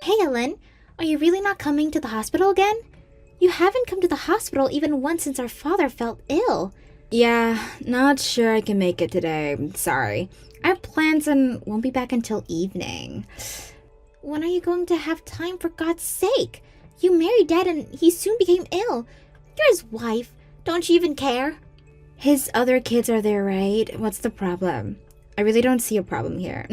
Hey Ellen, are you really not coming to the hospital again? You haven't come to the hospital even once since our father felt ill. Yeah, not sure I can make it today. Sorry. I have plans and won't be back until evening. When are you going to have time, for God's sake? You married Dad and he soon became ill. You're his wife. Don't you even care? His other kids are there, right? What's the problem? I really don't see a problem here.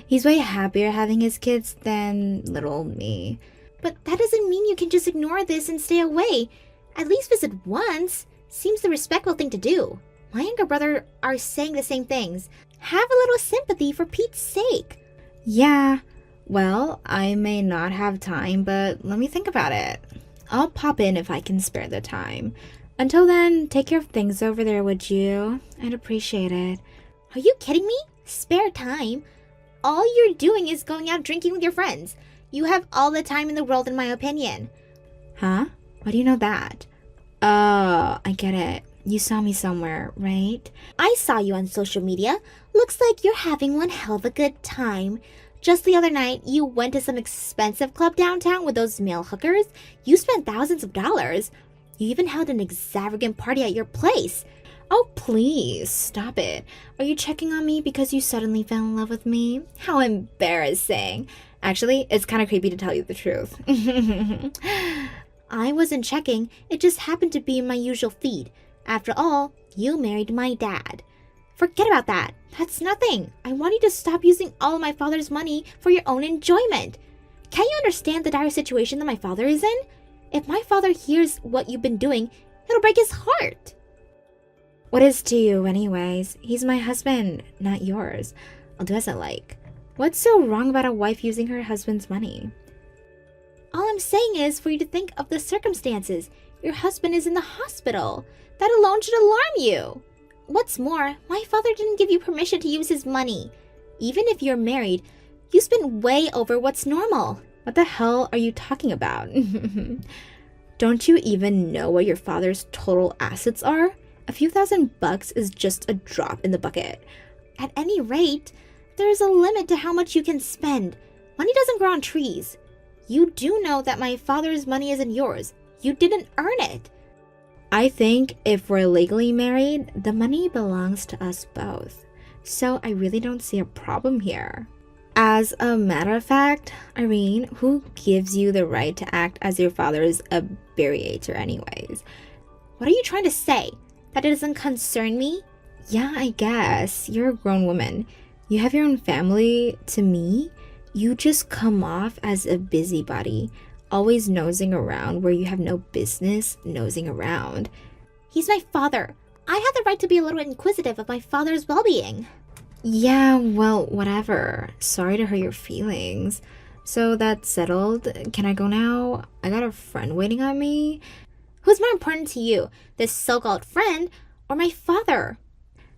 He's way happier having his kids than little old me. But that doesn't mean you can just ignore this and stay away. At least visit once. Seems the respectful thing to do. My younger brother are saying the same things. Have a little sympathy for Pete's sake. Yeah, well, I may not have time, but let me think about it. I'll pop in if I can spare the time. Until then, take care of things over there, would you? I'd appreciate it. Are you kidding me? Spare time? All you're doing is going out drinking with your friends. You have all the time in the world, in my opinion. Huh? Why do you know that? Oh, I get it. You saw me somewhere, right? I saw you on social media. Looks like you're having one hell of a good time. Just the other night, you went to some expensive club downtown with those male hookers. You spent thousands of dollars. You even held an extravagant party at your place. Oh, please, stop it. Are you checking on me because you suddenly fell in love with me? How embarrassing. Actually, it's kind of creepy to tell you the truth. I wasn't checking. It just happened to be in my usual feed. After all, you married my dad. Forget about that. That's nothing. I want you to stop using all of my father's money for your own enjoyment. Can't you understand the dire situation that my father is in? If my father hears what you've been doing, it'll break his heart. What is to you, anyways? He's my husband, not yours. I'll do as I like. What's so wrong about a wife using her husband's money? All I'm saying is for you to think of the circumstances. Your husband is in the hospital. That alone should alarm you. What's more, my father didn't give you permission to use his money. Even if you're married, you spend way over what's normal. What the hell are you talking about? Don't you even know what your father's total assets are? A few $1,000 is just a drop in the bucket. At any rate, there's a limit to how much you can spend. Money doesn't grow on trees. You do know that my father's money isn't yours. You didn't earn it. I think if we're legally married, the money belongs to us both. So I really don't see a problem here. As a matter of fact, Irene, who gives you the right to act as your father's abbreviator anyways? What are you trying to say? That it doesn't concern me? Yeah, I guess. You're a grown woman. You have your own family. To me, you just come off as a busybody, always nosing around where you have no business nosing around. He's my father. I have the right to be a little inquisitive of my father's well-being. Yeah, well, whatever. Sorry to hurt your feelings. So that's settled. Can I go now? I got a friend waiting on me. Who's more important to you, this so-called friend or my father?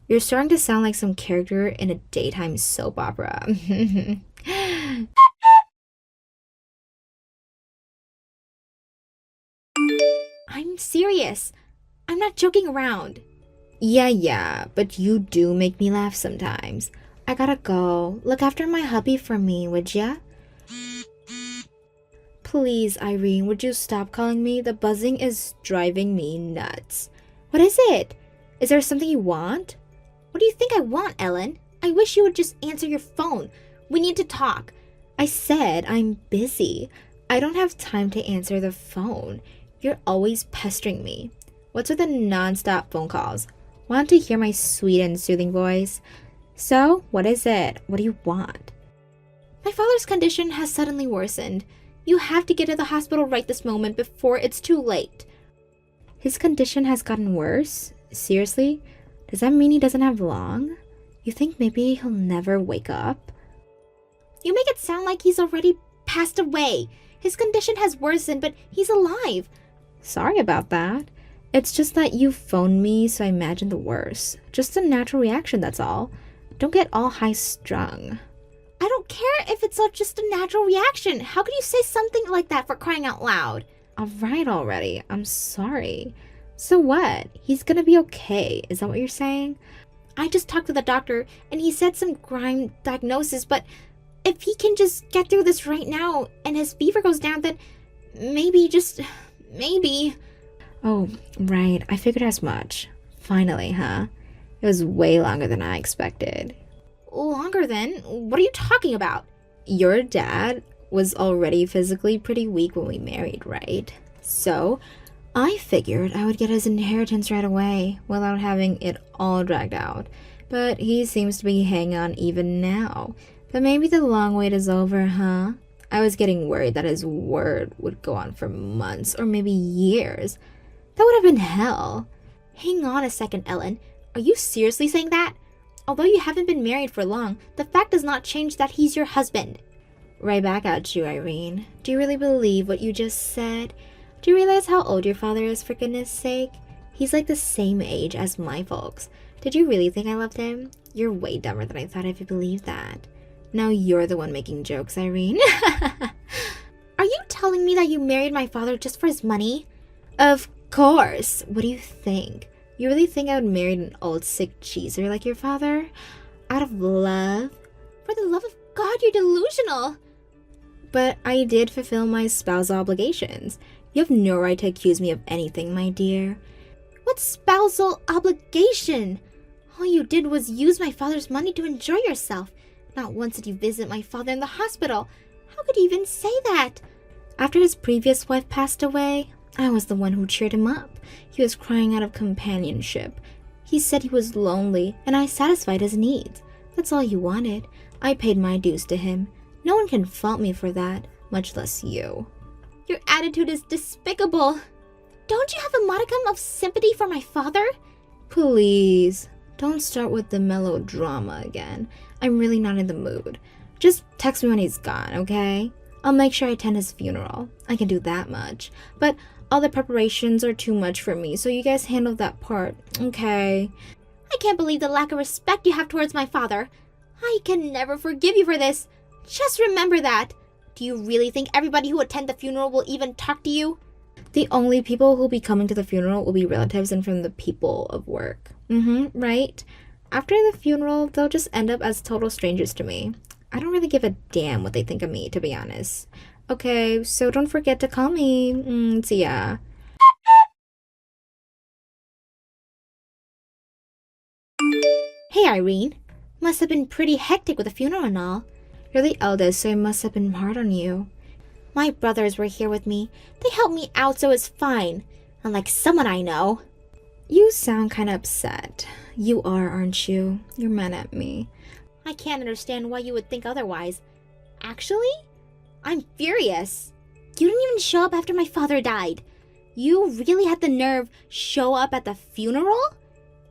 You're starting to sound like some character in a daytime soap opera. I'm serious. I'm not joking around. Yeah, but you do make me laugh sometimes. I gotta go. Look after my hubby for me, would ya? Please, Irene, would you stop calling me? The buzzing is driving me nuts. What is it? Is there something you want? What do you think I want, Ellen? I wish you would just answer your phone. We need to talk. I said I'm busy. I don't have time to answer the phone. You're always pestering me. What's with the non-stop phone calls? Want to hear my sweet and soothing voice? So, what is it? What do you want? My father's condition has suddenly worsened. You have to get to the hospital right this moment before it's too late. His condition has gotten worse? Seriously? Does that mean he doesn't have long? You think maybe he'll never wake up? You make it sound like he's already passed away. His condition has worsened, but he's alive. Sorry about that. It's just that you phoned me, so I imagined the worst. Just a natural reaction, that's all. Don't get all high-strung. I don't care if it's just a natural reaction. How could you say something like that, for crying out loud? Alright already. I'm sorry. So what? He's gonna be okay. Is that what you're saying? I just talked to the doctor, and he said some grime diagnosis, but if he can just get through this right now and his fever goes down, then maybe. Oh, right. I figured as much. Finally, huh? It was way longer than I expected. Longer than? What are you talking about? Your dad was already physically pretty weak when we married, right? So, I figured I would get his inheritance right away without having it all dragged out. But he seems to be hanging on even now. But maybe the long wait is over, huh? I was getting worried that his word would go on for months or maybe years. That would have been hell. Hang on a second, Ellen. Are you seriously saying that? Although you haven't been married for long, the fact does not change that he's your husband. Right back at you, Irene. Do you really believe what you just said? Do you realize how old your father is, for goodness sake? He's like the same age as my folks. Did you really think I loved him? You're way dumber than I thought if you believed that. Now you're the one making jokes, Irene. Are you telling me that you married my father just for his money? Of course. What do you think? You really think I would marry an old sick cheeser like your father? Out of love? For the love of God, you're delusional. But I did fulfill my spousal obligations. You have no right to accuse me of anything, my dear. What spousal obligation? All you did was use my father's money to enjoy yourself. Not once did you visit my father in the hospital. How could you even say that? After his previous wife passed away, I was the one who cheered him up. He was crying out of companionship. He said he was lonely, and I satisfied his needs. That's all he wanted. I paid my dues to him. No one can fault me for that, much less you. Your attitude is despicable. Don't you have a modicum of sympathy for my father? Please, don't start with the melodrama again. I'm really not in the mood. Just text me when he's gone, okay? I'll make sure I attend his funeral. I can do that much. But all the preparations are too much for me, so you guys handle that part, okay? I can't believe the lack of respect you have towards my father. I can never forgive you for this. Just remember that. Do you really think everybody who attend the funeral will even talk to you? The only people who'll be coming to the funeral will be relatives and from the people of work. Right? After the funeral, they'll just end up as total strangers to me. I don't really give a damn what they think of me, to be honest. Okay, so don't forget to call me. See ya. Hey, Irene. Must have been pretty hectic with the funeral and all. You're the eldest, so it must have been hard on you. My brothers were here with me. They helped me out, so it's fine. Unlike someone I know. You sound kind of upset. You are, aren't you? You're mad at me. I can't understand why you would think otherwise. Actually, I'm furious. You didn't even show up after my father died. You really had the nerve show up at the funeral?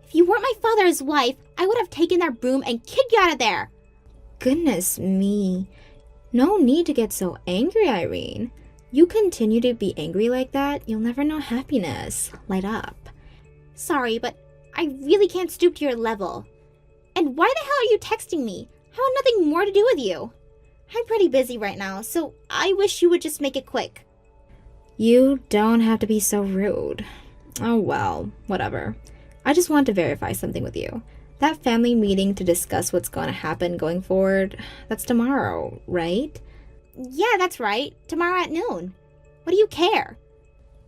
If you weren't my father's wife, I would have taken that broom and kicked you out of there. Goodness me. No need to get so angry, Irene. You continue to be angry like that, you'll never know happiness. Light up. Sorry, but I really can't stoop to your level. And why the hell are you texting me? I want nothing more to do with you. I'm pretty busy right now, so I wish you would just make it quick. You don't have to be so rude. Oh well, whatever. I just want to verify something with you. That family meeting to discuss what's going to happen going forward, that's tomorrow, right? Yeah, that's right. Tomorrow at noon. What do you care?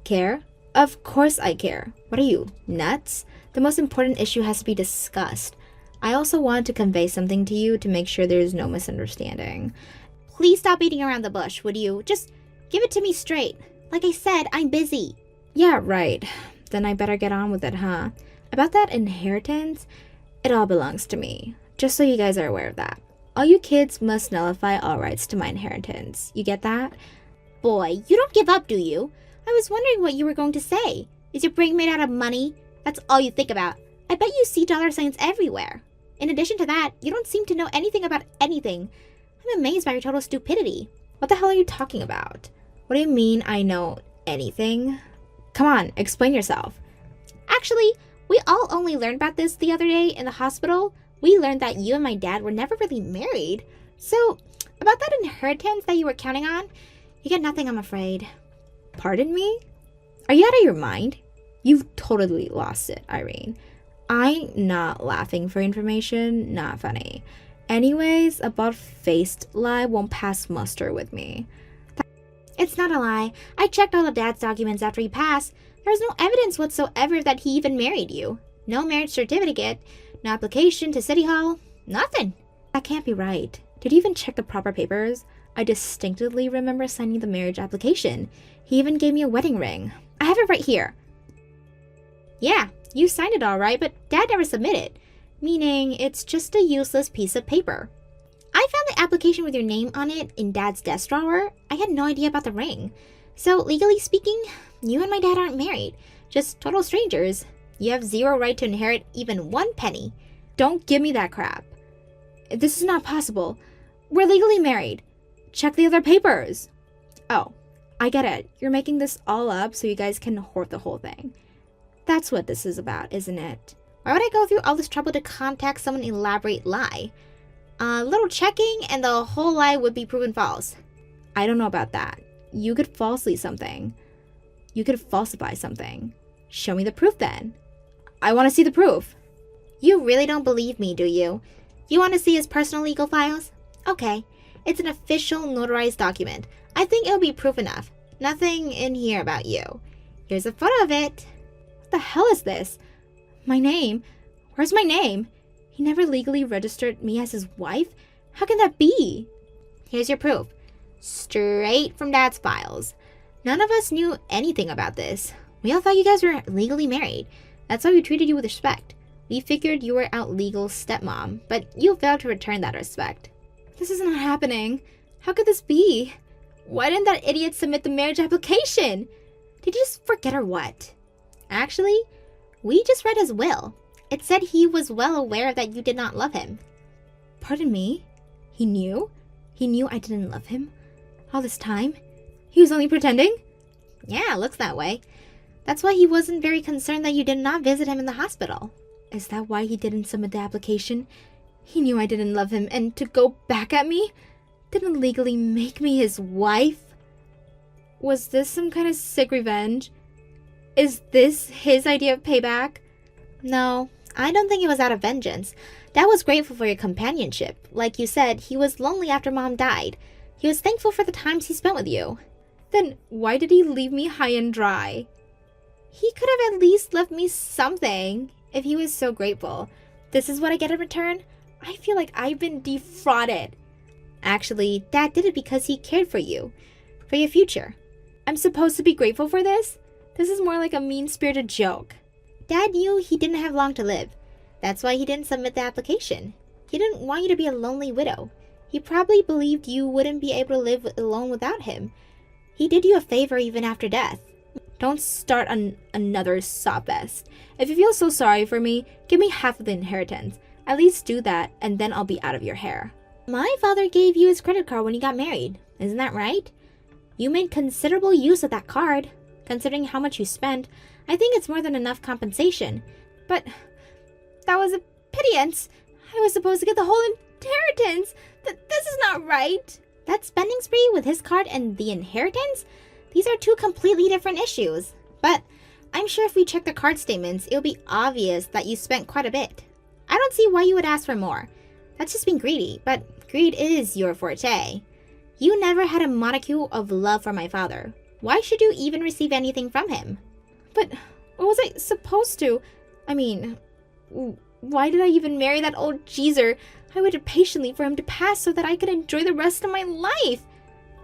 Care? Of course I care. What are you, nuts? The most important issue has to be discussed. I also wanted to convey something to you to make sure there's no misunderstanding. Please stop beating around the bush, would you? Just give it to me straight. Like I said, I'm busy. Yeah, right. Then I better get on with it, huh? About that inheritance, it all belongs to me. Just so you guys are aware of that. All you kids must nullify all rights to my inheritance. You get that? Boy, you don't give up, do you? I was wondering what you were going to say. Is your brain made out of money? That's all you think about. I bet you see dollar signs everywhere. In addition to that, you don't seem to know anything about anything. I'm amazed by your total stupidity. What the hell are you talking about? What do you mean I know anything? Come on, explain yourself. Actually, we all only learned about this the other day in the hospital. We learned that you and my dad were never really married. So, about that inheritance that you were counting on, you get nothing, I'm afraid. Pardon me? Are you out of your mind? You've totally lost it, Irene. I'm not laughing for information, not funny. Anyways, a butt-faced lie won't pass muster with me. It's not a lie. I checked all of Dad's documents after he passed. There's no evidence whatsoever that he even married you. No marriage certificate, no application to City Hall, nothing. That can't be right. Did you even check the proper papers? I distinctly remember signing the marriage application. He even gave me a wedding ring. I have it right here. Yeah, you signed it all right, but Dad never submitted. Meaning, it's just a useless piece of paper. I found the application with your name on it in Dad's desk drawer. I had no idea about the ring. So, legally speaking, you and my dad aren't married. Just total strangers. You have zero right to inherit even 1 penny. Don't give me that crap. This is not possible. We're legally married. Check the other papers. Oh, I get it. You're making this all up so you guys can hoard the whole thing. That's what this is about, isn't it? Why would I go through all this trouble to contact someone elaborate lie? A little checking and the whole lie would be proven false. I don't know about that. You could falsify something. Show me the proof then. I want to see the proof. You really don't believe me, do you? You want to see his personal legal files? Okay, it's an official notarized document. I think it'll be proof enough. Nothing in here about you. Here's a photo of it. What the hell is this? My name? Where's my name? He never legally registered me as his wife? How can that be? Here's your proof. Straight from Dad's files. None of us knew anything about this. We all thought you guys were legally married. That's why we treated you with respect. We figured you were our legal stepmom, but you failed to return that respect. This is not happening. How could this be? Why didn't that idiot submit the marriage application? Did you just forget or what? Actually, we just read his will. It said he was well aware that you did not love him. Pardon me? He knew? He knew I didn't love him? All this time? He was only pretending? Yeah, looks that way. That's why he wasn't very concerned that you did not visit him in the hospital. Is that why he didn't submit the application? He knew I didn't love him, and to go back at me? Didn't legally make me his wife? Was this some kind of sick revenge? Is this his idea of payback? No, I don't think it was out of vengeance. Dad was grateful for your companionship. Like you said, he was lonely after Mom died. He was thankful for the times he spent with you. Then why did he leave me high and dry? He could have at least left me something if he was so grateful. This is what I get in return? I feel like I've been defrauded. Actually, Dad did it because he cared for you, for your future. I'm supposed to be grateful for this? This is more like a mean-spirited joke. Dad knew he didn't have long to live. That's why he didn't submit the application. He didn't want you to be a lonely widow. He probably believed you wouldn't be able to live alone without him. He did you a favor even after death. Don't start another sob fest. If you feel so sorry for me, give me half of the inheritance. At least do that, and then I'll be out of your hair. My father gave you his credit card when you got married. Isn't that right? You made considerable use of that card. Considering how much you spent, I think it's more than enough compensation. But that was a pittance. I was supposed to get the whole inheritance. This is not right. That spending spree with his card and the inheritance? These are two completely different issues. But I'm sure if we check the card statements, it'll be obvious that you spent quite a bit. I don't see why you would ask for more. That's just being greedy, but greed is your forte. You never had a modicum of love for my father. Why should you even receive anything from him? But what was I supposed to? I mean, why did I even marry that old geezer? I waited patiently for him to pass so that I could enjoy the rest of my life.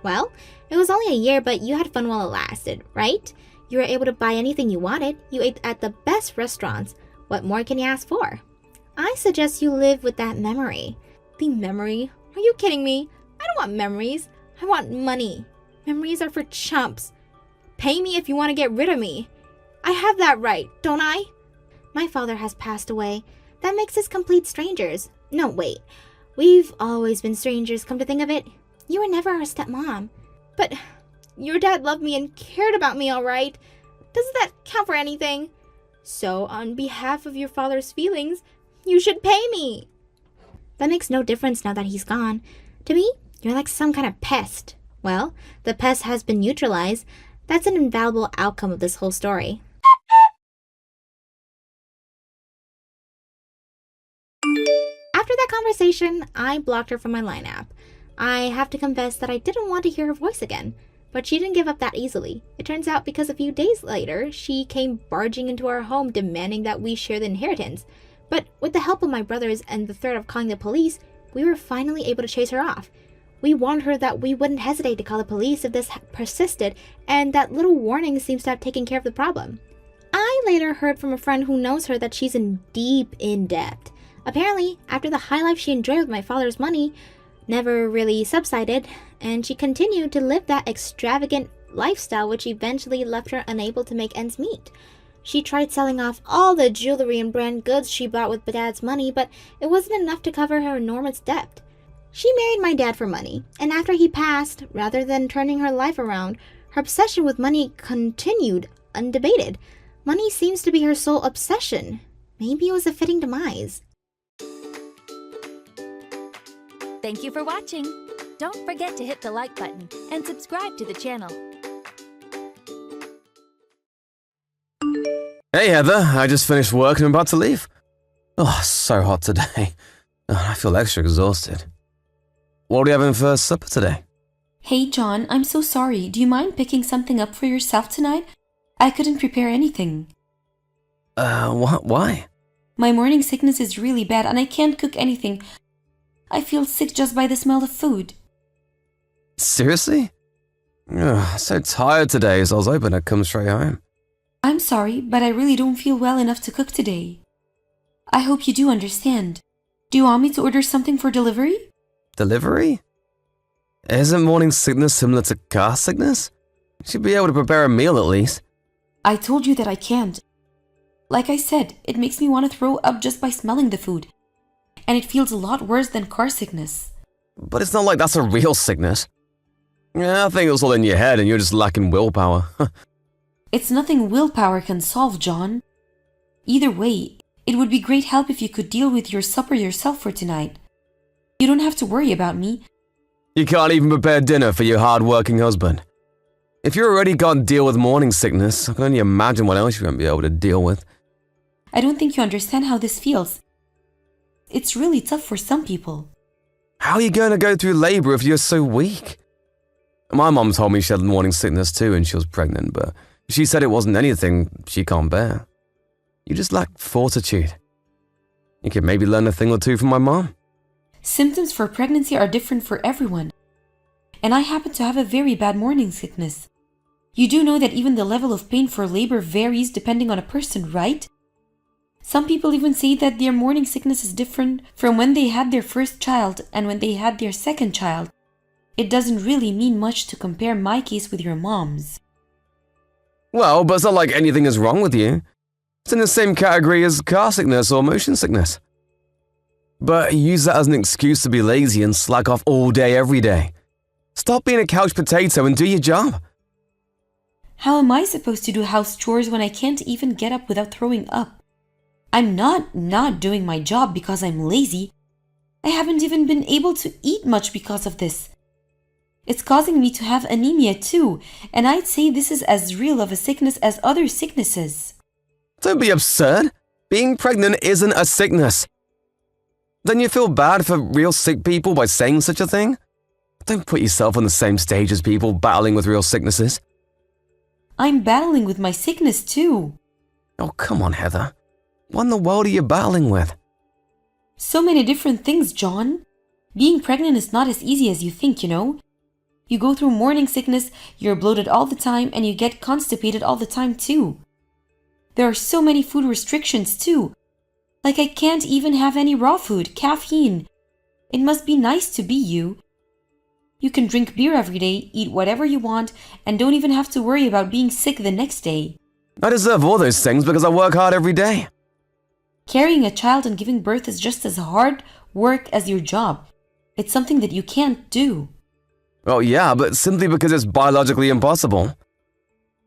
Well, it was only a year, but you had fun while it lasted, right? You were able to buy anything you wanted. You ate at the best restaurants. What more can you ask for? I suggest you live with that memory. The memory? Are you kidding me? I don't want memories. I want money. Memories are for chumps. Pay me if you want to get rid of me. I have that right, don't I? My father has passed away. That makes us complete strangers. No, wait. We've always been strangers, come to think of it. You were never our stepmom. But your dad loved me and cared about me, all right? Doesn't that count for anything? So, on behalf of your father's feelings, you should pay me. That makes no difference now that he's gone. To me, you're like some kind of pest. Well, the pest has been neutralized. That's an invaluable outcome of this whole story. After that conversation, I blocked her from my Line app. I have to confess that I didn't want to hear her voice again. But she didn't give up that easily. It turns out because a few days later, she came barging into our home demanding that we share the inheritance. But with the help of my brothers and the threat of calling the police, we were finally able to chase her off. We warned her that we wouldn't hesitate to call the police if this persisted, and that little warning seems to have taken care of the problem. I later heard from a friend who knows her that she's deep in debt. Apparently, after the high life she enjoyed with my father's money never really subsided, and she continued to live that extravagant lifestyle which eventually left her unable to make ends meet. She tried selling off all the jewelry and brand goods she bought with Dad's money, but it wasn't enough to cover her enormous debt. She married my dad for money, and after he passed, rather than turning her life around, her obsession with money continued undebated. Money seems to be her sole obsession. Maybe it was a fitting demise. Thank you for watching. Don't forget to hit the like button and subscribe to the channel. Hey Heather, I just finished work and I'm about to leave. Oh, so hot today. I feel extra exhausted. What are we having for supper today? Hey John, I'm so sorry. Do you mind picking something up for yourself tonight? I couldn't prepare anything. Why? My morning sickness is really bad and I can't cook anything. I feel sick just by the smell of food. Seriously? Ugh, so tired today, so I was hoping I'd come straight home. I'm sorry, but I really don't feel well enough to cook today. I hope you do understand. Do you want me to order something for delivery? Delivery? Isn't morning sickness similar to car sickness? You should be able to prepare a meal at least. I told you that I can't. Like I said, it makes me want to throw up just by smelling the food. And it feels a lot worse than car sickness. But it's not like that's a real sickness. Yeah, I think it was all in your head and you're just lacking willpower. It's nothing willpower can solve, John. Either way, it would be great help if you could deal with your supper yourself for tonight. You don't have to worry about me. You can't even prepare dinner for your hard-working husband. If you already can't deal with morning sickness, I can only imagine what else you won't be able to deal with. I don't think you understand how this feels. It's really tough for some people. How are you going to go through labor if you're so weak? My mom told me she had morning sickness too and she was pregnant, but she said it wasn't anything she can't bear. You just lack fortitude. You could maybe learn a thing or two from my mom. Symptoms for pregnancy are different for everyone. And I happen to have a very bad morning sickness. You do know that even the level of pain for labor varies depending on a person, right? Some people even say that their morning sickness is different from when they had their first child and when they had their second child. It doesn't really mean much to compare my case with your mom's. Well, but it's not like anything is wrong with you. It's in the same category as car sickness or motion sickness. But use that as an excuse to be lazy and slack off all day every day. Stop being a couch potato and do your job. How am I supposed to do house chores when I can't even get up without throwing up? I'm not doing my job because I'm lazy. I haven't even been able to eat much because of this. It's causing me to have anemia too, and I'd say this is as real of a sickness as other sicknesses. Don't be absurd. Being pregnant isn't a sickness. Don't you feel bad for real sick people by saying such a thing? Don't put yourself on the same stage as people battling with real sicknesses. I'm battling with my sickness too. Oh, come on, Heather. What in the world are you battling with? So many different things, John. Being pregnant is not as easy as you think, you know. You go through morning sickness, you're bloated all the time, and you get constipated all the time too. There are so many food restrictions too. Like I can't even have any raw food, caffeine. It must be nice to be you. You can drink beer every day, eat whatever you want, and don't even have to worry about being sick the next day. I deserve all those things because I work hard every day. Carrying a child and giving birth is just as hard work as your job. It's something that you can't do. Well, yeah, but simply because it's biologically impossible.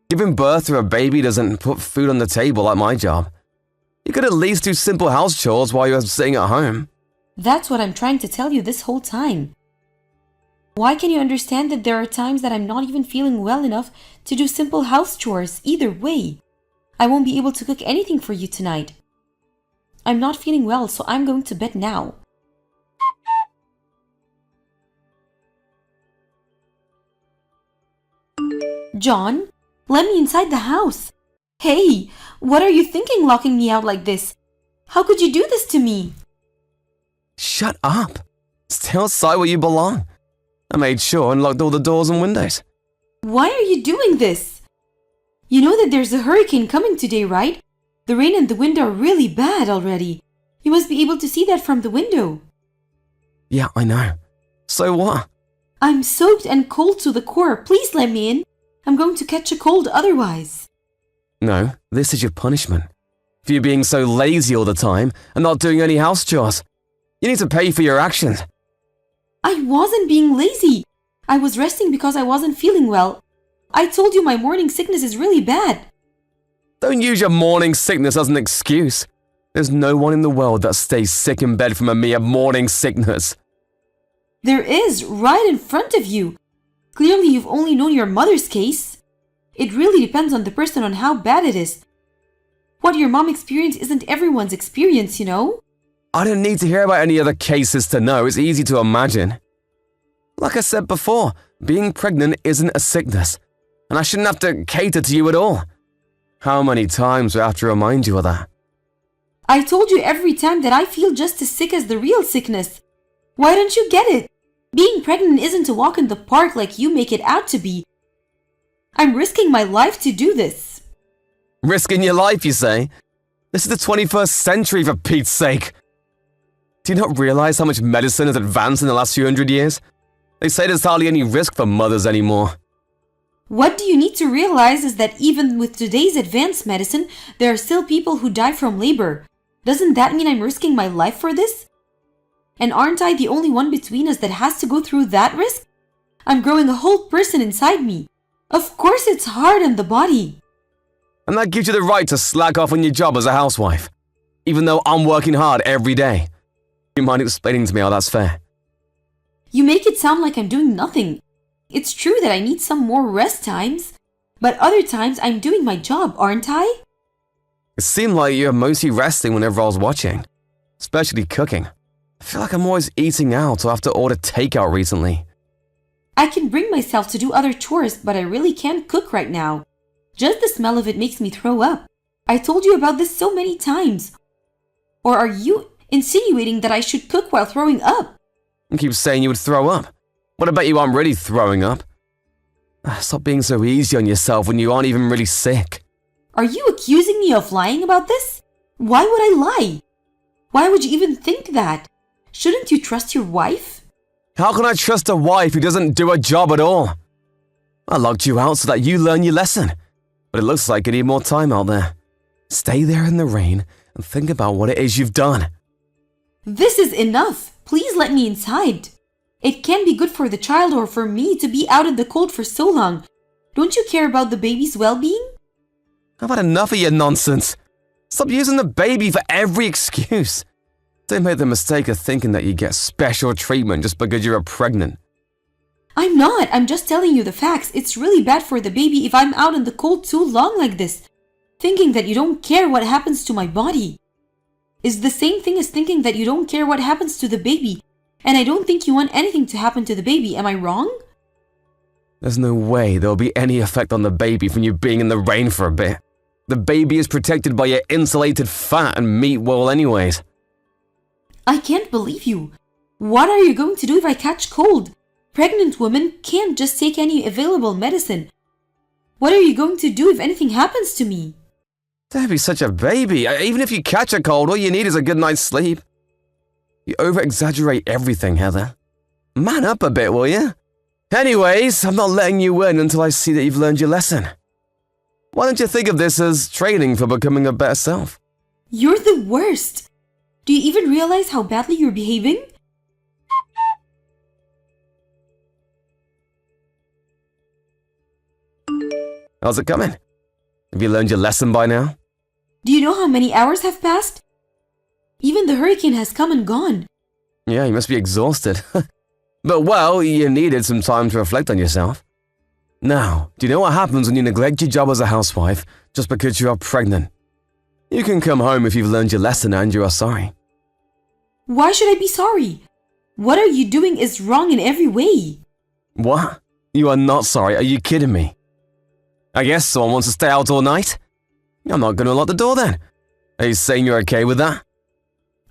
Giving birth to a baby doesn't put food on the table like my job. You could at least do simple house chores while you're sitting at home. That's what I'm trying to tell you this whole time. Why can you understand that there are times that I'm not even feeling well enough to do simple house chores either way? I won't be able to cook anything for you tonight. I'm not feeling well, so I'm going to bed now. John, let me inside the house. Hey, what are you thinking locking me out like this? How could you do this to me? Shut up. Stay outside where you belong. I made sure and locked all the doors and windows. Why are you doing this? You know that there's a hurricane coming today, right? The rain and the wind are really bad already. You must be able to see that from the window. Yeah, I know. So what? I'm soaked and cold to the core. Please let me in. I'm going to catch a cold otherwise. No, this is your punishment. For you being so lazy all the time and not doing any house chores. You need to pay for your actions. I wasn't being lazy. I was resting because I wasn't feeling well. I told you my morning sickness is really bad. Don't use your morning sickness as an excuse. There's no one in the world that stays sick in bed from a mere morning sickness. There is, right in front of you. Clearly you've only known your mother's case. It really depends on the person on how bad it is. What your mom experienced isn't everyone's experience, you know? I don't need to hear about any other cases to know. It's easy to imagine. Like I said before, being pregnant isn't a sickness, and I shouldn't have to cater to you at all. How many times do I have to remind you of that? I told you every time that I feel just as sick as the real sickness. Why don't you get it? Being pregnant isn't a walk in the park like you make it out to be. I'm risking my life to do this. Risking your life, you say? This is the 21st century, for Pete's sake. Do you not realize how much medicine has advanced in the last few hundred years? They say there's hardly any risk for mothers anymore. What do you need to realize is that even with today's advanced medicine, there are still people who die from labor. Doesn't that mean I'm risking my life for this? And aren't I the only one between us that has to go through that risk? I'm growing a whole person inside me. Of course it's hard on the body. And that gives you the right to slack off on your job as a housewife, even though I'm working hard every day. Do you mind explaining to me how that's fair? You make it sound like I'm doing nothing. It's true that I need some more rest times, but other times I'm doing my job, aren't I? It seemed like you're mostly resting whenever I was watching, especially cooking. I feel like I'm always eating out or have to order takeout recently. I can bring myself to do other chores, but I really can't cook right now. Just the smell of it makes me throw up. I told you about this so many times. Or are you insinuating that I should cook while throwing up? You keep saying you would throw up. What about you aren't really throwing up? Stop being so easy on yourself when you aren't even really sick. Are you accusing me of lying about this? Why would I lie? Why would you even think that? Shouldn't you trust your wife? How can I trust a wife who doesn't do a job at all? I locked you out so that you learn your lesson, but it looks like you need more time out there. Stay there in the rain and think about what it is you've done. This is enough. Please let me inside. It can't be good for the child or for me to be out in the cold for so long. Don't you care about the baby's well-being? I've had enough of your nonsense. Stop using the baby for every excuse. Don't make the mistake of thinking that you get special treatment just because you're pregnant. I'm not. I'm just telling you the facts. It's really bad for the baby if I'm out in the cold too long like this. Thinking that you don't care what happens to my body is the same thing as thinking that you don't care what happens to the baby. And I don't think you want anything to happen to the baby. Am I wrong? There's no way there'll be any effect on the baby from you being in the rain for a bit. The baby is protected by your insulated fat and meat wool anyways. I can't believe you. What are you going to do if I catch cold? Pregnant women can't just take any available medicine. What are you going to do if anything happens to me? Don't be such a baby. Even if you catch a cold, all you need is a good night's sleep. You over-exaggerate everything, Heather. Man up a bit, will you? Anyways, I'm not letting you in until I see that you've learned your lesson. Why don't you think of this as training for becoming a better self? You're the worst. Do you even realize how badly you're behaving? How's it coming? Have you learned your lesson by now? Do you know how many hours have passed? Even the hurricane has come and gone. Yeah, you must be exhausted. But well, you needed some time to reflect on yourself. Now, do you know what happens when you neglect your job as a housewife just because you are pregnant? You can come home if you've learned your lesson and you are sorry. Why should I be sorry? What are you doing is wrong in every way. What? You are not sorry? Are you kidding me? I guess someone wants to stay out all night. I'm not going to lock the door then. Are you saying you're okay with that?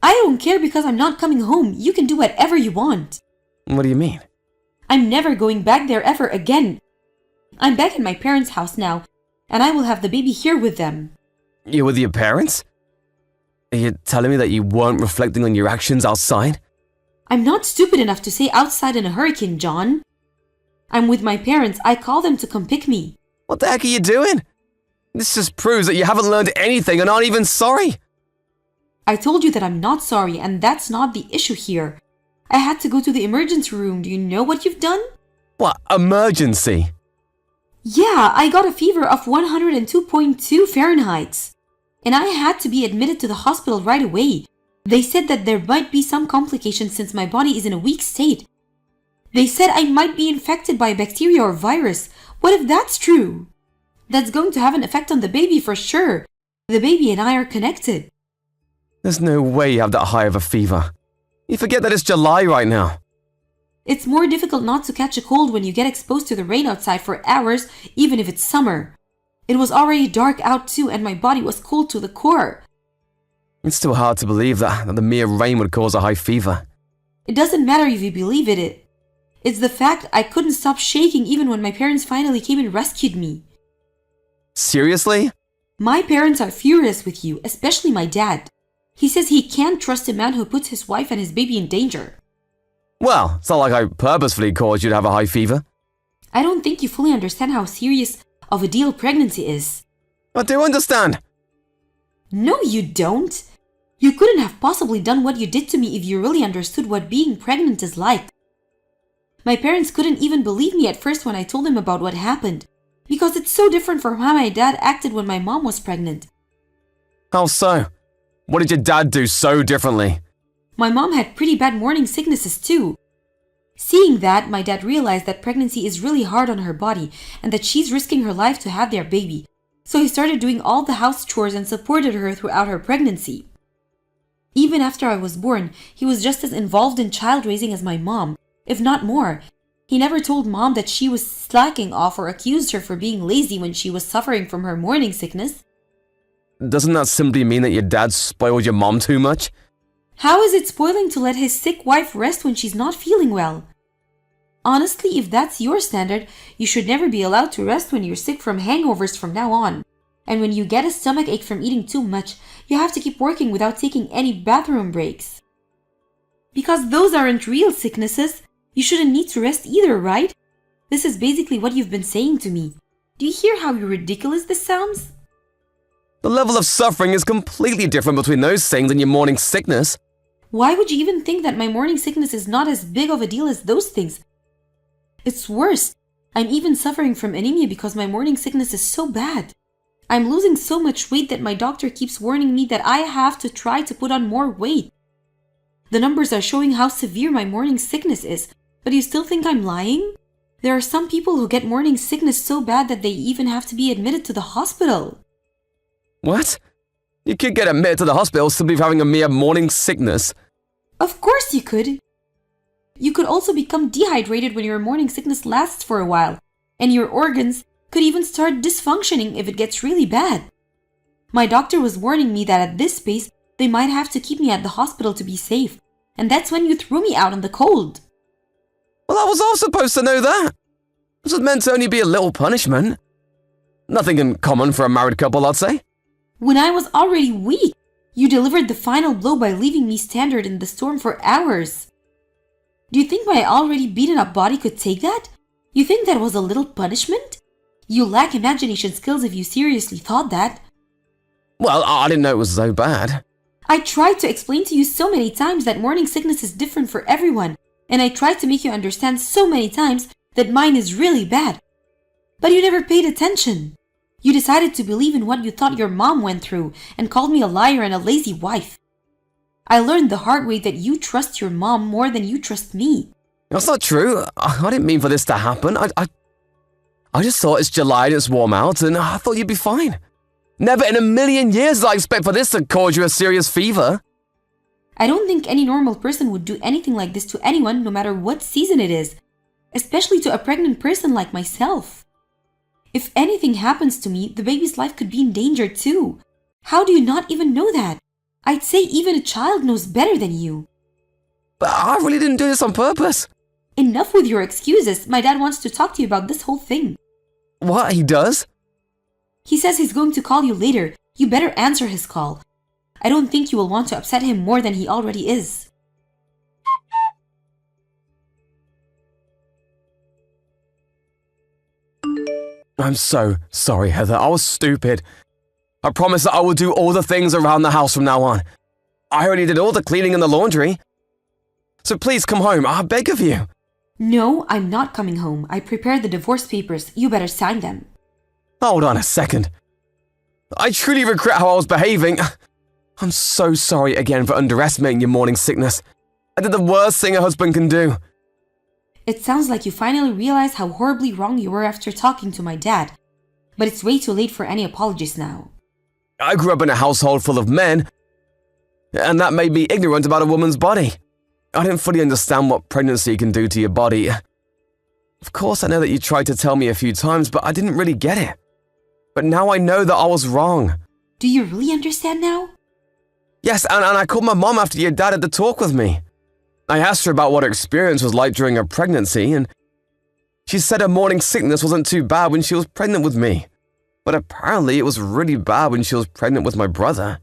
I don't care because I'm not coming home. You can do whatever you want. What do you mean? I'm never going back there ever again. I'm back in my parents' house now, and I will have the baby here with them. You're with your parents? Are you telling me that you weren't reflecting on your actions outside? I'm not stupid enough to stay outside in a hurricane, John. I'm with my parents. I call them to come pick me. What the heck are you doing? This just proves that you haven't learned anything and aren't even sorry. I told you that I'm not sorry, and that's not the issue here. I had to go to the emergency room. Do you know what you've done? What, emergency? Yeah, I got a fever of 102.2 Fahrenheit. And I had to be admitted to the hospital right away. They said that there might be some complications since my body is in a weak state. They said I might be infected by a bacteria or virus. What if that's true? That's going to have an effect on the baby for sure. The baby and I are connected. There's no way you have that high of a fever. You forget that it's July right now. It's more difficult not to catch a cold when you get exposed to the rain outside for hours, even if it's summer. It was already dark out too, and my body was cold to the core. It's still hard to believe that the mere rain would cause a high fever. It doesn't matter if you believe it. It's the fact I couldn't stop shaking even when my parents finally came and rescued me. Seriously? My parents are furious with you, especially my dad. He says he can't trust a man who puts his wife and his baby in danger. Well, it's not like I purposefully caused you to have a high fever. I don't think you fully understand how serious of a deal pregnancy is. I do understand. No, you don't. You couldn't have possibly done what you did to me if you really understood what being pregnant is like. My parents couldn't even believe me at first when I told them about what happened, because it's so different from how my dad acted when my mom was pregnant. How so? What did your dad do so differently? My mom had pretty bad morning sicknesses too. Seeing that, my dad realized that pregnancy is really hard on her body and that she's risking her life to have their baby. So he started doing all the house chores and supported her throughout her pregnancy. Even after I was born, he was just as involved in child raising as my mom, if not more. He never told mom that she was slacking off or accused her for being lazy when she was suffering from her morning sickness. Doesn't that simply mean that your dad spoiled your mom too much? How is it spoiling to let his sick wife rest when she's not feeling well? Honestly, if that's your standard, you should never be allowed to rest when you're sick from hangovers from now on. And when you get a stomachache from eating too much, you have to keep working without taking any bathroom breaks. Because those aren't real sicknesses, you shouldn't need to rest either, right? This is basically what you've been saying to me. Do you hear how ridiculous this sounds? The level of suffering is completely different between those things and your morning sickness. Why would you even think that my morning sickness is not as big of a deal as those things? It's worse. I'm even suffering from anemia because my morning sickness is so bad. I'm losing so much weight that my doctor keeps warning me that I have to try to put on more weight. The numbers are showing how severe my morning sickness is, but you still think I'm lying? There are some people who get morning sickness so bad that they even have to be admitted to the hospital. What? You could get admitted to the hospital simply for having a mere morning sickness. Of course you could. You could also become dehydrated when your morning sickness lasts for a while, and your organs could even start dysfunctioning if it gets really bad. My doctor was warning me that at this pace, they might have to keep me at the hospital to be safe, and that's when you threw me out in the cold. Well, I was all supposed to know that. This was meant to only be a little punishment. Nothing uncommon for a married couple, I'd say. When I was already weak, you delivered the final blow by leaving me stranded in the storm for hours. Do you think my already beaten up body could take that? You think that was a little punishment? You lack imagination skills if you seriously thought that. Well, I didn't know it was so bad. I tried to explain to you so many times that morning sickness is different for everyone, and I tried to make you understand so many times that mine is really bad. But you never paid attention. You decided to believe in what you thought your mom went through and called me a liar and a lazy wife. I learned the hard way that you trust your mom more than you trust me. That's not true. I didn't mean for this to happen. I just thought it's July and it's warm out and I thought you'd be fine. Never in a million years did I expect for this to cause you a serious fever. I don't think any normal person would do anything like this to anyone, no matter what season it is, especially to a pregnant person like myself. If anything happens to me, the baby's life could be in danger too. How do you not even know that? I'd say even a child knows better than you. But I really didn't do this on purpose. Enough with your excuses. My dad wants to talk to you about this whole thing. What, he does? He says he's going to call you later. You better answer his call. I don't think you will want to upset him more than he already is. I'm so sorry, Heather. I was stupid. I promise that I will do all the things around the house from now on. I already did all the cleaning and the laundry. So please come home, I beg of you. No, I'm not coming home. I prepared the divorce papers. You better sign them. Hold on a second. I truly regret how I was behaving. I'm so sorry again for underestimating your morning sickness. I did the worst thing a husband can do. It sounds like you finally realized how horribly wrong you were after talking to my dad. But it's way too late for any apologies now. I grew up in a household full of men, and that made me ignorant about a woman's body. I didn't fully understand what pregnancy can do to your body. Of course, I know that you tried to tell me a few times, but I didn't really get it. But now I know that I was wrong. Do you really understand now? Yes, and I called my mom after your dad had to talk with me. I asked her about what her experience was like during her pregnancy, and she said her morning sickness wasn't too bad when she was pregnant with me. But apparently it was really bad when she was pregnant with my brother.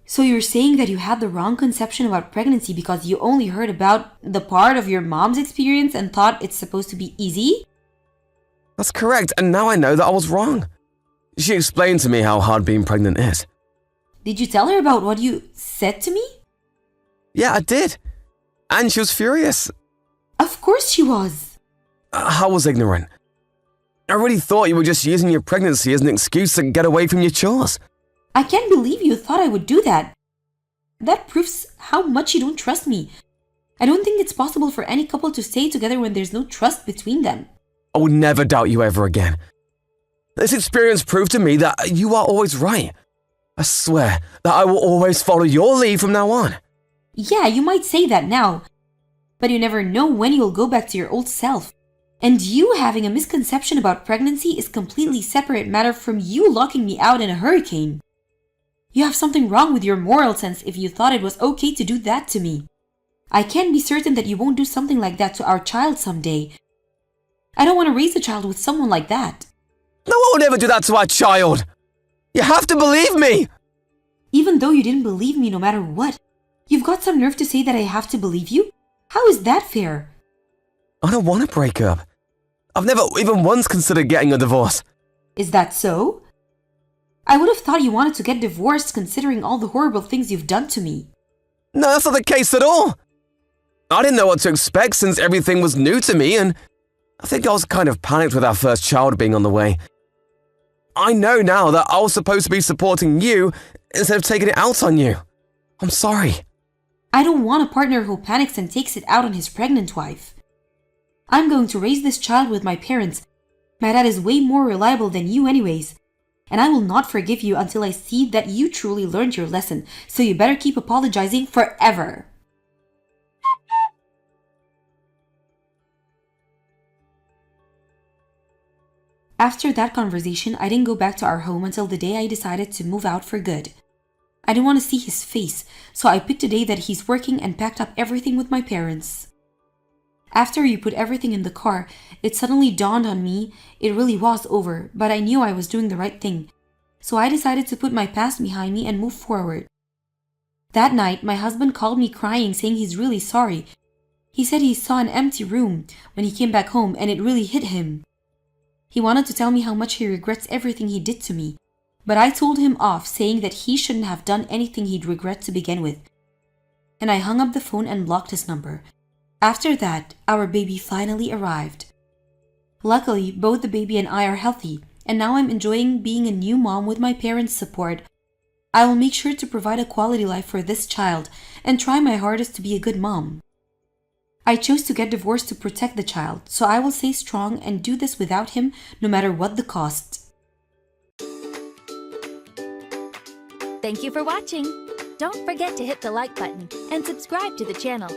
So you're saying that you had the wrong conception about pregnancy because you only heard about the part of your mom's experience and thought it's supposed to be easy? That's correct, and now I know that I was wrong. She explained to me how hard being pregnant is. Did you tell her about what you said to me? Yeah, I did. And she was furious. Of course she was. I was ignorant. I really thought you were just using your pregnancy as an excuse to get away from your chores. I can't believe you thought I would do that. That proves how much you don't trust me. I don't think it's possible for any couple to stay together when there's no trust between them. I would never doubt you ever again. This experience proved to me that you are always right. I swear that I will always follow your lead from now on. Yeah, you might say that now, but you never know when you'll go back to your old self. And you having a misconception about pregnancy is completely separate matter from you locking me out in a hurricane. You have something wrong with your moral sense if you thought it was okay to do that to me. I can be certain that you won't do something like that to our child someday. I don't want to raise a child with someone like that. No one would ever do that to our child. You have to believe me. Even though you didn't believe me no matter what, you've got some nerve to say that I have to believe you? How is that fair? I don't want to break up. I've never even once considered getting a divorce. Is that so? I would have thought you wanted to get divorced considering all the horrible things you've done to me. No, that's not the case at all. I didn't know what to expect since everything was new to me, and I think I was kind of panicked with our first child being on the way. I know now that I was supposed to be supporting you instead of taking it out on you. I'm sorry. I don't want a partner who panics and takes it out on his pregnant wife. I'm going to raise this child with my parents. My dad is way more reliable than you anyways. And I will not forgive you until I see that you truly learned your lesson, so you better keep apologizing forever. After that conversation, I didn't go back to our home until the day I decided to move out for good. I didn't want to see his face, so I picked a day that he's working and packed up everything with my parents. After you put everything in the car, it suddenly dawned on me it really was over, but I knew I was doing the right thing. So I decided to put my past behind me and move forward. That night, my husband called me crying, saying he's really sorry. He said he saw an empty room when he came back home and it really hit him. He wanted to tell me how much he regrets everything he did to me, but I told him off, saying that he shouldn't have done anything he'd regret to begin with. And I hung up the phone and blocked his number. After that, our baby finally arrived. Luckily, both the baby and I are healthy, and now I'm enjoying being a new mom with my parents' support. I will make sure to provide a quality life for this child and try my hardest to be a good mom. I chose to get divorced to protect the child, so I will stay strong and do this without him no matter what the cost. Thank you for watching. Don't forget to hit the like button and subscribe to the channel.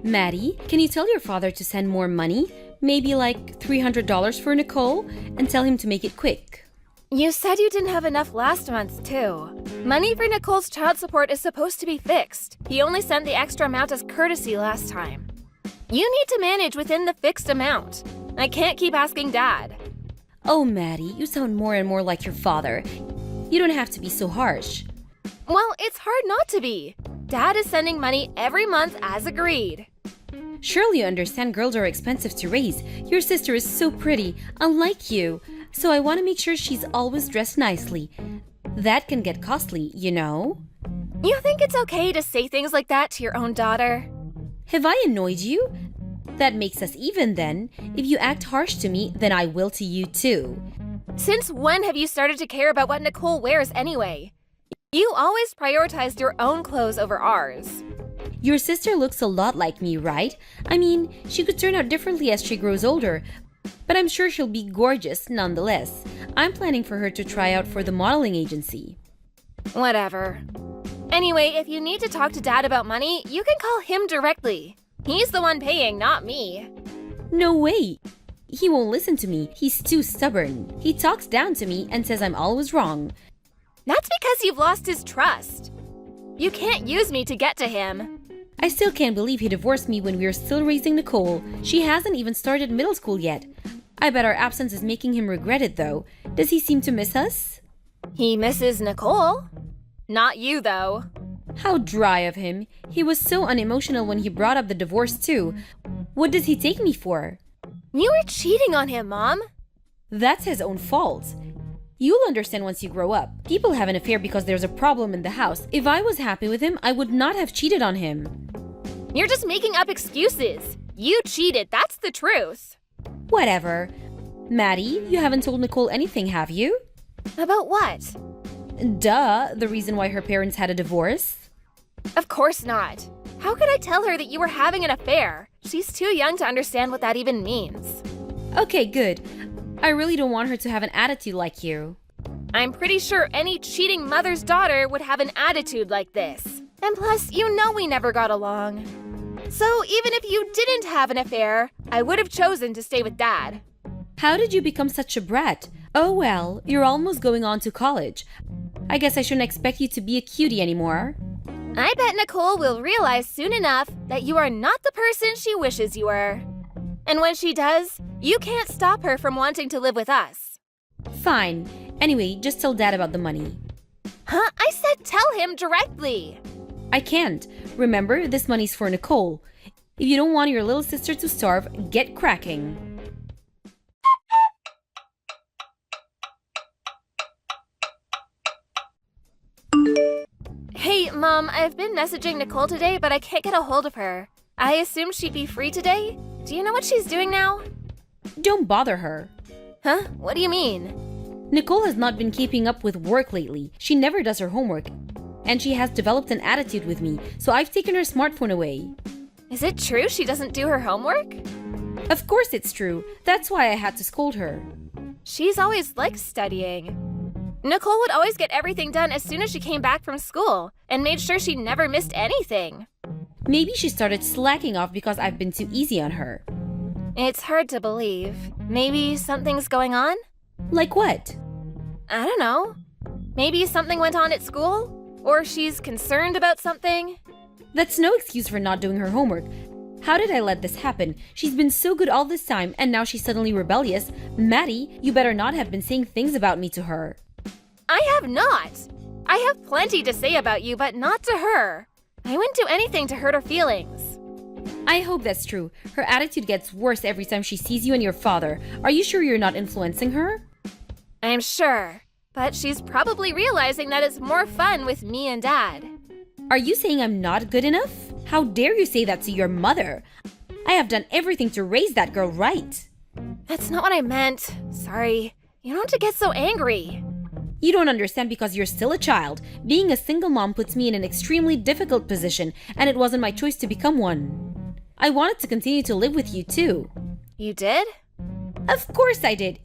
Maddie, can you tell your father to send more money? Maybe like $300 for Nicole, and tell him to make it quick. You said you didn't have enough last month, too. Money for Nicole's child support is supposed to be fixed. He only sent the extra amount as courtesy last time. You need to manage within the fixed amount. I can't keep asking Dad. Oh, Maddie, you sound more and more like your father. You don't have to be so harsh. Well, it's hard not to be. Dad is sending money every month as agreed. Surely you understand girls are expensive to raise. Your sister is so pretty, unlike you. So I want to make sure she's always dressed nicely. That can get costly, you know? You think it's okay to say things like that to your own daughter? Have I annoyed you? That makes us even then. If you act harsh to me, then I will to you too. Since when have you started to care about what Nicole wears anyway? You always prioritized your own clothes over ours. Your sister looks a lot like me, right? I mean, she could turn out differently as she grows older, but I'm sure she'll be gorgeous nonetheless. I'm planning for her to try out for the modeling agency. Whatever. Anyway, if you need to talk to Dad about money, you can call him directly. He's the one paying, not me. No way! He won't listen to me. He's too stubborn. He talks down to me and says I'm always wrong. That's because you've lost his trust. You can't use me to get to him. I still can't believe he divorced me when we were still raising Nicole. She hasn't even started middle school yet. I bet our absence is making him regret it though. Does he seem to miss us? He misses Nicole. Not you, though. How dry of him. He was so unemotional when he brought up the divorce too. What does he take me for? You were cheating on him, Mom. That's his own fault. You'll understand once you grow up. People have an affair because there's a problem in the house. If I was happy with him, I would not have cheated on him. You're just making up excuses. You cheated, that's the truth. Whatever. Maddie, you haven't told Nicole anything, have you? About what? Duh, the reason why her parents had a divorce. Of course not. How could I tell her that you were having an affair? She's too young to understand what that even means. Okay, good. I really don't want her to have an attitude like you. I'm pretty sure any cheating mother's daughter would have an attitude like this. And plus, you know we never got along. So even if you didn't have an affair, I would have chosen to stay with Dad. How did you become such a brat? Oh well, you're almost going on to college. I guess I shouldn't expect you to be a cutie anymore. I bet Nicole will realize soon enough that you are not the person she wishes you were. And when she does, you can't stop her from wanting to live with us. Fine. Anyway, just tell Dad about the money. Huh? I said tell him directly. I can't. Remember, this money's for Nicole. If you don't want your little sister to starve, get cracking. Hey, Mom, I've been messaging Nicole today, but I can't get a hold of her. I assumed she'd be free today. Do you know what she's doing now? Don't bother her. Huh? What do you mean? Nicole has not been keeping up with work lately. She never does her homework. And she has developed an attitude with me, so I've taken her smartphone away. Is it true she doesn't do her homework? Of course it's true. That's why I had to scold her. She's always liked studying. Nicole would always get everything done as soon as she came back from school and made sure she never missed anything. Maybe she started slacking off because I've been too easy on her. It's hard to believe. Maybe something's going on? Like what? I don't know. Maybe something went on at school? Or she's concerned about something? That's no excuse for not doing her homework. How did I let this happen? She's been so good all this time and now she's suddenly rebellious. Maddie, you better not have been saying things about me to her. I have not. I have plenty to say about you, but not to her. I wouldn't do anything to hurt her feelings. I hope that's true. Her attitude gets worse every time she sees you and your father. Are you sure you're not influencing her? I'm sure. But she's probably realizing that it's more fun with me and Dad. Are you saying I'm not good enough? How dare you say that to your mother? I have done everything to raise that girl right. That's not what I meant. Sorry. You don't have to get so angry. You don't understand because you're still a child. Being a single mom puts me in an extremely difficult position, and it wasn't my choice to become one. I wanted to continue to live with you too. You did? Of course I did.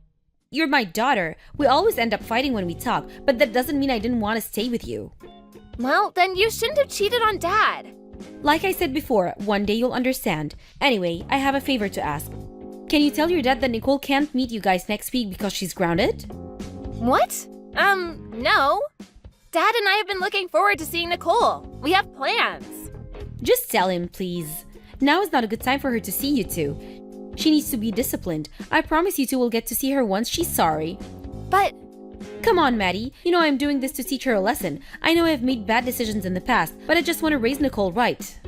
You're my daughter. We always end up fighting when we talk, but that doesn't mean I didn't want to stay with you. Well, then you shouldn't have cheated on Dad. Like I said before, one day you'll understand. Anyway, I have a favor to ask. Can you tell your dad that Nicole can't meet you guys next week because she's grounded? What? No. Dad and I have been looking forward to seeing Nicole. We have plans. Just tell him, please. Now is not a good time for her to see you two. She needs to be disciplined. I promise you two will get to see her once she's sorry. But Come on, Maddie. You know I'm doing this to teach her a lesson. I know I've made bad decisions in the past, but I just want to raise Nicole right.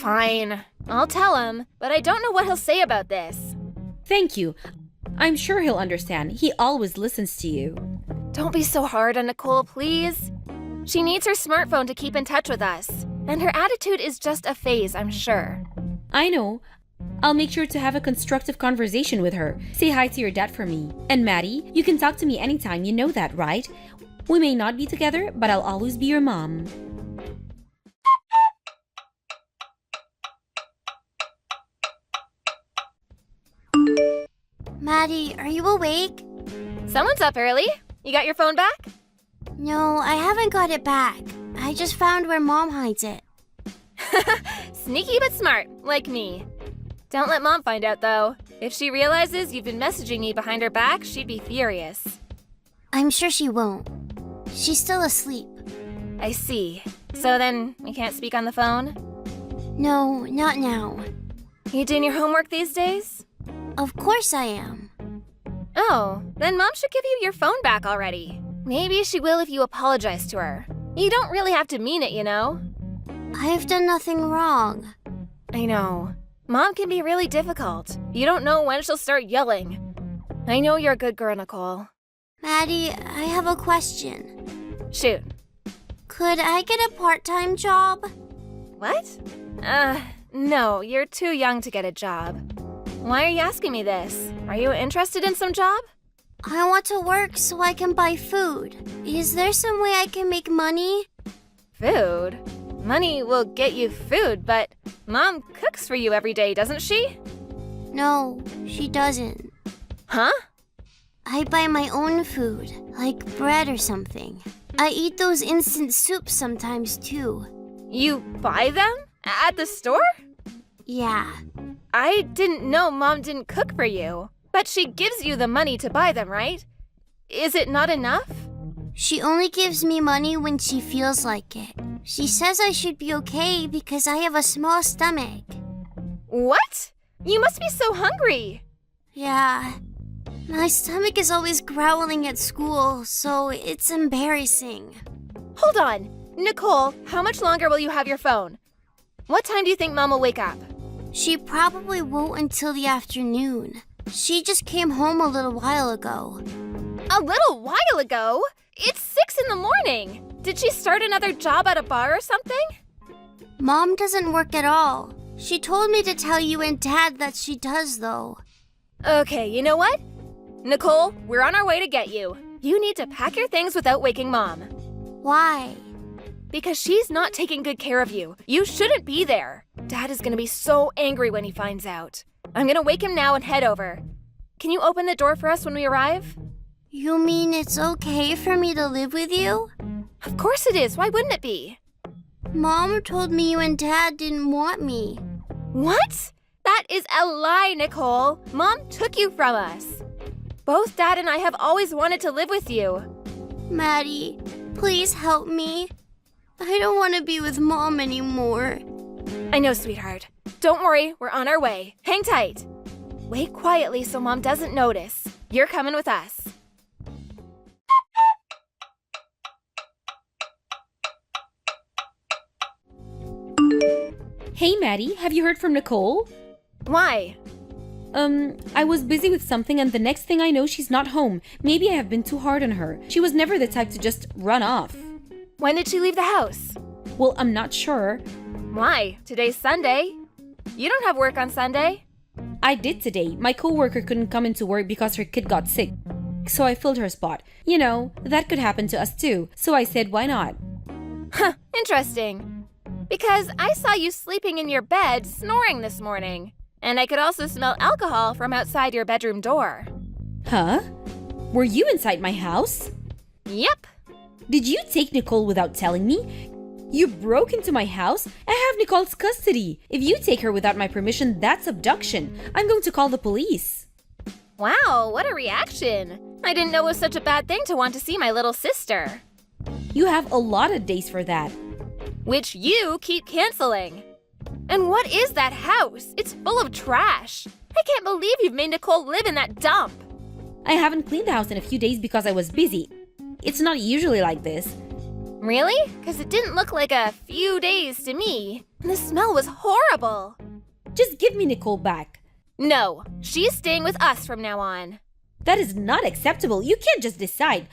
fine. I'll tell him, but I don't know what he'll say about this. Thank you. I'm sure he'll understand. He always listens to you. Don't be so hard on Nicole, please. She needs her smartphone to keep in touch with us. And her attitude is just a phase, I'm sure. I know. I'll make sure to have a constructive conversation with her. Say hi to your dad for me. And Maddie, you can talk to me anytime, you know that, right? We may not be together, but I'll always be your mom. Maddie, are you awake? Someone's up early. You got your phone back? No, I haven't got it back. I just found where Mom hides it. Sneaky but smart, like me. Don't let Mom find out, though. If she realizes you've been messaging me behind her back, she'd be furious. I'm sure she won't. She's still asleep. I see. So then, we can't speak on the phone? No, not now. You doing your homework these days? Of course I am. Oh, then Mom should give you your phone back already. Maybe she will if you apologize to her. You don't really have to mean it, you know? I've done nothing wrong. I know. Mom can be really difficult. You don't know when she'll start yelling. I know you're a good girl, Nicole. Maddie, I have a question. Shoot. Could I get a part-time job? What? No, you're too young to get a job. Why are you asking me this? Are you interested in some job? I want to work so I can buy food. Is there some way I can make money? Food? Money will get you food, but Mom cooks for you every day, doesn't she? No, she doesn't. Huh? I buy my own food, like bread or something. I eat those instant soups sometimes too. You buy them? At the store? Yeah. I didn't know Mom didn't cook for you. But she gives you the money to buy them, right? Is it not enough? She only gives me money when she feels like it. She says I should be okay because I have a small stomach. What? You must be so hungry. Yeah. My stomach is always growling at school, so it's embarrassing. Hold on. Nicole, how much longer will you have your phone? What time do you think Mom will wake up? She probably won't until the afternoon. She just came home a little while ago. A little while ago? It's 6 in the morning. Did she start another job at a bar or something? Mom doesn't work at all. She told me to tell you and Dad that she does, though. Okay, you know what? Nicole, we're on our way to get you. You need to pack your things without waking Mom. Why? Because she's not taking good care of you. You shouldn't be there. Dad is gonna be so angry when he finds out. I'm gonna wake him now and head over. Can you open the door for us when we arrive? You mean it's okay for me to live with you? Of course it is. Why wouldn't it be? Mom told me you and Dad didn't want me. What? That is a lie, Nicole. Mom took you from us. Both Dad and I have always wanted to live with you. Maddie, please help me. I don't want to be with Mom anymore. I know, sweetheart. Don't worry, we're on our way. Hang tight. Wait quietly so Mom doesn't notice. You're coming with us. Hey, Maddie, have you heard from Nicole? Why? I was busy with something and the next thing I know she's not home. Maybe I have been too hard on her. She was never the type to just run off. When did she leave the house? Well, I'm not sure. Why? Today's Sunday. You don't have work on Sunday. I did today. My coworker couldn't come into work because her kid got sick. So I filled her spot. You know, that could happen to us too. So I said, why not? Huh, interesting. Because I saw you sleeping in your bed, snoring this morning. And I could also smell alcohol from outside your bedroom door. Huh? Were you inside my house? Yep. Did you take Nicole without telling me? You broke into my house? I have Nicole's custody. If you take her without my permission, that's abduction. I'm going to call the police. Wow, what a reaction. I didn't know it was such a bad thing to want to see my little sister. You have a lot of days for that. Which you keep canceling. And what is that house? It's full of trash. I can't believe you've made Nicole live in that dump. I haven't cleaned the house in a few days because I was busy. It's not usually like this. Really? Because it didn't look like a few days to me. And the smell was horrible. Just give me Nicole back. No, she's staying with us from now on. That is not acceptable. You can't just decide.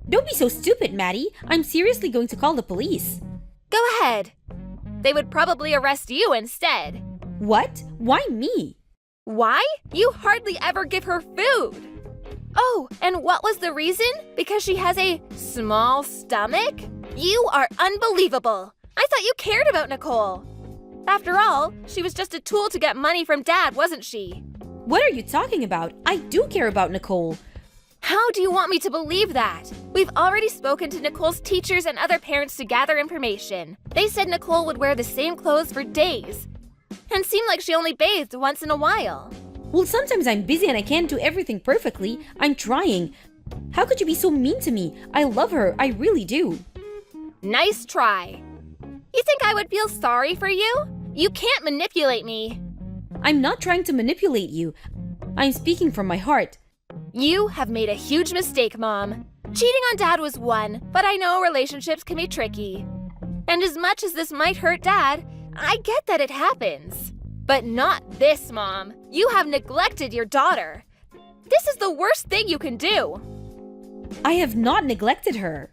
Don't be so stupid, Maddie. I'm seriously going to call the police. Go ahead. They would probably arrest you instead. What? Why me? Why? You hardly ever give her food. Oh, and what was the reason? Because she has a small stomach? You are unbelievable. I thought you cared about Nicole. After all, she was just a tool to get money from Dad, wasn't she? What are you talking about? I do care about Nicole. How do you want me to believe that? We've already spoken to Nicole's teachers and other parents to gather information. They said Nicole would wear the same clothes for days and seemed like she only bathed once in a while. Well, sometimes I'm busy and I can't do everything perfectly. I'm trying. How could you be so mean to me? I love her. I really do. Nice try. You think I would feel sorry for you? You can't manipulate me. I'm not trying to manipulate you. I'm speaking from my heart. You have made a huge mistake, Mom. Cheating on Dad was one, but I know relationships can be tricky. And as much as this might hurt Dad, I get that it happens. But not this, Mom. You have neglected your daughter. This is the worst thing you can do. I have not neglected her.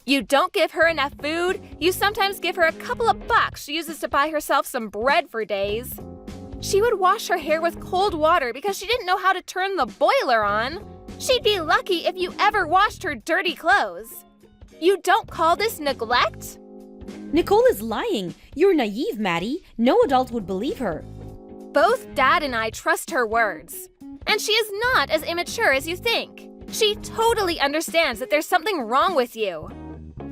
You don't give her enough food. You sometimes give her a couple of bucks she uses to buy herself some bread for days. She would wash her hair with cold water because she didn't know how to turn the boiler on. She'd be lucky if you ever washed her dirty clothes. You don't call this neglect? Nicole is lying. You're naive, Maddie. No adult would believe her. Both Dad and I trust her words. And she is not as immature as you think. She totally understands that there's something wrong with you.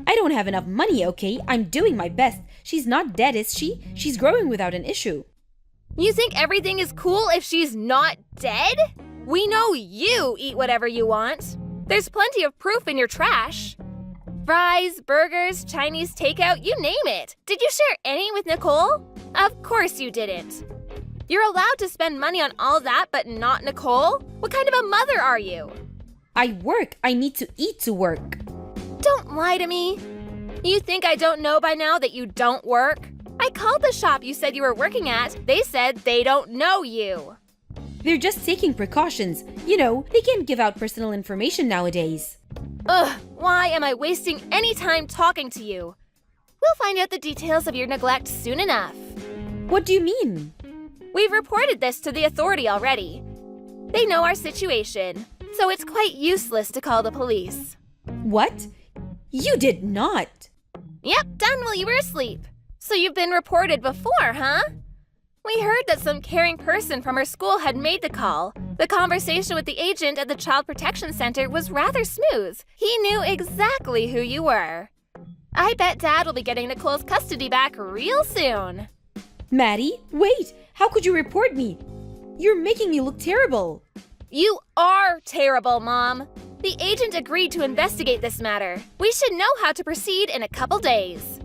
I don't have enough money, okay? I'm doing my best. She's not dead, is she? She's growing without an issue. You think everything is cool if she's not dead? We know you eat whatever you want. There's plenty of proof in your trash. Fries, burgers, Chinese takeout, you name it. Did you share any with Nicole? Of course you didn't. You're allowed to spend money on all that, but not Nicole? What kind of a mother are you? I work. I need to eat to work. Don't lie to me. You think I don't know by now that you don't work? I called the shop you said you were working at. They said they don't know you. They're just taking precautions. You know, they can't give out personal information nowadays. Ugh, why am I wasting any time talking to you? We'll find out the details of your neglect soon enough. What do you mean? We've reported this to the authority already. They know our situation, so it's quite useless to call the police. What? You did not. Yep, done while you were asleep. So you've been reported before, huh? We heard that some caring person from our school had made the call. The conversation with the agent at the Child Protection Center was rather smooth. He knew exactly who you were. I bet Dad will be getting Nicole's custody back real soon. Maddie, wait! How could you report me? You're making me look terrible. You are terrible, Mom. The agent agreed to investigate this matter. We should know how to proceed in a couple days.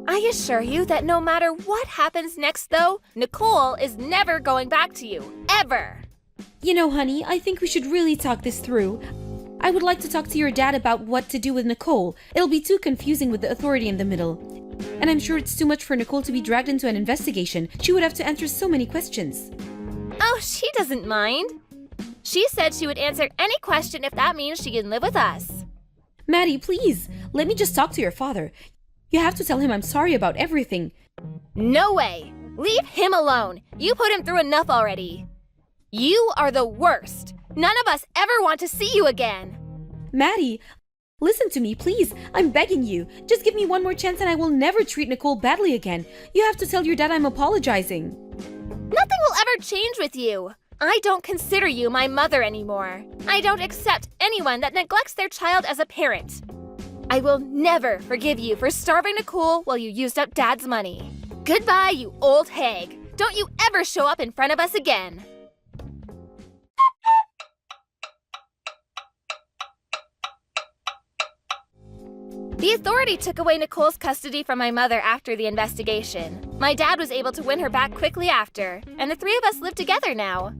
I assure you that no matter what happens next, though, Nicole is never going back to you. Ever. You know, honey, I think we should really talk this through. I would like to talk to your dad about what to do with Nicole. It'll be too confusing with the authority in the middle. And I'm sure it's too much for Nicole to be dragged into an investigation. She would have to answer so many questions. Oh, she doesn't mind. She said she would answer any question if that means she can live with us. Maddie, please, let me just talk to your father. You have to tell him I'm sorry about everything. No way. Leave him alone. You put him through enough already. You are the worst. None of us ever want to see you again. Maddie, listen to me, please. I'm begging you. Just give me one more chance and I will never treat Nicole badly again. You have to tell your dad I'm apologizing. Nothing will ever change with you. I don't consider you my mother anymore. I don't accept anyone that neglects their child as a parent. I will never forgive you for starving Nicole while you used up Dad's money. Goodbye, you old hag. Don't you ever show up in front of us again. The authority took away Nicole's custody from my mother after the investigation. My dad was able to win her back quickly after, and the three of us live together now.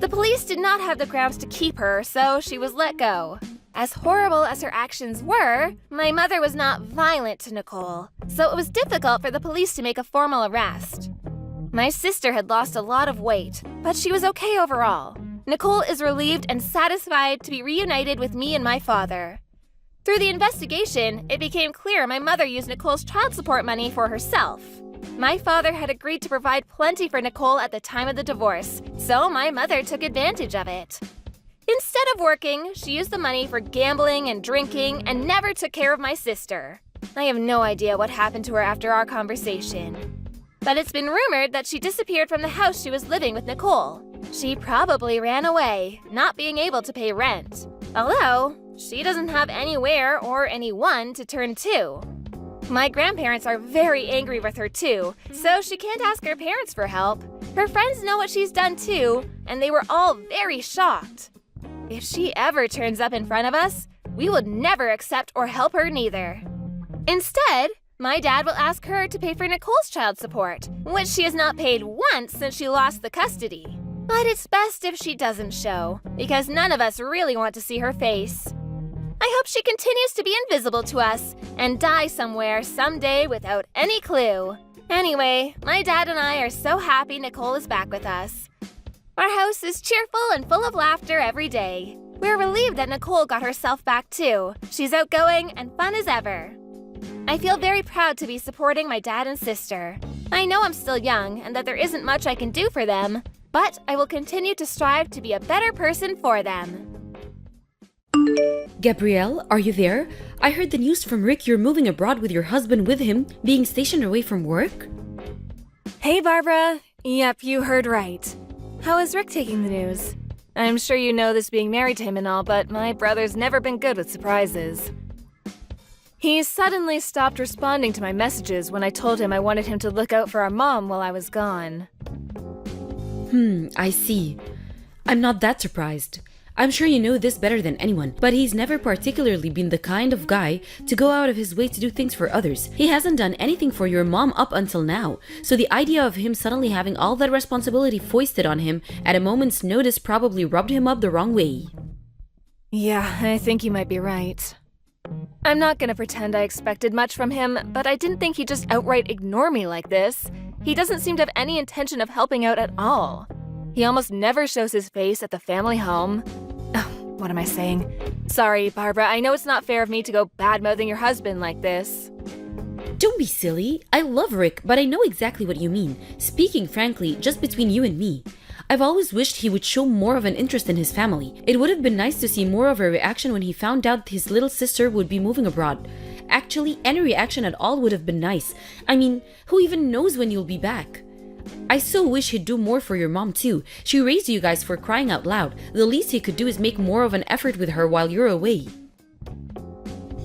The police did not have the grounds to keep her, so she was let go. As horrible as her actions were, my mother was not violent to Nicole, so it was difficult for the police to make a formal arrest. My sister had lost a lot of weight, but she was okay overall. Nicole is relieved and satisfied to be reunited with me and my father. Through the investigation, it became clear my mother used Nicole's child support money for herself. My father had agreed to provide plenty for Nicole at the time of the divorce, so my mother took advantage of it. Instead of working, she used the money for gambling and drinking and never took care of my sister. I have no idea what happened to her after our conversation. But it's been rumored that she disappeared from the house she was living with Nicole. She probably ran away, not being able to pay rent. Although, she doesn't have anywhere or anyone to turn to. My grandparents are very angry with her too, so she can't ask her parents for help. Her friends know what she's done too, and they were all very shocked. If she ever turns up in front of us, we will never accept or help her neither. Instead, my dad will ask her to pay for Nicole's child support, which she has not paid once since she lost the custody. But it's best if she doesn't show, because none of us really want to see her face. I hope she continues to be invisible to us and die somewhere someday without any clue. Anyway, my dad and I are so happy Nicole is back with us. Our house is cheerful and full of laughter every day. We're relieved that Nicole got herself back too. She's outgoing and fun as ever. I feel very proud to be supporting my dad and sister. I know I'm still young and that there isn't much I can do for them, but I will continue to strive to be a better person for them. Gabrielle, are you there? I heard the news from Rick you're moving abroad with your husband with him, being stationed away from work. Hey, Barbara. Yep, you heard right. How is Rick taking the news? I'm sure you know this being married to him and all, but my brother's never been good with surprises. He suddenly stopped responding to my messages when I told him I wanted him to look out for our mom while I was gone. I see. I'm not that surprised. I'm sure you know this better than anyone, but he's never particularly been the kind of guy to go out of his way to do things for others. He hasn't done anything for your mom up until now, so the idea of him suddenly having all that responsibility foisted on him at a moment's notice probably rubbed him up the wrong way. Yeah, I think you might be right. I'm not gonna pretend I expected much from him, but I didn't think he'd just outright ignore me like this. He doesn't seem to have any intention of helping out at all. He almost never shows his face at the family home. What am I saying? Sorry, Barbara, I know it's not fair of me to go bad-mouthing your husband like this. Don't be silly. I love Rick, but I know exactly what you mean. Speaking frankly, just between you and me, I've always wished he would show more of an interest in his family. It would have been nice to see more of a reaction when he found out his little sister would be moving abroad. Actually, any reaction at all would have been nice. I mean, who even knows when you'll be back? I so wish he'd do more for your mom too. She raised you guys, for crying out loud. The least he could do is make more of an effort with her while you're away.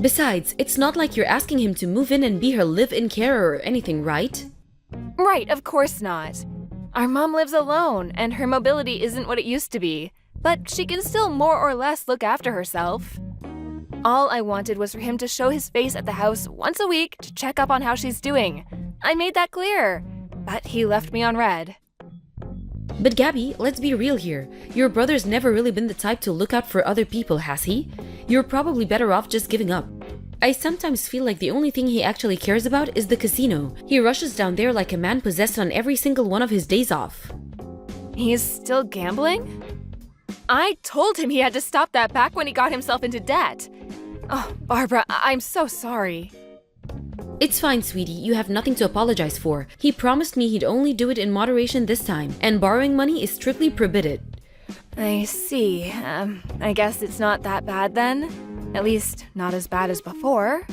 Besides, it's not like you're asking him to move in and be her live-in carer or anything, right? Right, of course not. Our mom lives alone, and her mobility isn't what it used to be, but she can still more or less look after herself. All I wanted was for him to show his face at the house once a week to check up on how she's doing. I made that clear, but he left me on red. But Gabby, let's be real here. Your brother's never really been the type to look out for other people, has he? You're probably better off just giving up. I sometimes feel like the only thing he actually cares about is the casino. He rushes down there like a man possessed on every single one of his days off. He's still gambling? I told him he had to stop that back when he got himself into debt. Oh, Barbara, I'm so sorry. It's fine, sweetie. You have nothing to apologize for. He promised me he'd only do it in moderation this time, and borrowing money is strictly prohibited. I see. I guess it's not that bad then. At least, not as bad as before.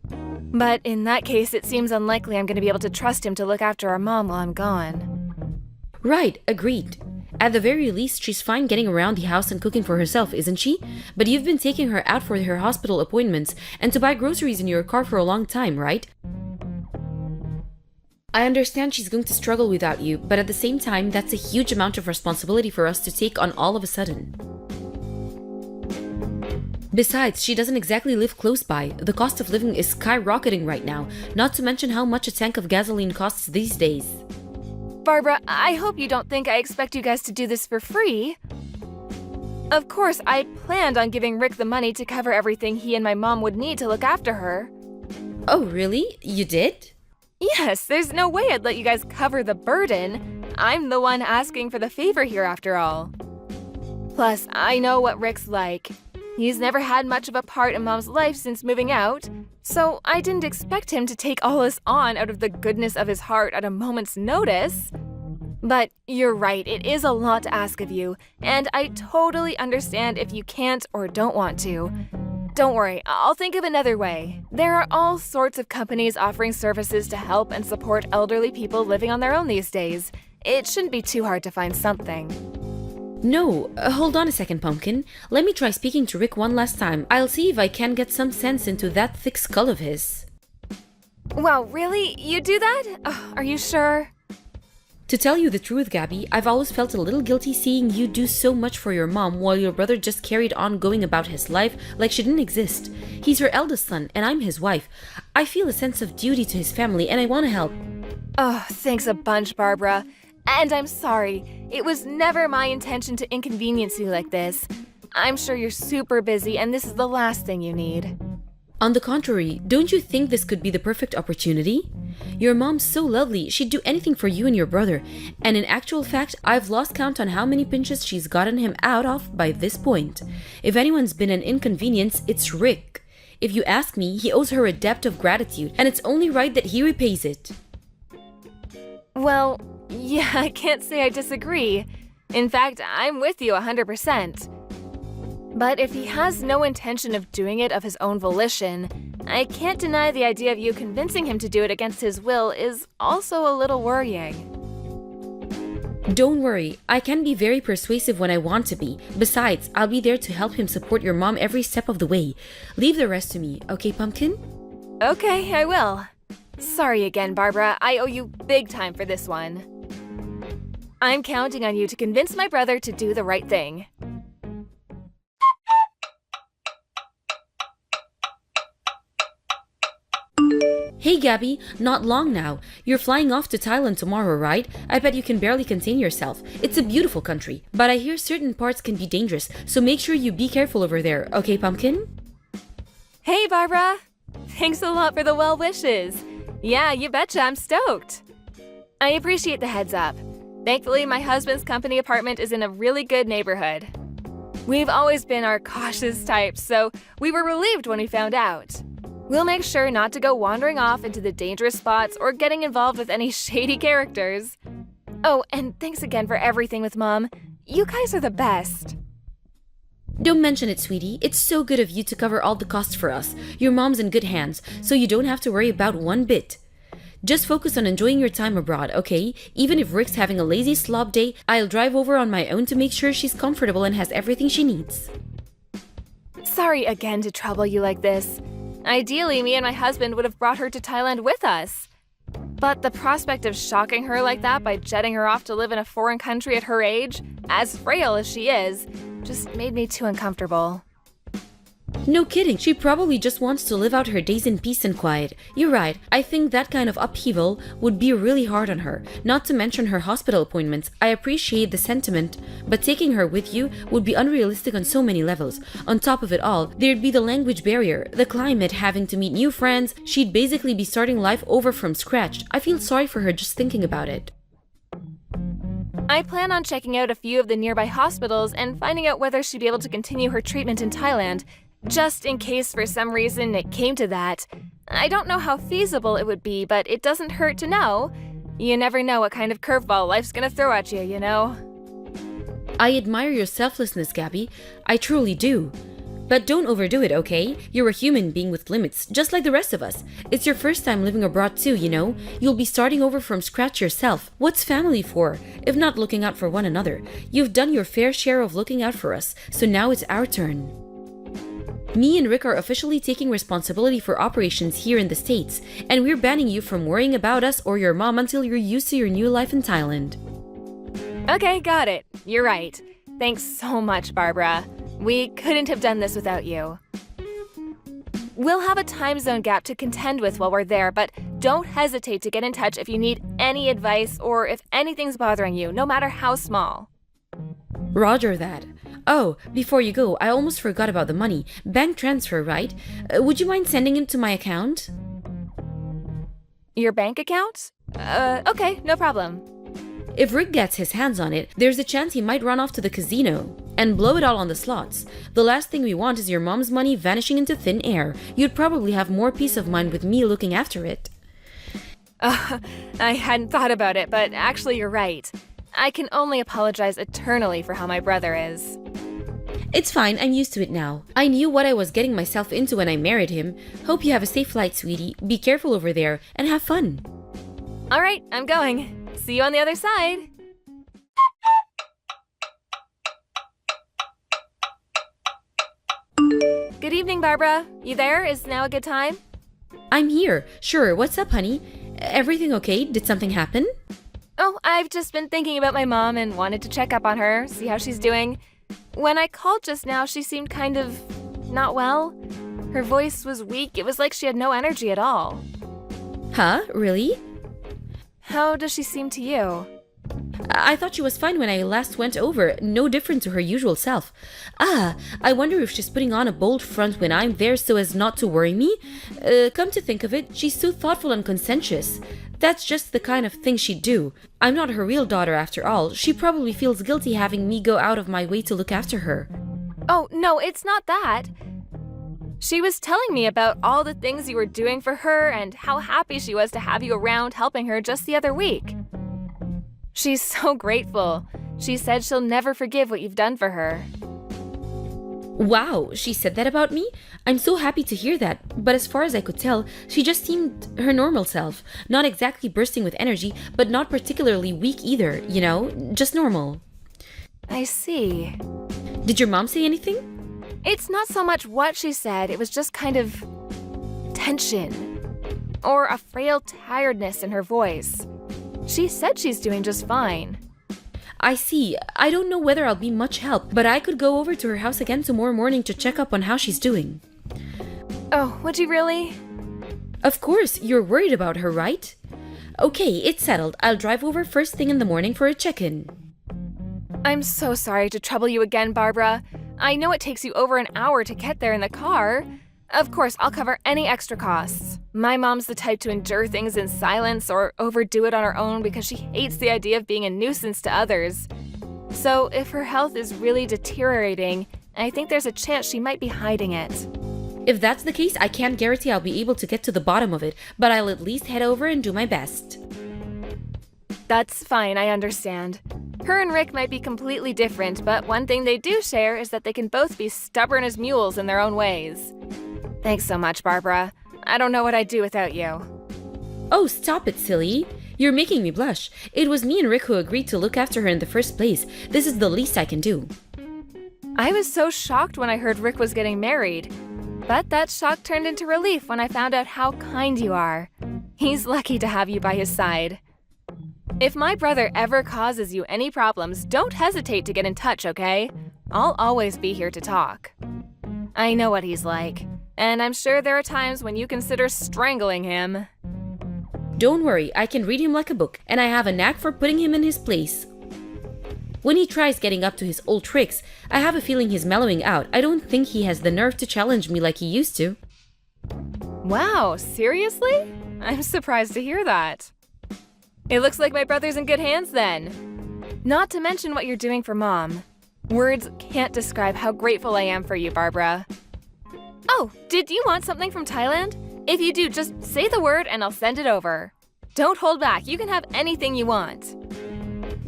But in that case, it seems unlikely I'm going to be able to trust him to look after our mom while I'm gone. Right, agreed. At the very least, she's fine getting around the house and cooking for herself, isn't she? But you've been taking her out for her hospital appointments and to buy groceries in your car for a long time, right? I understand she's going to struggle without you, but at the same time, that's a huge amount of responsibility for us to take on all of a sudden. Besides, she doesn't exactly live close by. The cost of living is skyrocketing right now, not to mention how much a tank of gasoline costs these days. Barbara, I hope you don't think I expect you guys to do this for free. Of course, I planned on giving Rick the money to cover everything he and my mom would need to look after her. Oh, really? You did? Yes, there's no way I'd let you guys cover the burden. I'm the one asking for the favor here after all. Plus, I know what Rick's like. He's never had much of a part in Mom's life since moving out, so I didn't expect him to take all this on out of the goodness of his heart at a moment's notice. But you're right, it is a lot to ask of you, and I totally understand if you can't or don't want to. Don't worry, I'll think of another way. There are all sorts of companies offering services to help and support elderly people living on their own these days. It shouldn't be too hard to find something. No, hold on a second, Pumpkin. Let me try speaking to Rick one last time. I'll see if I can get some sense into that thick skull of his. Wow, really? You do that? Are you sure? To tell you the truth, Gabby, I've always felt a little guilty seeing you do so much for your mom while your brother just carried on going about his life like she didn't exist. He's her eldest son, and I'm his wife. I feel a sense of duty to his family, and I want to help. Oh, thanks a bunch, Barbara. And I'm sorry. It was never my intention to inconvenience you like this. I'm sure you're super busy, and this is the last thing you need. On the contrary, don't you think this could be the perfect opportunity? Your mom's so lovely, she'd do anything for you and your brother. And in actual fact, I've lost count on how many pinches she's gotten him out of by this point. If anyone's been an inconvenience, it's Rick. If you ask me, he owes her a debt of gratitude, and it's only right that he repays it. Well, yeah, I can't say I disagree. In fact, I'm with you 100%. But if he has no intention of doing it of his own volition, I can't deny the idea of you convincing him to do it against his will is also a little worrying. Don't worry, I can be very persuasive when I want to be. Besides, I'll be there to help him support your mom every step of the way. Leave the rest to me, okay, Pumpkin? Okay, I will. Sorry again, Barbara. I owe you big time for this one. I'm counting on you to convince my brother to do the right thing. Hey Gabby, not long now. You're flying off to Thailand tomorrow, right? I bet you can barely contain yourself. It's a beautiful country, but I hear certain parts can be dangerous, so make sure you be careful over there, okay, Pumpkin? Hey, Barbara! Thanks a lot for the well wishes. Yeah, you betcha, I'm stoked. I appreciate the heads up. Thankfully, my husband's company apartment is in a really good neighborhood. We've always been our cautious types, so we were relieved when we found out. We'll make sure not to go wandering off into the dangerous spots or getting involved with any shady characters. Oh, and thanks again for everything with Mom. You guys are the best. Don't mention it, sweetie. It's so good of you to cover all the costs for us. Your mom's in good hands, so you don't have to worry about one bit. Just focus on enjoying your time abroad, okay? Even if Rick's having a lazy slob day, I'll drive over on my own to make sure she's comfortable and has everything she needs. Sorry again to trouble you like this. Ideally, me and my husband would have brought her to Thailand with us. But the prospect of shocking her like that by jetting her off to live in a foreign country at her age, as frail as she is, just made me too uncomfortable. No kidding, she probably just wants to live out her days in peace and quiet. You're right, I think that kind of upheaval would be really hard on her, not to mention her hospital appointments. I appreciate the sentiment, but taking her with you would be unrealistic on so many levels. On top of it all, there'd be the language barrier, the climate, having to meet new friends. She'd basically be starting life over from scratch. I feel sorry for her just thinking about it. I plan on checking out a few of the nearby hospitals and finding out whether she'd be able to continue her treatment in Thailand, just in case for some reason it came to that. I don't know how feasible it would be, but it doesn't hurt to know. You never know what kind of curveball life's gonna throw at you, you know? I admire your selflessness, Gabby. I truly do. But don't overdo it, okay? You're a human being with limits, just like the rest of us. It's your first time living abroad too, you know? You'll be starting over from scratch yourself. What's family for, if not looking out for one another? You've done your fair share of looking out for us, so now it's our turn. Me and Rick are officially taking responsibility for operations here in the States, and we're banning you from worrying about us or your mom until you're used to your new life in Thailand. Okay, got it. You're right. Thanks so much, Barbara. We couldn't have done this without you. We'll have a time zone gap to contend with while we're there, but don't hesitate to get in touch if you need any advice or if anything's bothering you, no matter how small. Roger that. Oh, before you go, I almost forgot about the money. Bank transfer, right? Would you mind sending it to my account? Your bank account? Okay, no problem. If Rick gets his hands on it, there's a chance he might run off to the casino and blow it all on the slots. The last thing we want is your mom's money vanishing into thin air. You'd probably have more peace of mind with me looking after it. I hadn't thought about it, but actually you're right. I can only apologize eternally for how my brother is. It's fine, I'm used to it now. I knew what I was getting myself into when I married him. Hope you have a safe flight, sweetie. Be careful over there and have fun. All right, I'm going. See you on the other side. Good evening, Barbara. You there? Is now a good time? I'm here. Sure, what's up, honey? Everything okay? Did something happen? Oh, I've just been thinking about my mom and wanted to check up on her, see how she's doing. When I called just now, she seemed kind of not well. Her voice was weak. It was like she had no energy at all. Huh? Really? How does she seem to you? I thought she was fine when I last went over, no different to her usual self. I wonder if she's putting on a bold front when I'm there so as not to worry me? Come to think of it, she's so thoughtful and conscientious. That's just the kind of thing she'd do. I'm not her real daughter after all. She probably feels guilty having me go out of my way to look after her. Oh, no, it's not that. She was telling me about all the things you were doing for her and how happy she was to have you around helping her just the other week. She's so grateful. She said she'll never forgive what you've done for her. Wow, she said that about me? I'm so happy to hear that, but as far as I could tell, she just seemed her normal self. Not exactly bursting with energy, but not particularly weak either, you know? Just normal. I see. Did your mom say anything? It's not so much what she said, it was just kind of tension. Or a frail tiredness in her voice. She said she's doing just fine. I see. I don't know whether I'll be much help, but I could go over to her house again tomorrow morning to check up on how she's doing. Oh, would you really? Of course, you're worried about her, right? Okay, it's settled. I'll drive over first thing in the morning for a check-in. I'm so sorry to trouble you again, Barbara. I know it takes you over an hour to get there in the car. Of course, I'll cover any extra costs. My mom's the type to endure things in silence or overdo it on her own because she hates the idea of being a nuisance to others. So if her health is really deteriorating, I think there's a chance she might be hiding it. If that's the case, I can't guarantee I'll be able to get to the bottom of it, but I'll at least head over and do my best. That's fine, I understand. Her and Rick might be completely different, but one thing they do share is that they can both be stubborn as mules in their own ways. Thanks so much, Barbara. I don't know what I'd do without you. Oh, stop it, silly. You're making me blush. It was me and Rick who agreed to look after her in the first place. This is the least I can do. I was so shocked when I heard Rick was getting married. But that shock turned into relief when I found out how kind you are. He's lucky to have you by his side. If my brother ever causes you any problems, don't hesitate to get in touch, okay? I'll always be here to talk. I know what he's like, and I'm sure there are times when you consider strangling him. Don't worry, I can read him like a book, and I have a knack for putting him in his place. When he tries getting up to his old tricks, I have a feeling he's mellowing out. I don't think he has the nerve to challenge me like he used to. Wow, seriously? I'm surprised to hear that. It looks like my brother's in good hands then. Not to mention what you're doing for Mom. Words can't describe how grateful I am for you, Barbara. Oh, did you want something from Thailand? If you do, just say the word and I'll send it over. Don't hold back, you can have anything you want.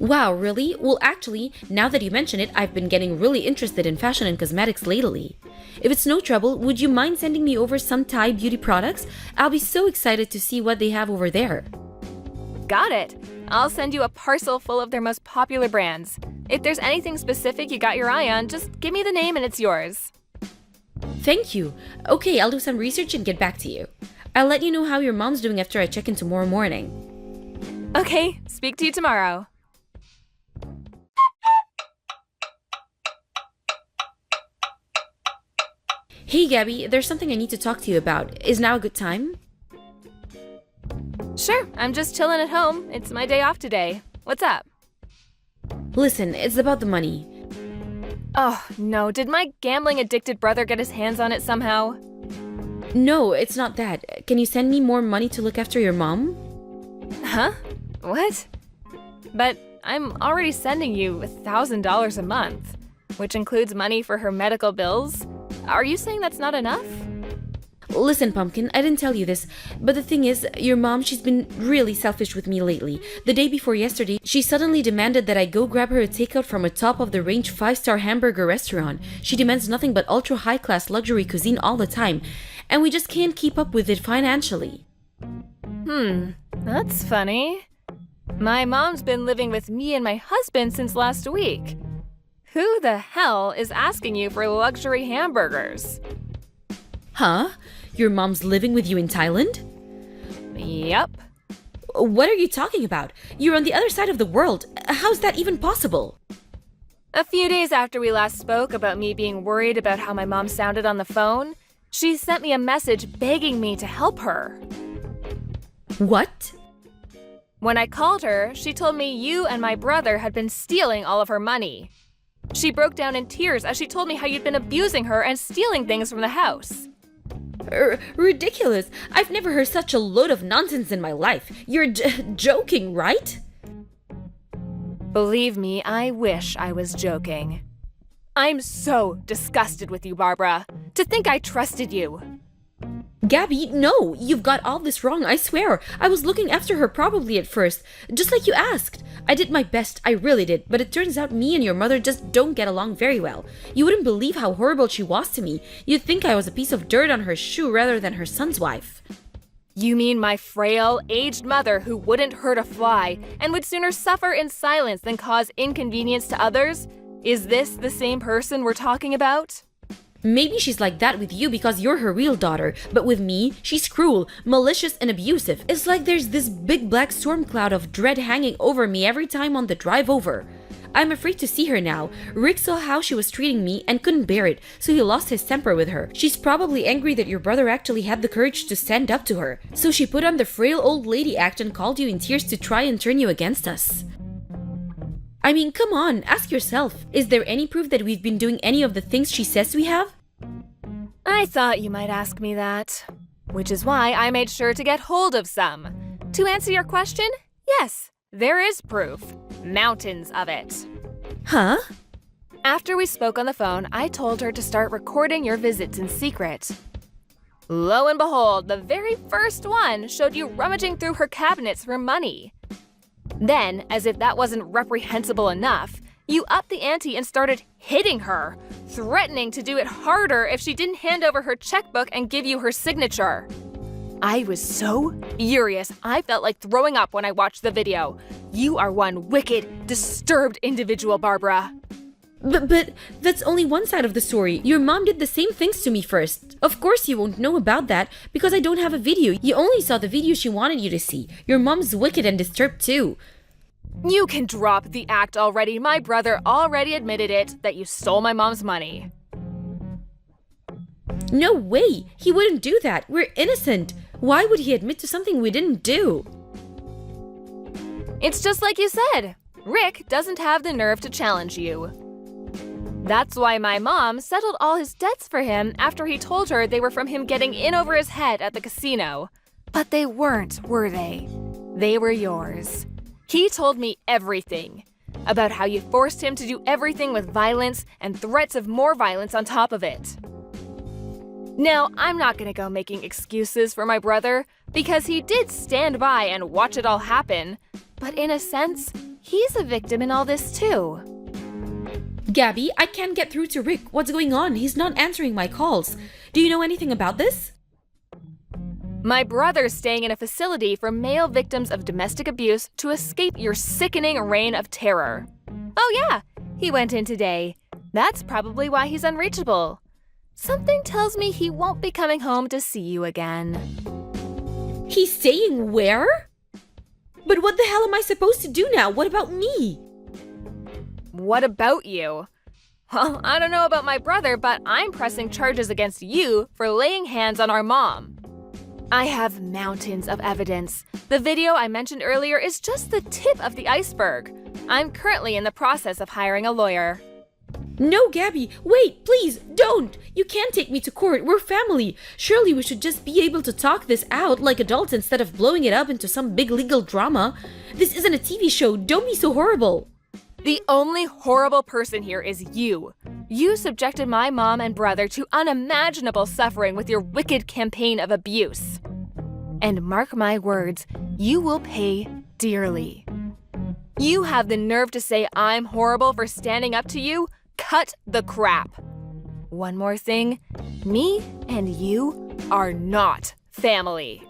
Wow, really? Well, actually, now that you mention it, I've been getting really interested in fashion and cosmetics lately. If it's no trouble, would you mind sending me over some Thai beauty products? I'll be so excited to see what they have over there. Got it. I'll send you a parcel full of their most popular brands. If there's anything specific you got your eye on, just give me the name and it's yours. Thank you. Okay, I'll do some research and get back to you. I'll let you know how your mom's doing after I check in tomorrow morning. Okay, speak to you tomorrow. Hey Gabby, there's something I need to talk to you about. Is now a good time? Sure, I'm just chilling at home. It's my day off today. What's up? Listen, it's about the money. Oh, no. Did my gambling-addicted brother get his hands on it somehow? No, it's not that. Can you send me more money to look after your mom? Huh? What? But I'm already sending you $1,000 a month, which includes money for her medical bills. Are you saying that's not enough? Listen, Pumpkin, I didn't tell you this, but the thing is, your mom, she's been really selfish with me lately. The day before yesterday, she suddenly demanded that I go grab her a takeout from a top-of-the-range 5-star hamburger restaurant. She demands nothing but ultra-high-class luxury cuisine all the time, and we just can't keep up with it financially. That's funny. My mom's been living with me and my husband since last week. Who the hell is asking you for luxury hamburgers? Huh? Your mom's living with you in Thailand? Yep. What are you talking about? You're on the other side of the world. How's that even possible? A few days after we last spoke about me being worried about how my mom sounded on the phone, she sent me a message begging me to help her. What? When I called her, she told me you and my brother had been stealing all of her money. She broke down in tears as she told me how you'd been abusing her and stealing things from the house. Ridiculous. I've never heard such a load of nonsense in my life. You're joking, right? Believe me, I wish I was joking. I'm so disgusted with you, Barbara. To think I trusted you. Gabby, no, you've got all this wrong, I swear. I was looking after her probably at first, just like you asked. I did my best, I really did, but it turns out me and your mother just don't get along very well. You wouldn't believe how horrible she was to me. You'd think I was a piece of dirt on her shoe rather than her son's wife. You mean my frail, aged mother who wouldn't hurt a fly and would sooner suffer in silence than cause inconvenience to others? Is this the same person we're talking about? Maybe she's like that with you because you're her real daughter, but with me, she's cruel, malicious, and abusive. It's like there's this big black storm cloud of dread hanging over me every time on the drive over. I'm afraid to see her now. Rick saw how she was treating me and couldn't bear it, so he lost his temper with her. She's probably angry that your brother actually had the courage to stand up to her. So she put on the frail old lady act and called you in tears to try and turn you against us. I mean, come on, ask yourself. Is there any proof that we've been doing any of the things she says we have? I thought you might ask me that. Which is why I made sure to get hold of some. To answer your question, yes, there is proof. Mountains of it. Huh? After we spoke on the phone, I told her to start recording your visits in secret. Lo and behold, the very first one showed you rummaging through her cabinets for money. Then, as if that wasn't reprehensible enough, you upped the ante and started hitting her, threatening to do it harder if she didn't hand over her checkbook and give you her signature. I was so furious, I felt like throwing up when I watched the video. You are one wicked, disturbed individual, Barbara. But that's only one side of the story. Your mom did the same things to me first. Of course you won't know about that because I don't have a video. You only saw the video she wanted you to see. Your mom's wicked and disturbed too. You can drop the act already. My brother already admitted it, that you stole my mom's money. No way! He wouldn't do that. We're innocent. Why would he admit to something we didn't do? It's just like you said. Rick doesn't have the nerve to challenge you. That's why my mom settled all his debts for him after he told her they were from him getting in over his head at the casino. But they weren't, were they? They were yours. He told me everything. About how you forced him to do everything with violence and threats of more violence on top of it. Now, I'm not gonna go making excuses for my brother because he did stand by and watch it all happen. But in a sense, he's a victim in all this too. Gabby, I can't get through to Rick. What's going on? He's not answering my calls. Do you know anything about this? My brother's staying in a facility for male victims of domestic abuse to escape your sickening reign of terror. Oh yeah, he went in today. That's probably why he's unreachable. Something tells me he won't be coming home to see you again. He's staying where? But what the hell am I supposed to do now? What about me? What about you? Well, I don't know about my brother, but I'm pressing charges against you for laying hands on our mom. I have mountains of evidence. The video I mentioned earlier is just the tip of the iceberg. I'm currently in the process of hiring a lawyer. No, Gabby, wait, please, don't! You can't take me to court, we're family. Surely we should just be able to talk this out like adults instead of blowing it up into some big legal drama. This isn't a TV show, don't be so horrible. The only horrible person here is you. You subjected my mom and brother to unimaginable suffering with your wicked campaign of abuse. And mark my words, you will pay dearly. You have the nerve to say I'm horrible for standing up to you? Cut the crap. One more thing, me and you are not family.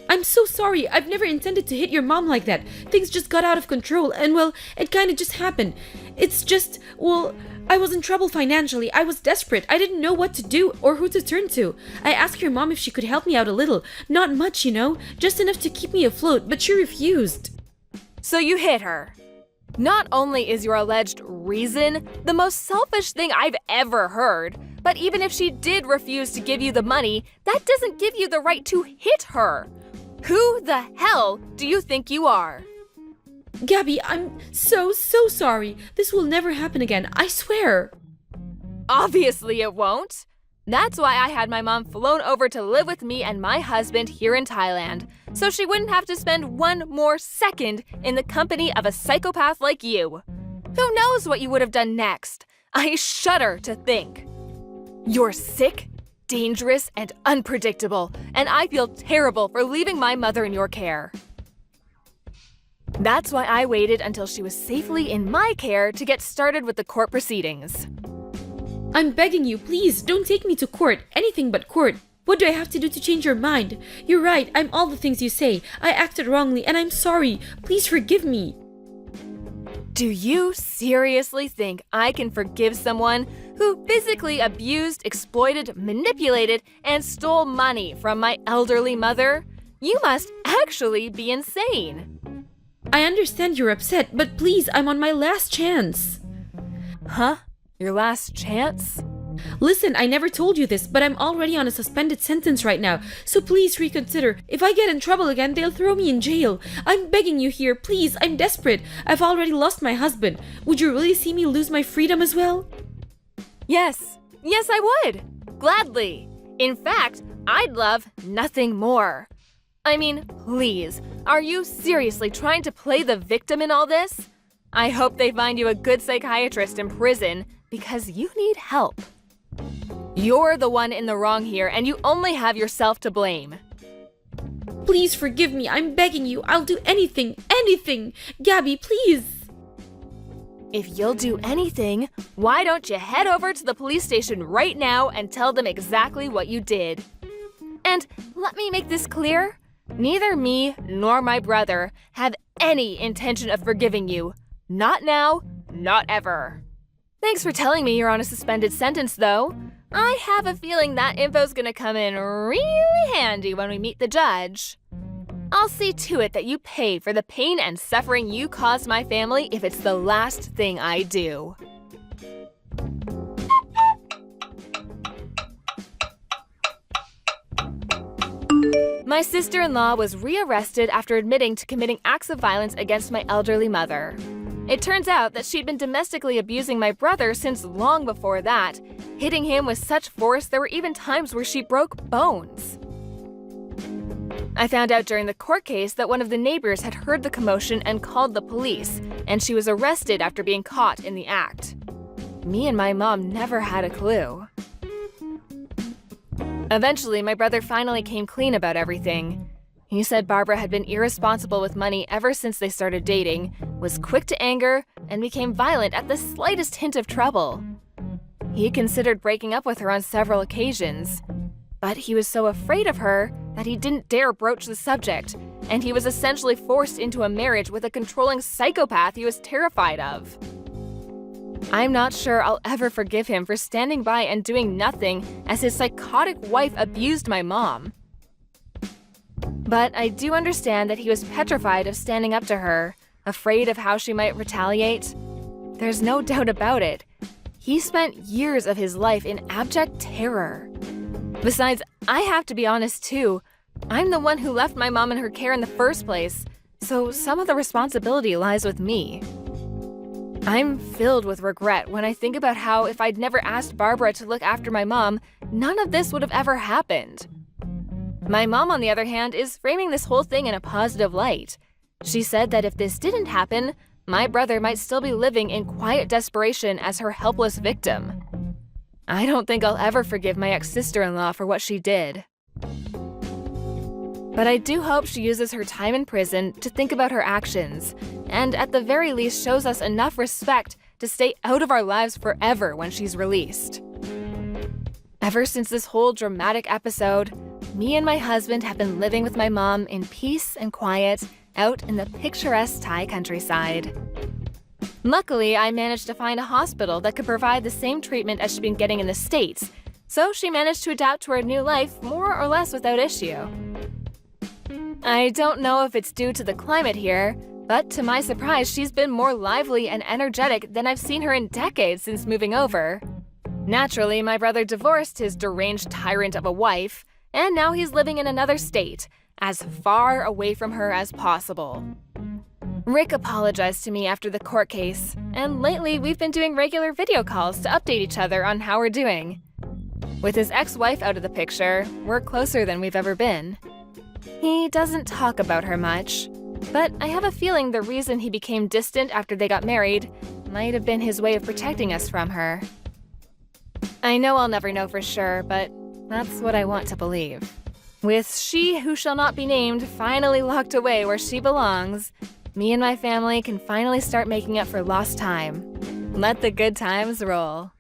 I'm so sorry, I've never intended to hit your mom like that. Things just got out of control and well, it kinda just happened. It's just, well, I was in trouble financially. I was desperate. I didn't know what to do or who to turn to. I asked your mom if she could help me out a little. Not much, you know, just enough to keep me afloat, but she refused. So you hit her. Not only is your alleged reason the most selfish thing I've ever heard, but even if she did refuse to give you the money, that doesn't give you the right to hit her. Who the hell do you think you are? Gabby, I'm so sorry. This will never happen again, I swear. Obviously it won't. That's why I had my mom flown over to live with me and my husband here in Thailand, so she wouldn't have to spend one more second in the company of a psychopath like you. Who knows what you would have done next? I shudder to think. You're sick, dangerous, and unpredictable, and I feel terrible for leaving my mother in your care. That's why I waited until she was safely in my care to get started with the court proceedings. I'm begging you, please, don't take me to court. Anything but court. What do I have to do to change your mind? You're right, I'm all the things you say. I acted wrongly, and I'm sorry. Please forgive me. Do you seriously think I can forgive someone who physically abused, exploited, manipulated, and stole money from my elderly mother? You must actually be insane. I understand you're upset, but please, I'm on my last chance. Huh? Your last chance? Listen, I never told you this, but I'm already on a suspended sentence right now, so please reconsider. If I get in trouble again, they'll throw me in jail. I'm begging you here, please, I'm desperate. I've already lost my husband. Would you really see me lose my freedom as well? Yes, I would. Gladly. In fact, I'd love nothing more. I mean, please, are you seriously trying to play the victim in all this? I hope they find you a good psychiatrist in prison because you need help. You're the one in the wrong here, and you only have yourself to blame. Please forgive me, I'm begging you. I'll do anything. Gabby, please. If you'll do anything, why don't you head over to the police station right now and tell them exactly what you did? And let me make this clear. Neither me nor my brother have any intention of forgiving you. Not now, not ever. Thanks for telling me you're on a suspended sentence, though. I have a feeling that info's gonna come in really handy when we meet the judge. I'll see to it that you pay for the pain and suffering you caused my family if it's the last thing I do. My sister-in-law was rearrested after admitting to committing acts of violence against my elderly mother. It turns out that she'd been domestically abusing my brother since long before that, hitting him with such force there were even times where she broke bones. I found out during the court case that one of the neighbors had heard the commotion and called the police, and she was arrested after being caught in the act. Me and my mom never had a clue. Eventually, my brother finally came clean about everything. He said Barbara had been irresponsible with money ever since they started dating, was quick to anger, and became violent at the slightest hint of trouble. He considered breaking up with her on several occasions, but he was so afraid of her that he didn't dare broach the subject, and he was essentially forced into a marriage with a controlling psychopath he was terrified of. I'm not sure I'll ever forgive him for standing by and doing nothing as his psychotic wife abused my mom. But I do understand that he was petrified of standing up to her, afraid of how she might retaliate. There's no doubt about it. He spent years of his life in abject terror. Besides, I have to be honest too. I'm the one who left my mom in her care in the first place, so some of the responsibility lies with me. I'm filled with regret when I think about how if I'd never asked Barbara to look after my mom, none of this would have ever happened. My mom, on the other hand, is framing this whole thing in a positive light. She said that if this didn't happen, my brother might still be living in quiet desperation as her helpless victim. I don't think I'll ever forgive my ex-sister-in-law for what she did. But I do hope she uses her time in prison to think about her actions, and at the very least shows us enough respect to stay out of our lives forever when she's released. Ever since this whole dramatic episode, me and my husband have been living with my mom in peace and quiet out in the picturesque Thai countryside. Luckily, I managed to find a hospital that could provide the same treatment as she'd been getting in the States, so she managed to adapt to her new life more or less without issue. I don't know if it's due to the climate here, but to my surprise, she's been more lively and energetic than I've seen her in decades since moving over. Naturally, my brother divorced his deranged tyrant of a wife, and now he's living in another state, as far away from her as possible. Rick apologized to me after the court case, and lately we've been doing regular video calls to update each other on how we're doing. With his ex-wife out of the picture, we're closer than we've ever been. He doesn't talk about her much, but I have a feeling the reason he became distant after they got married might have been his way of protecting us from her. I know I'll never know for sure, but that's what I want to believe. With she who shall not be named finally locked away where she belongs, me and my family can finally start making up for lost time. Let the good times roll.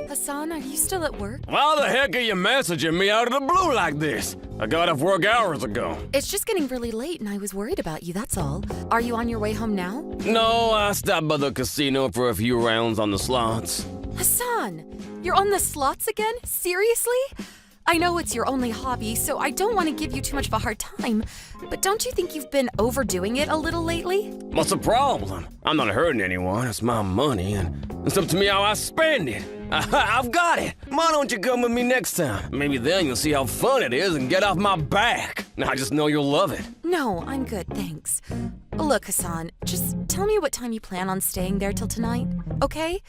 Hassan, are you still at work? Why the heck are you messaging me out of the blue like this? I got off work hours ago. It's just getting really late and I was worried about you, that's all. Are you on your way home now? No, I stopped by the casino for a few rounds on the slots. Hassan, you're on the slots again? Seriously? I know it's your only hobby, so I don't want to give you too much of a hard time, but don't you think you've been overdoing it a little lately? What's the problem? I'm not hurting anyone. It's my money, and it's up to me how I spend it. I've got it. Why don't you come with me next time? Maybe then you'll see how fun it is and get off my back. I just know you'll love it. No, I'm good, thanks. Look, Hassan, just tell me what time you plan on staying there till tonight, okay?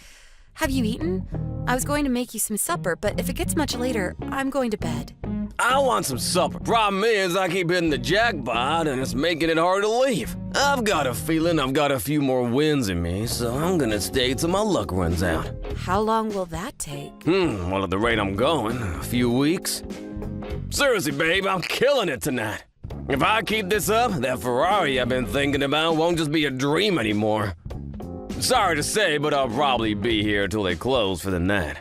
Have you eaten? I was going to make you some supper, but if it gets much later, I'm going to bed. I want some supper. Problem is, I keep hitting the jackpot and it's making it hard to leave. I've got a feeling I've got a few more wins in me, so I'm gonna stay till my luck runs out. How long will that take? Well, at the rate I'm going, a few weeks. Seriously, babe, I'm killing it tonight. If I keep this up, that Ferrari I've been thinking about won't just be a dream anymore. Sorry to say, but I'll probably be here till they close for the night.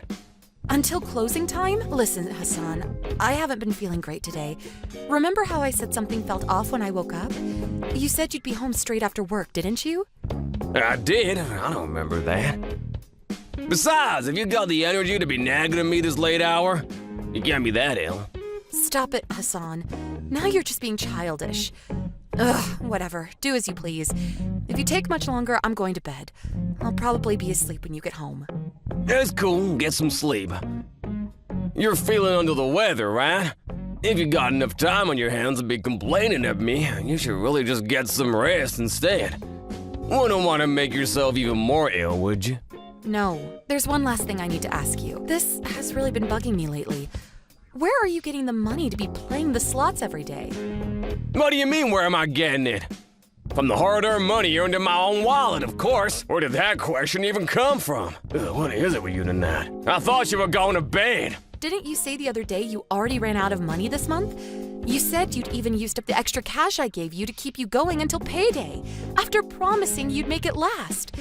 Until closing time? Listen, Hassan, I haven't been feeling great today. Remember how I said something felt off when I woke up? You said you'd be home straight after work, didn't you? I did. I don't remember that. Besides, if you got the energy to be nagging at me this late hour, you can't be that ill. Stop it, Hassan. Now you're just being childish. Ugh, whatever. Do as you please. If you take much longer, I'm going to bed. I'll probably be asleep when you get home. It's cool. Get some sleep. You're feeling under the weather, right? If you got enough time on your hands to be complaining at me, you should really just get some rest instead. Wouldn't want to make yourself even more ill, would you? No. There's one last thing I need to ask you. This has really been bugging me lately. Where are you getting the money to be playing the slots every day? What do you mean, where am I getting it? From the hard-earned money earned in my own wallet, of course. Where did that question even come from? What is it with you tonight? I thought you were going to bed. Didn't you say the other day you already ran out of money this month? You said you'd even used up the extra cash I gave you to keep you going until payday, after promising you'd make it last.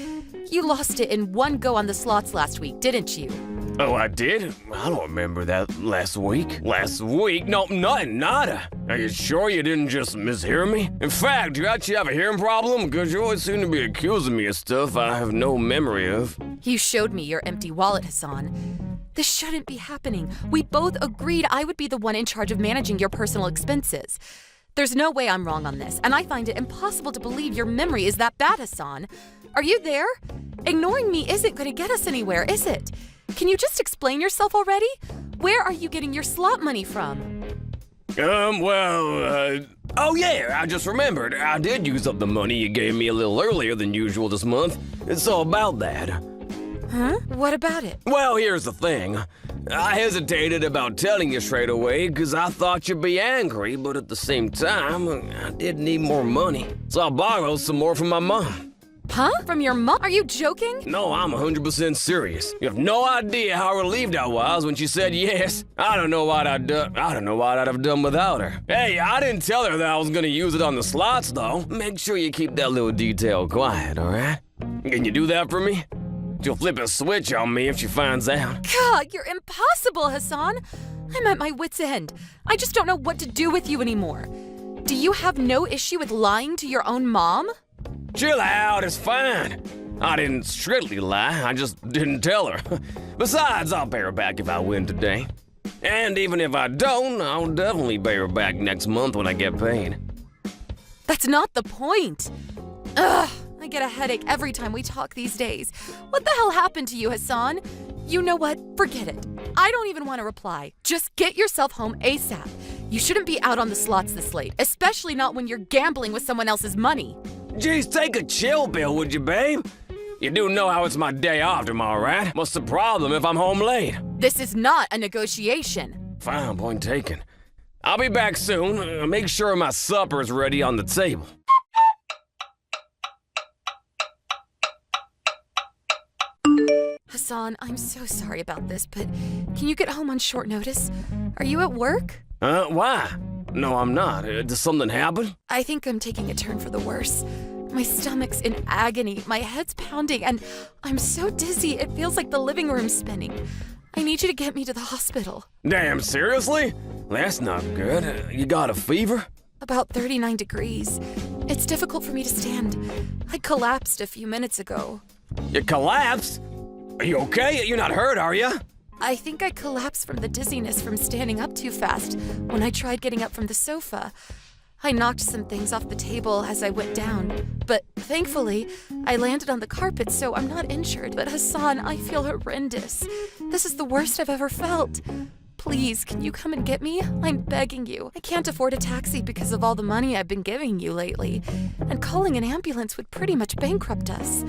You lost it in one go on the slots last week, didn't you? Oh, I did? I don't remember that last week. Last week? No, nothing, nada. Are you sure you didn't just mishear me? In fact, do you actually have a hearing problem? Because you always seem to be accusing me of stuff I have no memory of. You showed me your empty wallet, Hassan. This shouldn't be happening. We both agreed I would be the one in charge of managing your personal expenses. There's no way I'm wrong on this, and I find it impossible to believe your memory is that bad, Hassan. Are you there? Ignoring me isn't going to get us anywhere, is it? Can you just explain yourself already? Where are you getting your slot money from? Oh yeah, I just remembered. I did use up the money you gave me a little earlier than usual this month. It's all about that. Huh? What about it? Well, here's the thing. I hesitated about telling you straight away because I thought you'd be angry, but at the same time, I did need more money. So I borrowed some more from my mom. Huh? From your mom? Are you joking? No, I'm 100% serious. You have no idea how relieved I was when she said yes. I don't know what I'd have done without her. Hey, I didn't tell her that I was gonna use it on the slots, though. Make sure you keep that little detail quiet, all right? Can you do that for me? She'll flip a switch on me if she finds out. God, you're impossible, Hassan. I'm at my wit's end. I just don't know what to do with you anymore. Do you have no issue with lying to your own mom? Chill out, it's fine. I didn't strictly lie, I just didn't tell her. Besides, I'll pay her back if I win today. And even if I don't, I'll definitely pay her back next month when I get paid. That's not the point. Ugh, I get a headache every time we talk these days. What the hell happened to you, Hassan? You know what? Forget it. I don't even want to reply. Just get yourself home ASAP. You shouldn't be out on the slots this late, especially not when you're gambling with someone else's money. Jeez, take a chill pill, would you, babe? You do know how it's my day off tomorrow, right? What's the problem if I'm home late? This is not a negotiation. Fine, point taken. I'll be back soon. Make sure my supper's ready on the table. Hassan, I'm so sorry about this, but can you get home on short notice? Are you at work? Why? No, I'm not. Does something happen? I think I'm taking a turn for the worse. My stomach's in agony, my head's pounding, and I'm so dizzy it feels like the living room's spinning. I need you to get me to the hospital. Damn, seriously? That's not good. You got a fever? About 39 degrees. It's difficult for me to stand. I collapsed a few minutes ago. You collapsed? Are you okay? You're not hurt, are you? I think I collapsed from the dizziness from standing up too fast when I tried getting up from the sofa. I knocked some things off the table as I went down, but thankfully, I landed on the carpet, so I'm not injured. But Hassan, I feel horrendous. This is the worst I've ever felt. Please, can you come and get me? I'm begging you. I can't afford a taxi because of all the money I've been giving you lately, and calling an ambulance would pretty much bankrupt us.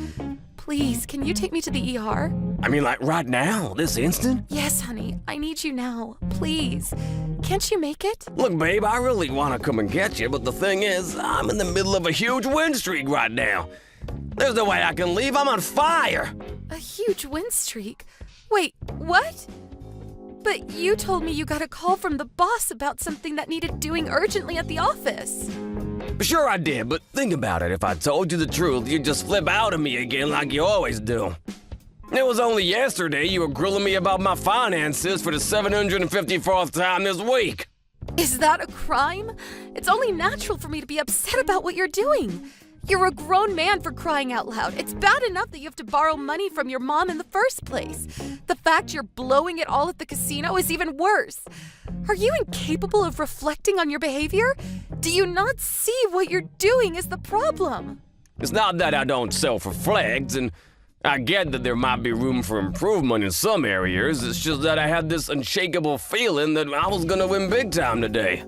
Please, can you take me to the ER? I mean, like right now, this instant? Yes, honey. I need you now. Please. Can't you make it? Look, babe, I really want to come and get you, but the thing is, I'm in the middle of a huge win streak right now. There's no way I can leave. I'm on fire. A huge win streak? Wait, what? But you told me you got a call from the boss about something that needed doing urgently at the office. Sure I did, but think about it. If I told you the truth, you'd just flip out at me again like you always do. It was only yesterday you were grilling me about my finances for the 754th time this week. Is that a crime? It's only natural for me to be upset about what you're doing. You're a grown man, for crying out loud. It's bad enough that you have to borrow money from your mom in the first place. The fact you're blowing it all at the casino is even worse. Are you incapable of reflecting on your behavior? Do you not see what you're doing is the problem? It's not that I don't self-reflect, and I get that there might be room for improvement in some areas. It's just that I had this unshakable feeling that I was gonna win big time today.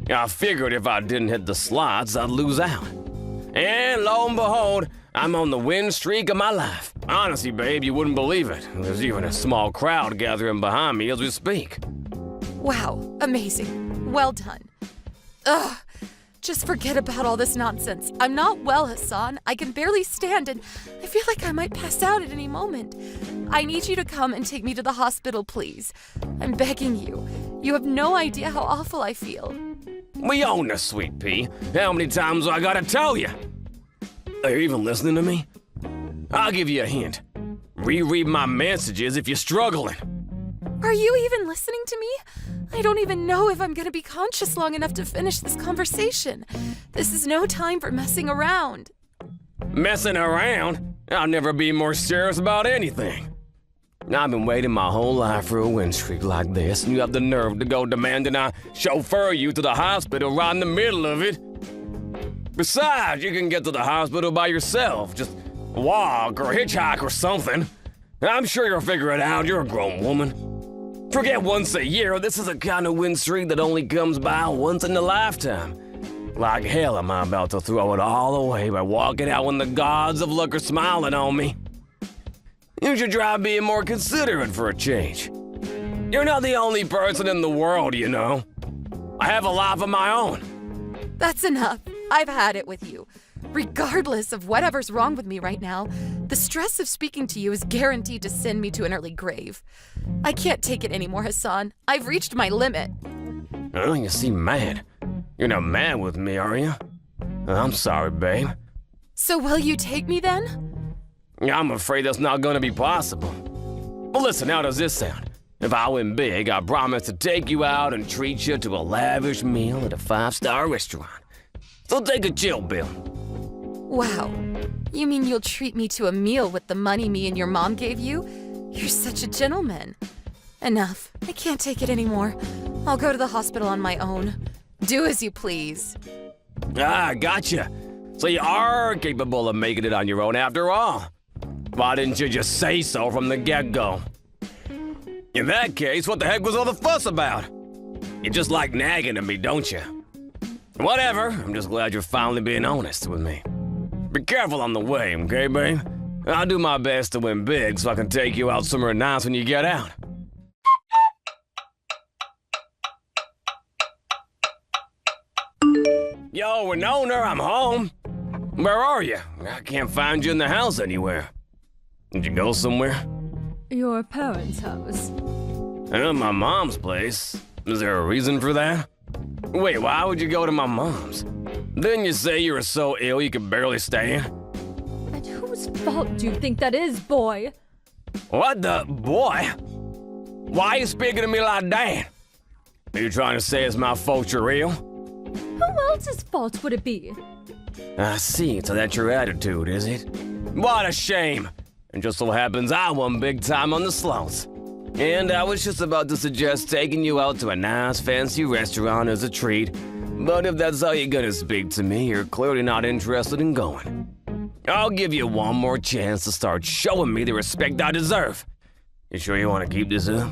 I figured if I didn't hit the slots, I'd lose out. And lo and behold, I'm on the win streak of my life. Honestly, babe, you wouldn't believe it. There's even a small crowd gathering behind me as we speak. Wow, amazing. Well done. Ugh, Just forget about all this nonsense. I'm not well, Hassan. I can barely stand and I feel like I might pass out at any moment. I need you to come and take me to the hospital, please. I'm begging you. You have no idea how awful I feel. We own this, sweet pea. How many times do I gotta tell you? Are you even listening to me? I'll give you a hint. Reread my messages if you're struggling. Are you even listening to me? I don't even know if I'm gonna be conscious long enough to finish this conversation. This is no time for messing around. Messing around? I'll never be more serious about anything. I've been waiting my whole life for a win streak like this, and you have the nerve to go demanding I chauffeur you to the hospital right in the middle of it. Besides, you can get to the hospital by yourself. Just walk or hitchhike or something. I'm sure you'll figure it out. You're a grown woman. Forget once a year. This is a kind of win streak that only comes by once in a lifetime. Like hell am I about to throw it all away by walking out when the gods of luck are smiling on me. You should try being more considerate for a change. You're not the only person in the world, you know. I have a life of my own. That's enough. I've had it with you. Regardless of whatever's wrong with me right now, the stress of speaking to you is guaranteed to send me to an early grave. I can't take it anymore, Hassan. I've reached my limit. Oh, you seem mad. You're not mad with me, are you? I'm sorry, babe. So will you take me then? I'm afraid that's not gonna be possible. Well, listen, how does this sound? If I win big, I promise to take you out and treat you to a lavish meal at a 5-star restaurant. So take a chill bill. Wow. You mean you'll treat me to a meal with the money me and your mom gave you? You're such a gentleman. Enough. I can't take it anymore. I'll go to the hospital on my own. Do as you please. Ah, gotcha. So you are capable of making it on your own after all. Why didn't you just say so from the get-go? In that case, what the heck was all the fuss about? You just like nagging at me, don't you? Whatever, I'm just glad you're finally being honest with me. Be careful on the way, okay, babe? I'll do my best to win big so I can take you out somewhere nice when you get out. Yo, Winona, I'm home. Where are you? I can't find you in the house anywhere. Did you go somewhere? Your parents' house. My mom's place. Is there a reason for that? Wait, why would you go to my mom's? Didn't you say you were so ill you could barely stand? And whose fault do you think that is, boy? What the boy? Why are you speaking to me like that? Are you trying to say it's my fault you're ill? Who else's fault would it be? I see, so that's your attitude, is it? What a shame! And just so happens I won big time on the slots. And I was just about to suggest taking you out to a nice fancy restaurant as a treat. But if that's how you're gonna speak to me, you're clearly not interested in going. I'll give you one more chance to start showing me the respect I deserve. You sure you want to keep this up?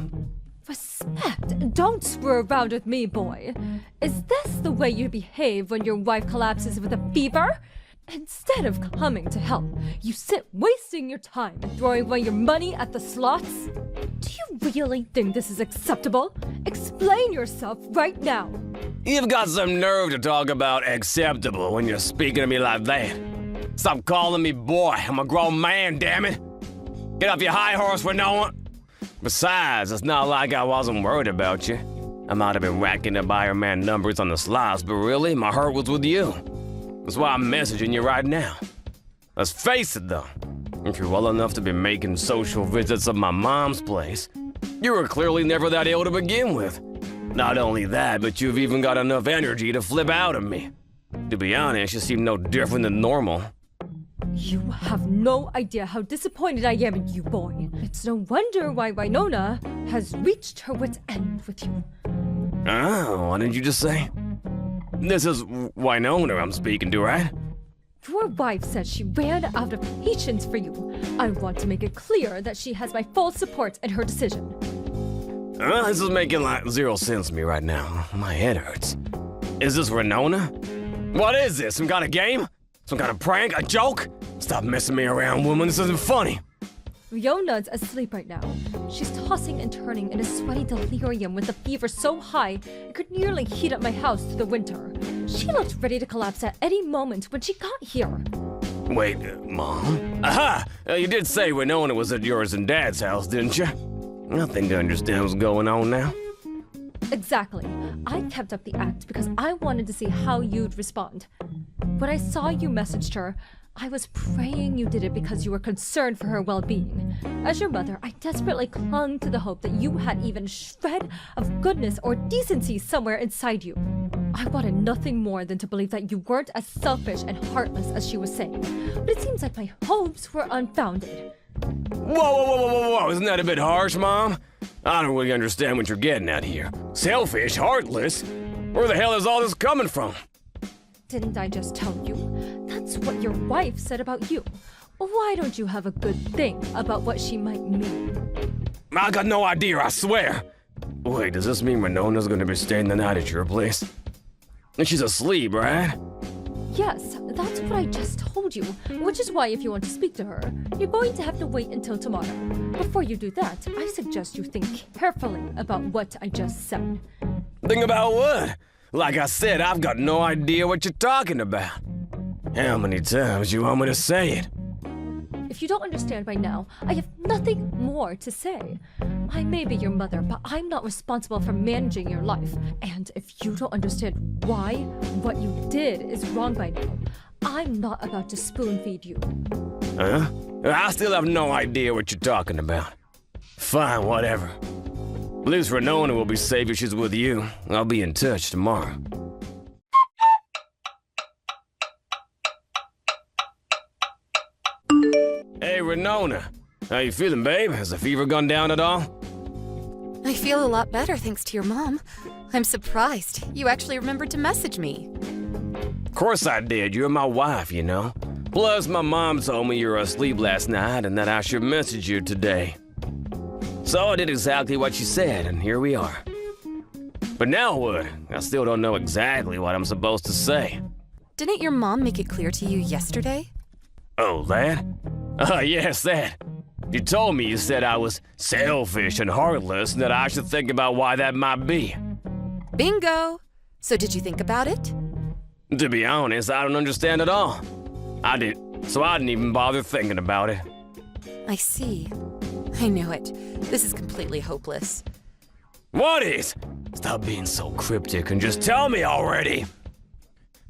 Respect? Don't screw around with me, boy. Is this the way you behave when your wife collapses with a fever? Instead of coming to help, you sit wasting your time and throwing away your money at the slots? Do you really think this is acceptable? Explain yourself right now. You've got some nerve to talk about acceptable when you're speaking to me like that. Stop calling me boy. I'm a grown man, damn it. Get off your high horse, Winona. Besides, it's not like I wasn't worried about you. I might have been racking up Iron Man numbers on the slots, but really, my heart was with you. That's why I'm messaging you right now. Let's face it, though. If you're well enough to be making social visits at my mom's place, you were clearly never that ill to begin with. Not only that, but you've even got enough energy to flip out at me. To be honest, you seem no different than normal. You have no idea how disappointed I am in you, boy. It's no wonder why Winona has reached her wit's end with you. Oh, what did you just say? This is Winona I'm speaking to, right? Your wife said she ran out of patience for you. I want to make it clear that she has my full support in her decision. This is making like zero sense to me right now. My head hurts. Is this Winona? What is this? Some kind of game? Some kind of prank? A joke? Stop messing me around, woman. This isn't funny. Riona's asleep right now. She's tossing and turning in a sweaty delirium with a fever so high it could nearly heat up my house through the winter. She looked ready to collapse at any moment when she got here. Wait, Mom? Aha! You did say Winona was at yours and Dad's house, didn't you? I think I understand what's going on now. Exactly. I kept up the act because I wanted to see how you'd respond. When I saw you messaged her, I was praying you did it because you were concerned for her well-being. As your mother, I desperately clung to the hope that you had even a shred of goodness or decency somewhere inside you. I wanted nothing more than to believe that you weren't as selfish and heartless as she was saying. But it seems like my hopes were unfounded. Whoa, isn't that a bit harsh, Mom? I don't really understand what you're getting at here. Selfish, heartless? Where the hell is all this coming from? Didn't I just tell you? That's what your wife said about you. Why don't you have a good think about what she might mean? I got no idea, I swear. Wait, does this mean Winona's gonna be staying the night at your place? And she's asleep, right? Yes, that's what I just told you, which is why if you want to speak to her, you're going to have to wait until tomorrow. Before you do that, I suggest you think carefully about what I just said. Think about what? Like I said, I've got no idea what you're talking about. How many times you want me to say it? If you don't understand by now, I have nothing more to say. I may be your mother, but I'm not responsible for managing your life. And if you don't understand why what you did is wrong by now, I'm not about to spoon-feed you. Huh? I still have no idea what you're talking about. Fine, whatever. At least Winona will be safe if she's with you. I'll be in touch tomorrow. Hey, Winona. How you feeling, babe? Has the fever gone down at all? I feel a lot better thanks to your mom. I'm surprised. You actually remembered to message me. Of course I did. You're my wife, you know. Plus, my mom told me you were asleep last night and that I should message you today. So I did exactly what she said, and here we are. But now what? I still don't know exactly what I'm supposed to say. Didn't your mom make it clear to you yesterday? Oh, that? Yes, that. You told me you said I was selfish and heartless and that I should think about why that might be. Bingo! So did you think about it? To be honest, I don't understand at all. I didn't even bother thinking about it. I see. I knew it. This is completely hopeless. What is? Stop being so cryptic and just tell me already.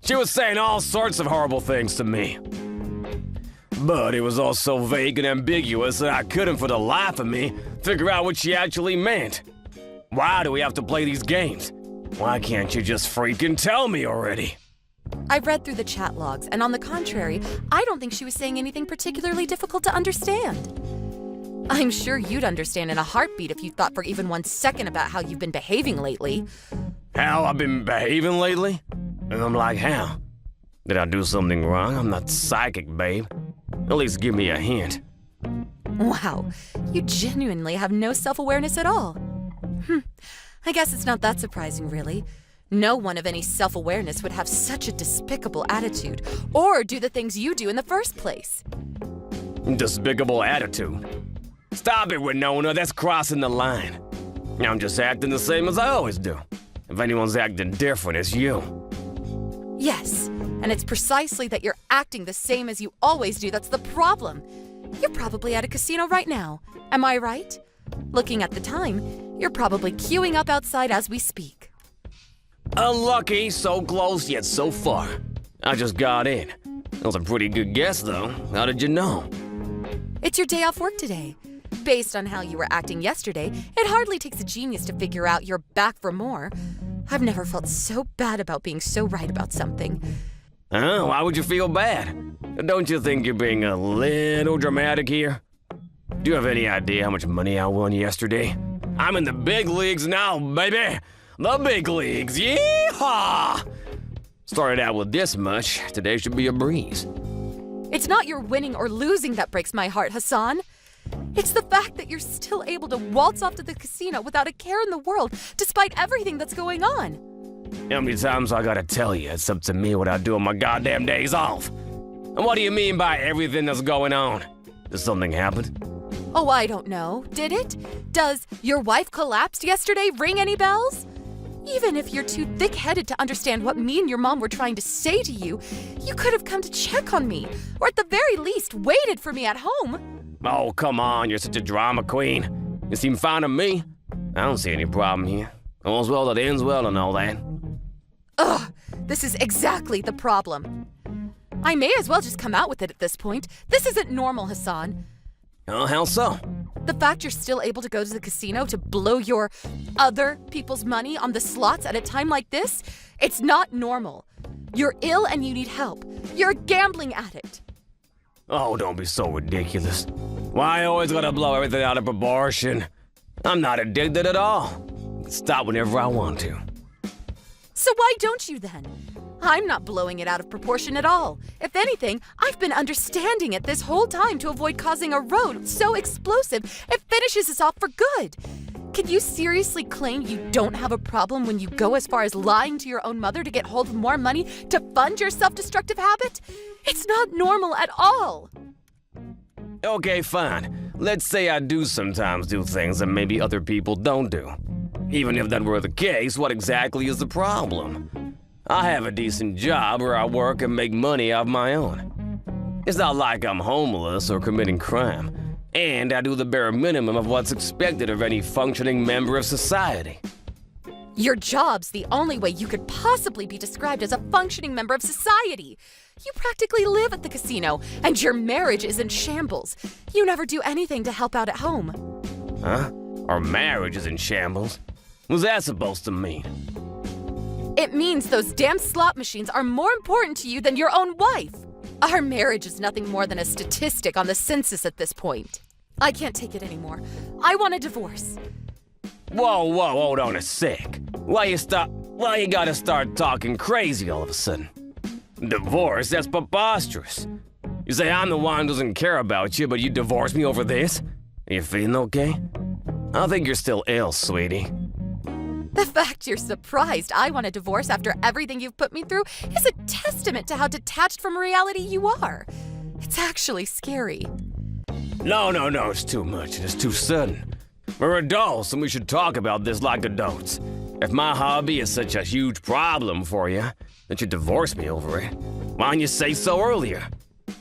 She was saying all sorts of horrible things to me. But it was all so vague and ambiguous that I couldn't for the life of me figure out what she actually meant. Why do we have to play these games? Why can't you just freaking tell me already? I read through the chat logs, and on the contrary, I don't think she was saying anything particularly difficult to understand. I'm sure you'd understand in a heartbeat if you thought for even 1 second about how you've been behaving lately. How I've been behaving lately? I'm like, how? Did I do something wrong? I'm not psychic, babe. At least give me a hint. Wow, you genuinely have no self-awareness at all. I guess it's not that surprising, really. No one of any self-awareness would have such a despicable attitude, or do the things you do in the first place. Despicable attitude? Stop it, Winona, that's crossing the line. I'm just acting the same as I always do. If anyone's acting different, it's you. Yes, and it's precisely that you're acting the same as you always do that's the problem. You're probably at a casino right now, am I right? Looking at the time, you're probably queuing up outside as we speak. Unlucky, so close yet so far. I just got in. That was a pretty good guess, though. How did you know? It's your day off work today. Based on how you were acting yesterday, it hardly takes a genius to figure out you're back for more. I've never felt so bad about being so right about something. Huh? Why would you feel bad? Don't you think you're being a little dramatic here? Do you have any idea how much money I won yesterday? I'm in the big leagues now, baby! The big leagues, yeehaw! Started out with this much, today should be a breeze. It's not your winning or losing that breaks my heart, Hassan. It's the fact that you're still able to waltz off to the casino without a care in the world, despite everything that's going on. How many times I gotta tell you it's up to me what I do on my goddamn days off? And what do you mean by everything that's going on? Did something happen? Oh, I don't know. Did it? Does your wife collapsed yesterday ring any bells? Even if you're too thick-headed to understand what me and your mom were trying to say to you, you could have come to check on me, or at the very least, waited for me at home. Oh, come on, you're such a drama queen. You seem fine to me. I don't see any problem here. All's well that ends well and all that. Ugh, this is exactly the problem. I may as well just come out with it at this point. This isn't normal, Hassan. Oh, how so? The fact you're still able to go to the casino to blow your other people's money on the slots at a time like this, it's not normal. You're ill and you need help. You're a gambling addict. Oh, don't be so ridiculous. Why I always gotta blow everything out of proportion? I'm not addicted at all. Stop whenever I want to. So why don't you then? I'm not blowing it out of proportion at all. If anything, I've been understanding it this whole time to avoid causing a road so explosive it finishes us off for good. Can you seriously claim you don't have a problem when you go as far as lying to your own mother to get hold of more money to fund your self-destructive habit? It's not normal at all. Okay, fine. Let's say I do sometimes do things that maybe other people don't do. Even if that were the case, what exactly is the problem? I have a decent job where I work and make money of my own. It's not like I'm homeless or committing crime, and I do the bare minimum of what's expected of any functioning member of society. Your job's the only way you could possibly be described as a functioning member of society. You practically live at the casino, and your marriage is in shambles. You never do anything to help out at home. Huh? Our marriage is in shambles? What's that supposed to mean? It means those damn slot machines are more important to you than your own wife. Our marriage is nothing more than a statistic on the census at this point. I can't take it anymore. I want a divorce. Whoa, hold on a sec. Why you gotta start talking crazy all of a sudden? Divorce? That's preposterous. You say I'm the one who doesn't care about you, but you divorce me over this? Are you feeling okay? I think you're still ill, sweetie. The fact you're surprised I want a divorce after everything you've put me through is a testament to how detached from reality you are. It's actually scary. No, it's too much. It's too sudden. We're adults and we should talk about this like adults. If my hobby is such a huge problem for you, that you divorce me over it, why didn't you say so earlier?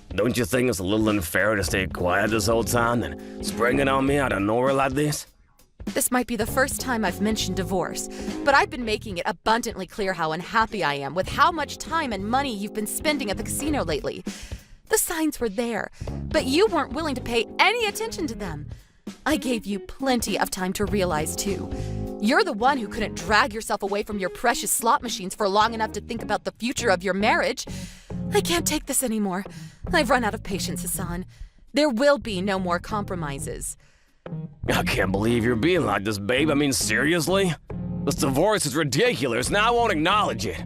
Don't you think it's a little unfair to stay quiet this whole time and spring it on me out of nowhere like this? This might be the first time I've mentioned divorce, but I've been making it abundantly clear how unhappy I am with how much time and money you've been spending at the casino lately. The signs were there, but you weren't willing to pay any attention to them. I gave you plenty of time to realize, too. You're the one who couldn't drag yourself away from your precious slot machines for long enough to think about the future of your marriage. I can't take this anymore. I've run out of patience, Hassan. There will be no more compromises. I can't believe you're being like this, babe. I mean, seriously? This divorce is ridiculous. Now I won't acknowledge it.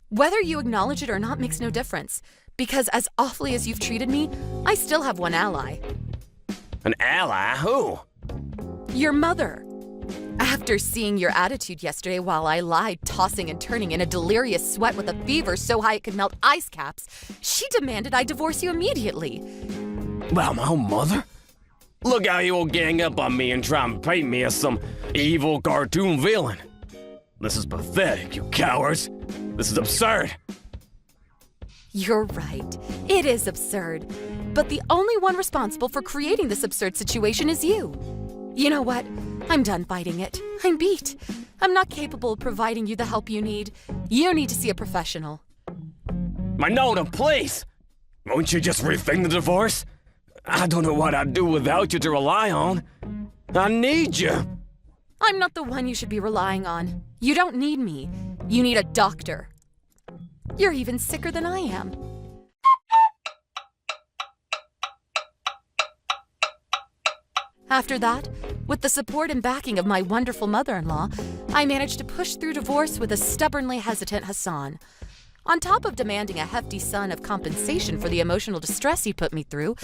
Whether you acknowledge it or not makes no difference, because as awfully as you've treated me, I still have one ally. An ally? Who? Your mother. After seeing your attitude yesterday while I lied, tossing and turning in a delirious sweat with a fever so high it could melt ice caps, she demanded I divorce you immediately. Well, my own mother? Look how you will gang up on me and try and paint me as some evil cartoon villain. This is pathetic, you cowards. This is absurd. You're right. It is absurd. But the only one responsible for creating this absurd situation is you. You know what? I'm done fighting it. I'm beat. I'm not capable of providing you the help you need. You need to see a professional. Nona, please! Won't you just rethink the divorce? I don't know what I'd do without you to rely on. I need you. I'm not the one you should be relying on. You don't need me. You need a doctor. You're even sicker than I am. After that, with the support and backing of my wonderful mother-in-law, I managed to push through divorce with a stubbornly hesitant Hassan. On top of demanding a hefty sum of compensation for the emotional distress he put me through,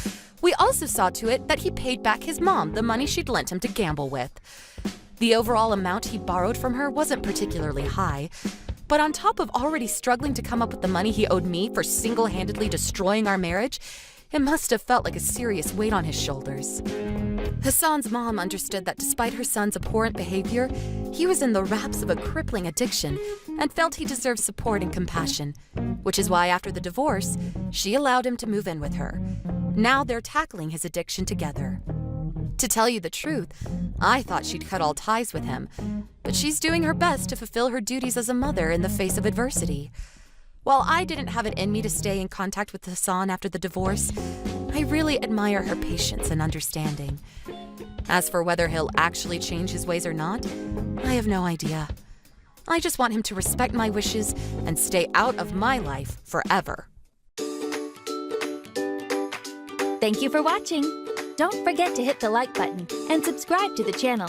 we also saw to it that he paid back his mom the money she'd lent him to gamble with. The overall amount he borrowed from her wasn't particularly high, but on top of already struggling to come up with the money he owed me for single-handedly destroying our marriage, it must have felt like a serious weight on his shoulders. Hassan's mom understood that despite her son's abhorrent behavior, He was in the wraps of a crippling addiction and felt he deserved support and compassion, which is why after the divorce, she allowed him to move in with her. Now they're tackling his addiction together. To tell you the truth, I thought she'd cut all ties with him, but she's doing her best to fulfill her duties as a mother in the face of adversity. While I didn't have it in me to stay in contact with Hassan after the divorce, I really admire her patience and understanding. As for whether he'll actually change his ways or not, I have no idea. I just want him to respect my wishes and stay out of my life forever. Thank you for watching. Don't forget to hit the like button and subscribe to the channel.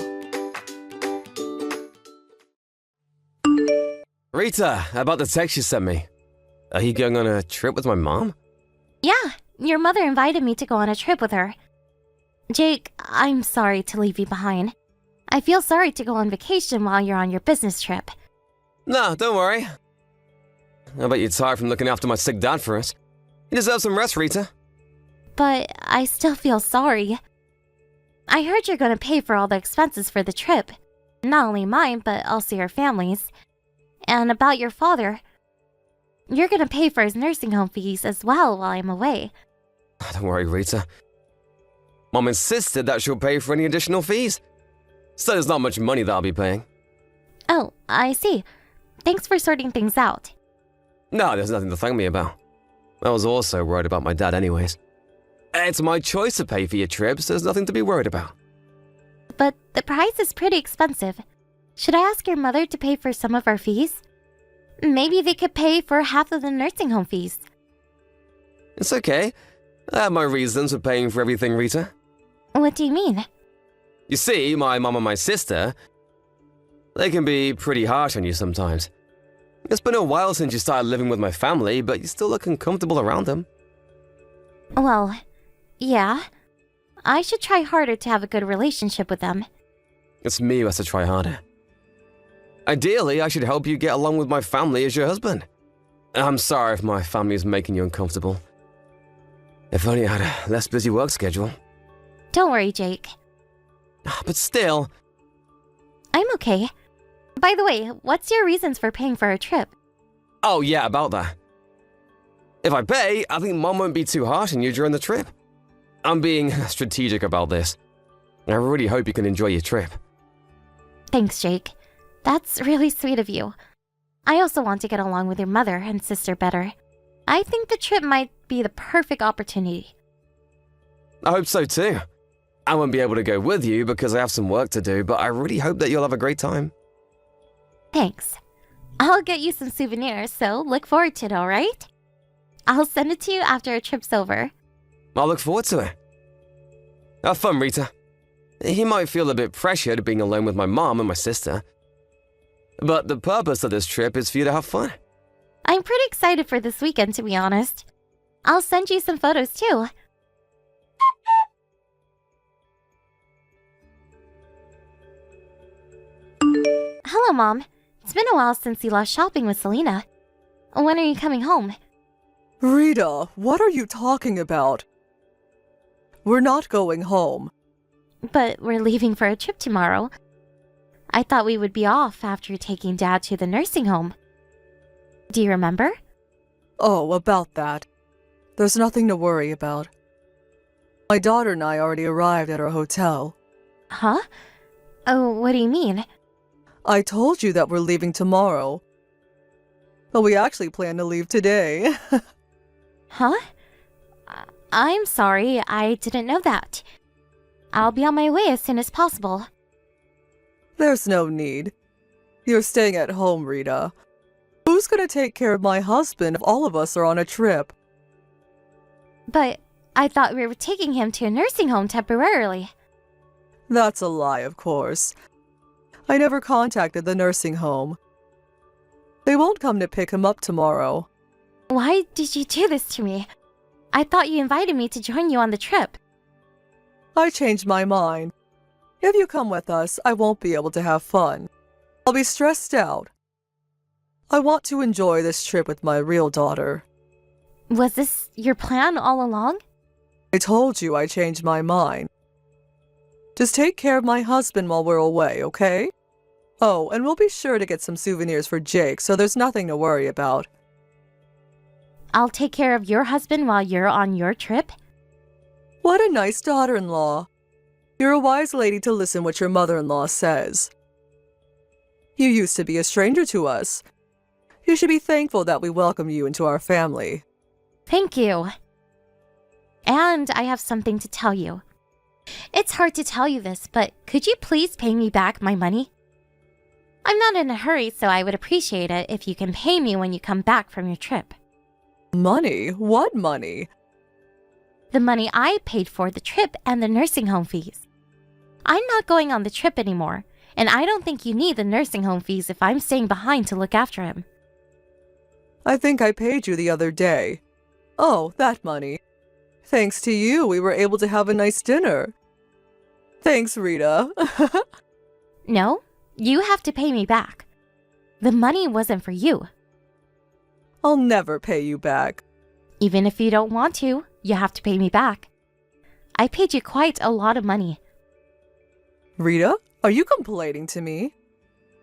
Rita, about the text you sent me. Are you going on a trip with my mom? Yeah, your mother invited me to go on a trip with her. Jake, I'm sorry to leave you behind. I feel sorry to go on vacation while you're on your business trip. No, don't worry. I bet you're tired from looking after my sick dad for us. You deserve some rest, Rita. But I still feel sorry. I heard you're going to pay for all the expenses for the trip. Not only mine, but also your family's. And about your father, you're going to pay for his nursing home fees as well while I'm away. Don't worry, Rita. Mom insisted that she'll pay for any additional fees. So there's not much money that I'll be paying. Oh, I see. Thanks for sorting things out. No, there's nothing to thank me about. I was also worried about my dad anyways. It's my choice to pay for your trips, there's nothing to be worried about. But the price is pretty expensive. Should I ask your mother to pay for some of our fees? Maybe they could pay for half of the nursing home fees. It's okay. I have my reasons for paying for everything, Rita. What do you mean? You see, my mom and my sister, they can be pretty harsh on you sometimes. It's been a while since you started living with my family, but you still look uncomfortable around them. Well, yeah. I should try harder to have a good relationship with them. It's me who has to try harder. Ideally, I should help you get along with my family as your husband. I'm sorry if my family is making you uncomfortable. If only I had a less busy work schedule. Don't worry, Jake. But still... I'm okay. By the way, what's your reasons for paying for a trip? Oh yeah, about that. If I pay, I think Mom won't be too harsh on you during the trip. I'm being strategic about this. I really hope you can enjoy your trip. Thanks, Jake. That's really sweet of you. I also want to get along with your mother and sister better. I think the trip might be the perfect opportunity. I hope so too. I won't be able to go with you because I have some work to do, but I really hope that you'll have a great time. Thanks. I'll get you some souvenirs, so look forward to it, alright? I'll send it to you after our trip's over. I'll look forward to it. Have fun, Rita. He might feel a bit pressured being alone with my mom and my sister. But the purpose of this trip is for you to have fun. I'm pretty excited for this weekend, to be honest. I'll send you some photos, too. Hello, Mom. It's been a while since you last shopping with Selena. When are you coming home? Rita, what are you talking about? We're not going home. But we're leaving for a trip tomorrow. I thought we would be off after taking Dad to the nursing home. Do you remember? Oh, about that. There's nothing to worry about. My daughter and I already arrived at our hotel. Huh? Oh, what do you mean? I told you that we're leaving tomorrow. But we actually plan to leave today. Huh? I'm sorry, I didn't know that. I'll be on my way as soon as possible. There's no need. You're staying at home, Rita. Who's gonna take care of my husband if all of us are on a trip? But I thought we were taking him to a nursing home temporarily. That's a lie, of course. I never contacted the nursing home. They won't come to pick him up tomorrow. Why did you do this to me? I thought you invited me to join you on the trip. I changed my mind. If you come with us, I won't be able to have fun. I'll be stressed out. I want to enjoy this trip with my real daughter. Was this your plan all along? I told you I changed my mind. Just take care of my husband while we're away, okay? Oh, and we'll be sure to get some souvenirs for Jake, so there's nothing to worry about. I'll take care of your husband while you're on your trip? What a nice daughter-in-law. You're a wise lady to listen what your mother-in-law says. You used to be a stranger to us. You should be thankful that we welcome you into our family. Thank you. And I have something to tell you. It's hard to tell you this, but could you please pay me back my money? I'm not in a hurry, so I would appreciate it if you can pay me when you come back from your trip. Money? What money? The money I paid for the trip and the nursing home fees. I'm not going on the trip anymore, and I don't think you need the nursing home fees if I'm staying behind to look after him. I think I paid you the other day. Oh, that money. Thanks to you, we were able to have a nice dinner. Thanks, Rita. No, you have to pay me back. The money wasn't for you. I'll never pay you back. Even if you don't want to, you have to pay me back. I paid you quite a lot of money. Rita, are you complaining to me?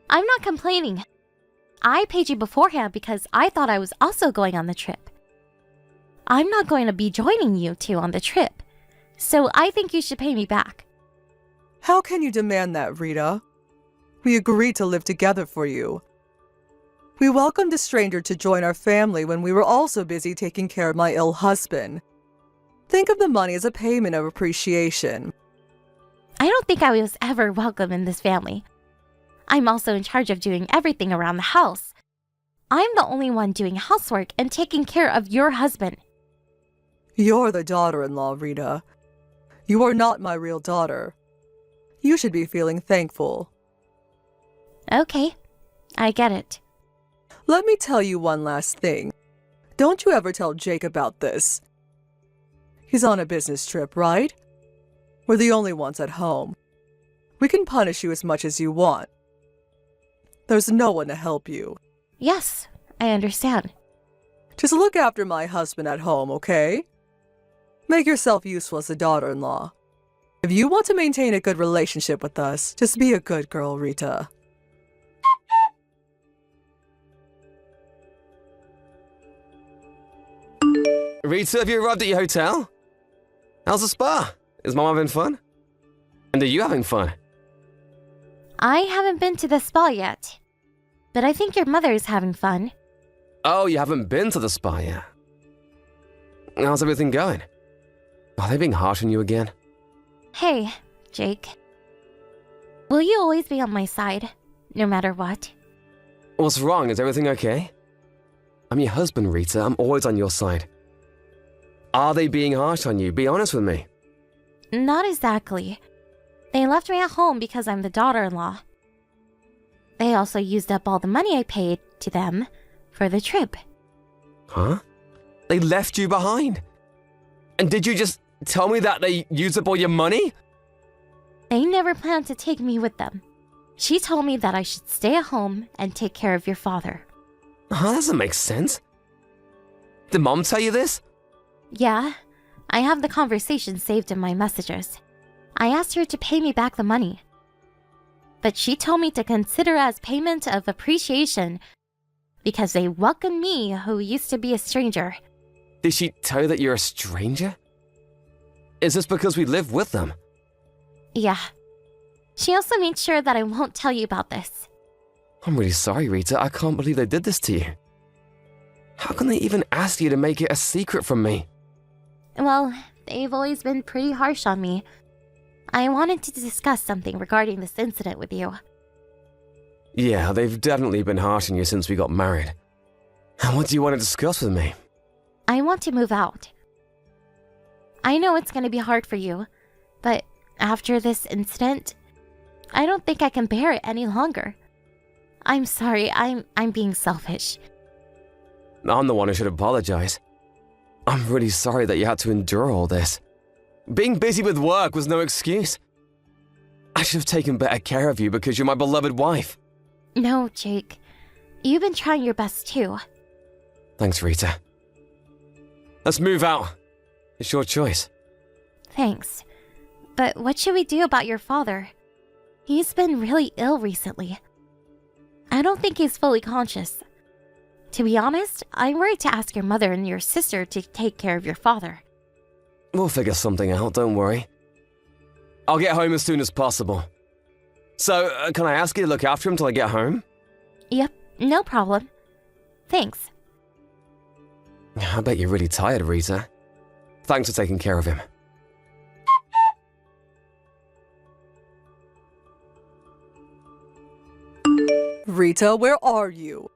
I'm not complaining. I paid you beforehand because I thought I was also going on the trip. I'm not going to be joining you two on the trip, so I think you should pay me back. How can you demand that, Rita? We agreed to live together for you. We welcomed a stranger to join our family when we were also busy taking care of my ill husband. Think of the money as a payment of appreciation. I don't think I was ever welcome in this family. I'm also in charge of doing everything around the house. I'm the only one doing housework and taking care of your husband. You're the daughter-in-law, Rita. You are not my real daughter. You should be feeling thankful. Okay, I get it. Let me tell you one last thing. Don't you ever tell Jake about this. He's on a business trip, right? We're the only ones at home. We can punish you as much as you want. There's no one to help you. Yes, I understand. Just look after my husband at home, okay? Make yourself useful as a daughter-in-law. If you want to maintain a good relationship with us, just be a good girl, Rita. Rita, have you arrived at your hotel? How's the spa? Is Mom having fun? And are you having fun? I haven't been to the spa yet, but I think your mother is having fun. Oh, you haven't been to the spa yet? How's everything going? Are they being harsh on you again? Hey, Jake. Will you always be on my side, no matter what? What's wrong? Is everything okay? I'm your husband, Rita. I'm always on your side. Are they being harsh on you? Be honest with me. Not exactly. They left me at home because I'm the daughter-in-law. They also used up all the money I paid to them for the trip. Huh? They left you behind? And did you just tell me that they used up all your money? They never planned to take me with them. She told me that I should stay at home and take care of your father. That doesn't make sense. Did Mom tell you this? Yeah, I have the conversation saved in my messages. I asked her to pay me back the money. But she told me to consider as payment of appreciation because they welcomed me who used to be a stranger. Did she tell you that you're a stranger? Is this because we live with them? Yeah. She also made sure that I won't tell you about this. I'm really sorry, Rita. I can't believe they did this to you. How can they even ask you to make it a secret from me? Well, they've always been pretty harsh on me. I wanted to discuss something regarding this incident with you. Yeah, they've definitely been harsh on you since we got married. And what do you want to discuss with me? I want to move out. I know it's going to be hard for you, but after this incident, I don't think I can bear it any longer. I'm sorry, I'm being selfish. I'm the one who should apologize. I'm really sorry that you had to endure all this. Being busy with work was no excuse. I should have taken better care of you because you're my beloved wife. No, Jake. You've been trying your best too. Thanks, Rita. Let's move out. It's your choice. Thanks. But what should we do about your father? He's been really ill recently. I don't think he's fully conscious. To be honest, I'm worried to ask your mother and your sister to take care of your father. We'll figure something out, don't worry. I'll get home as soon as possible. So, can I ask you to look after him till I get home? Yep, no problem. Thanks. I bet you're really tired, Rita. Thanks for taking care of him. Rita, where are you?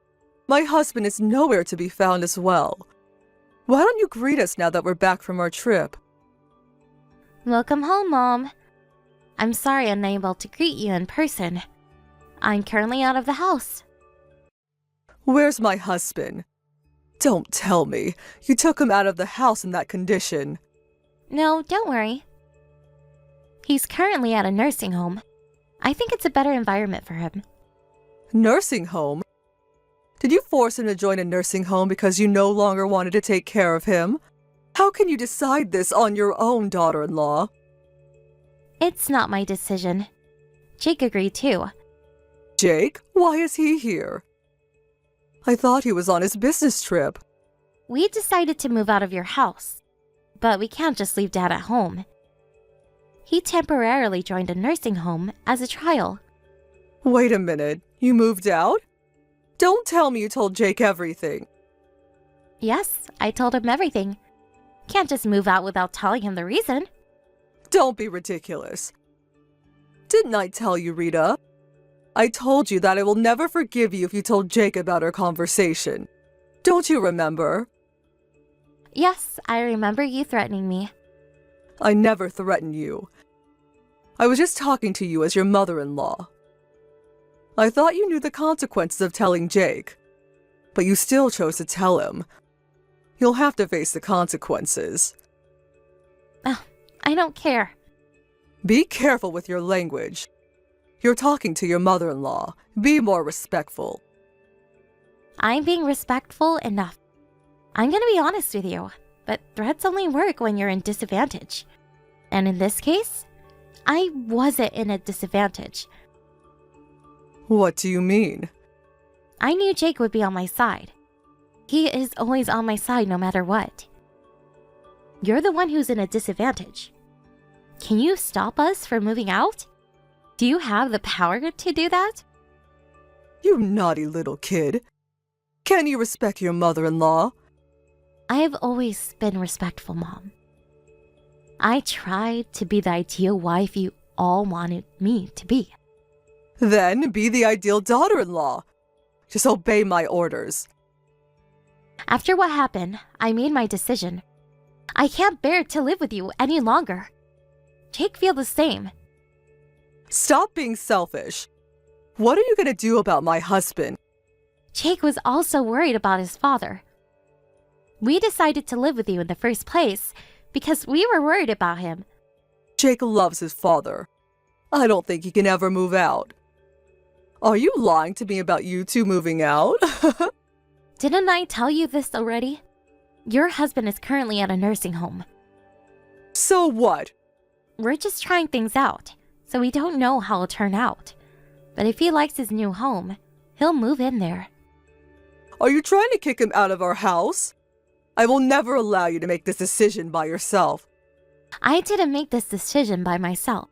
My husband is nowhere to be found as well. Why don't you greet us now that we're back from our trip? Welcome home, Mom. I'm sorry I'm unable to greet you in person. I'm currently out of the house. Where's my husband? Don't tell me. You took him out of the house in that condition. No, don't worry. He's currently at a nursing home. I think it's a better environment for him. Nursing home? Did you force him to join a nursing home because you no longer wanted to take care of him? How can you decide this on your own, daughter-in-law? It's not my decision. Jake agreed too. Jake? Why is he here? I thought he was on his business trip. We decided to move out of your house, but we can't just leave Dad at home. He temporarily joined a nursing home as a trial. Wait a minute, you moved out? Don't tell me you told Jake everything. Yes, I told him everything. Can't just move out without telling him the reason. Don't be ridiculous. Didn't I tell you, Rita? I told you that I will never forgive you if you told Jake about our conversation. Don't you remember? Yes, I remember you threatening me. I never threatened you. I was just talking to you as your mother-in-law. I thought you knew the consequences of telling Jake, but you still chose to tell him. You'll have to face the consequences. I don't care. Be careful with your language. You're talking to your mother-in-law. Be more respectful. I'm being respectful enough. I'm gonna be honest with you, but threats only work when you're in disadvantage. And in this case, I wasn't in a disadvantage. What do you mean? I knew Jake would be on my side. He is always on my side no matter what. You're the one who's in a disadvantage. Can you stop us from moving out? Do you have the power to do that? You naughty little kid. Can you respect your mother-in-law? I've always been respectful, Mom. I tried to be the ideal wife you all wanted me to be. Then be the ideal daughter-in-law. Just obey my orders. After what happened, I made my decision. I can't bear to live with you any longer. Jake feels the same. Stop being selfish. What are you going to do about my husband? Jake was also worried about his father. We decided to live with you in the first place because we were worried about him. Jake loves his father. I don't think he can ever move out. Are you lying to me about you two moving out? Didn't I tell you this already? Your husband is currently at a nursing home. So what? We're just trying things out, so we don't know how it'll turn out. But if he likes his new home, he'll move in there. Are you trying to kick him out of our house? I will never allow you to make this decision by yourself. I didn't make this decision by myself.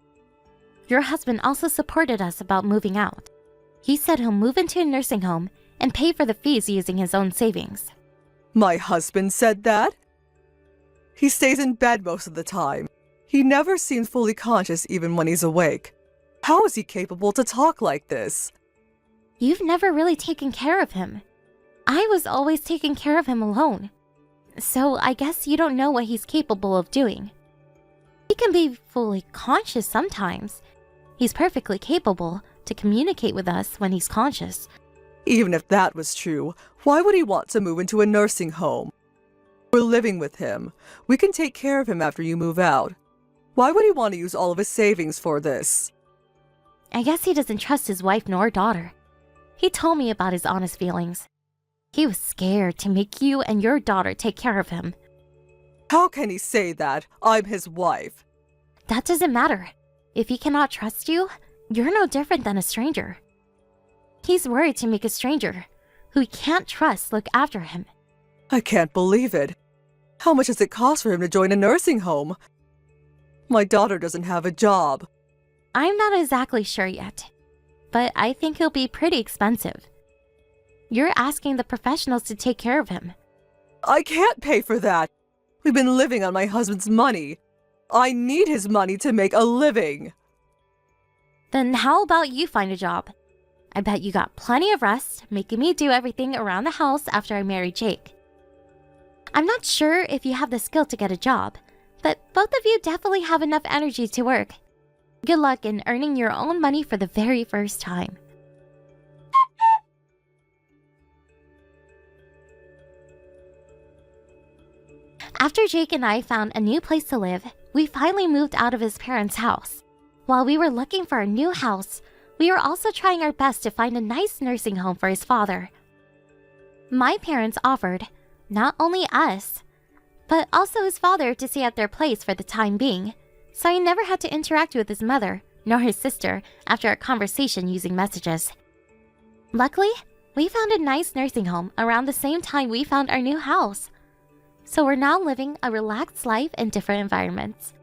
Your husband also supported us about moving out. He said he'll move into a nursing home and pay for the fees using his own savings. My husband said that? He stays in bed most of the time. He never seems fully conscious even when he's awake. How is he capable to talk like this? You've never really taken care of him. I was always taking care of him alone. So I guess you don't know what he's capable of doing. He can be fully conscious sometimes. He's perfectly capable to communicate with us when he's conscious. Even if that was true, why would he want to move into a nursing home? We're living with him. We can take care of him after you move out. Why would he want to use all of his savings for this? I guess he doesn't trust his wife nor daughter. He told me about his honest feelings. He was scared to make you and your daughter take care of him. How can he say that? I'm his wife. That doesn't matter. If he cannot trust you, you're no different than a stranger. He's worried to make a stranger, who he can't trust, look after him. I can't believe it. How much does it cost for him to join a nursing home? My daughter doesn't have a job. I'm not exactly sure yet, but I think he'll be pretty expensive. You're asking the professionals to take care of him. I can't pay for that. We've been living on my husband's money. I need his money to make a living. Then how about you find a job? I bet you got plenty of rest, making me do everything around the house after I marry Jake. I'm not sure if you have the skill to get a job, but both of you definitely have enough energy to work. Good luck in earning your own money for the very first time. After Jake and I found a new place to live, we finally moved out of his parents' house. While we were looking for a new house, we were also trying our best to find a nice nursing home for his father. My parents offered, not only us, but also his father to stay at their place for the time being, so I never had to interact with his mother, nor his sister, after our conversation using messages. Luckily, we found a nice nursing home around the same time we found our new house. So we're now living a relaxed life in different environments.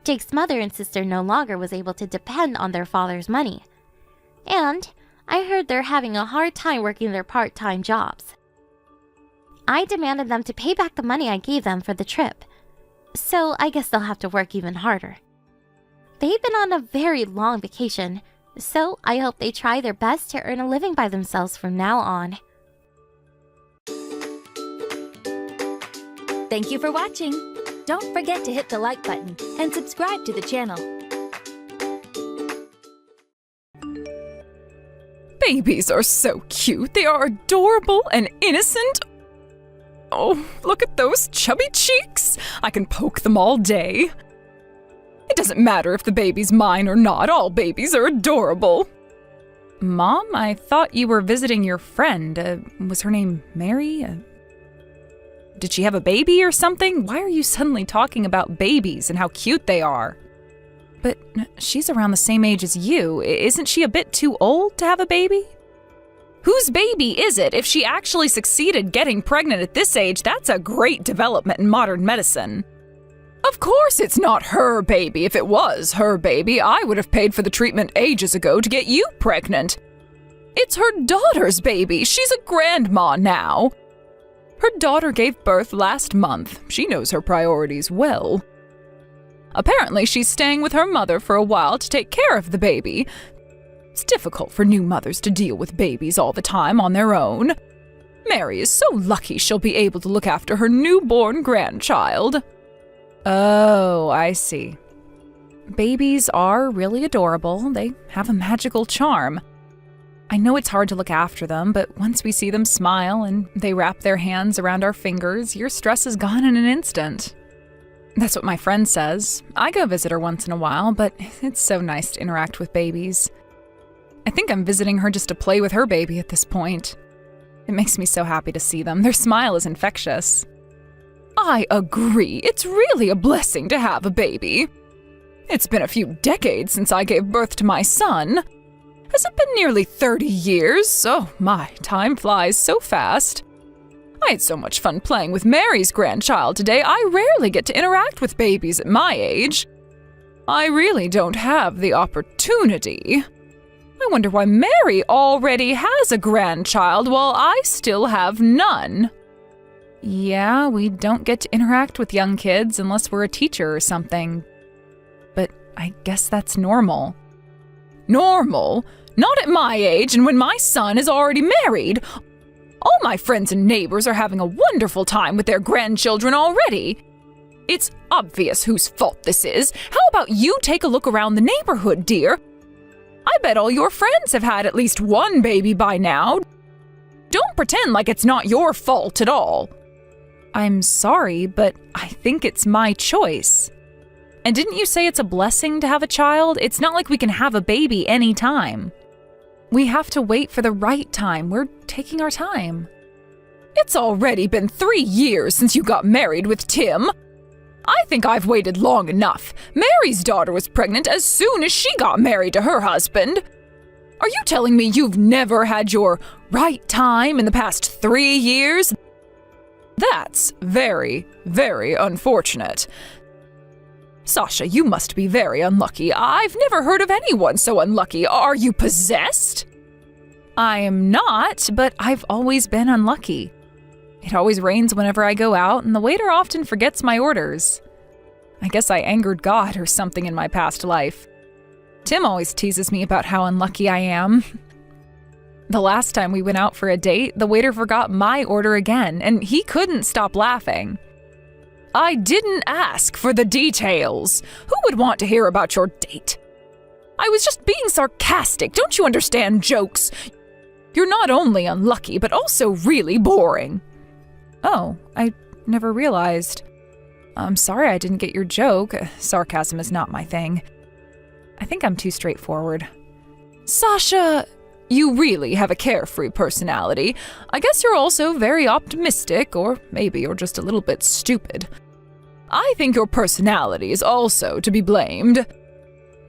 Jake's mother and sister no longer was able to depend on their father's money. And I heard they're having a hard time working their part-time jobs. I demanded them to pay back the money I gave them for the trip, so I guess they'll have to work even harder. They've been on a very long vacation, so I hope they try their best to earn a living by themselves from now on. Thank you for watching. Don't forget to hit the like button and subscribe to the channel. Babies are so cute. They are adorable and innocent. Oh, look at those chubby cheeks. I can poke them all day. It doesn't matter if the baby's mine or not. All babies are adorable. Mom, I thought you were visiting your friend. Was her name Mary? Did she have a baby or something? Why are you suddenly talking about babies and how cute they are? But she's around the same age as you. Isn't she a bit too old to have a baby? Whose baby is it? If she actually succeeded getting pregnant at this age, that's a great development in modern medicine. Of course it's not her baby. If it was her baby, I would have paid for the treatment ages ago to get you pregnant. It's her daughter's baby. She's a grandma now. Her daughter gave birth last month. She knows her priorities well. Apparently, she's staying with her mother for a while to take care of the baby. It's difficult for new mothers to deal with babies all the time on their own. Mary is so lucky she'll be able to look after her newborn grandchild. Oh, I see. Babies are really adorable. They have a magical charm. I know it's hard to look after them, but once we see them smile and they wrap their hands around our fingers, your stress is gone in an instant. That's what my friend says. I go visit her once in a while, but it's so nice to interact with babies. I think I'm visiting her just to play with her baby at this point. It makes me so happy to see them. Their smile is infectious. I agree. It's really a blessing to have a baby. It's been a few decades since I gave birth to my son. Has it been nearly 30 years? Oh my, time flies so fast. I had so much fun playing with Mary's grandchild today. I rarely get to interact with babies at my age. I really don't have the opportunity. I wonder why Mary already has a grandchild while I still have none. Yeah, we don't get to interact with young kids unless we're a teacher or something. But I guess that's normal. Normal? Not at my age and when my son is already married. All my friends and neighbors are having a wonderful time with their grandchildren already. It's obvious whose fault this is. How about you take a look around the neighborhood, dear? I bet all your friends have had at least one baby by now. Don't pretend like it's not your fault at all. I'm sorry, but I think it's my choice. And didn't you say it's a blessing to have a child? It's not like we can have a baby anytime. We have to wait for the right time. We're taking our time. It's already been 3 years since you got married with Tim. I think I've waited long enough. Mary's daughter was pregnant as soon as she got married to her husband. Are you telling me you've never had your right time in the past 3 years? That's very, very unfortunate. Sasha, you must be very unlucky. I've never heard of anyone so unlucky. Are you possessed? I am not, but I've always been unlucky. It always rains whenever I go out, and the waiter often forgets my orders. I guess I angered God or something in my past life. Tim always teases me about how unlucky I am. The last time we went out for a date, the waiter forgot my order again, and he couldn't stop laughing. I didn't ask for the details. Who would want to hear about your date? I was just being sarcastic. Don't you understand jokes? You're not only unlucky, but also really boring. Oh, I never realized. I'm sorry I didn't get your joke. Sarcasm is not my thing. I think I'm too straightforward. Sasha, you really have a carefree personality. I guess you're also very optimistic, or maybe you're just a little bit stupid. I think your personality is also to be blamed.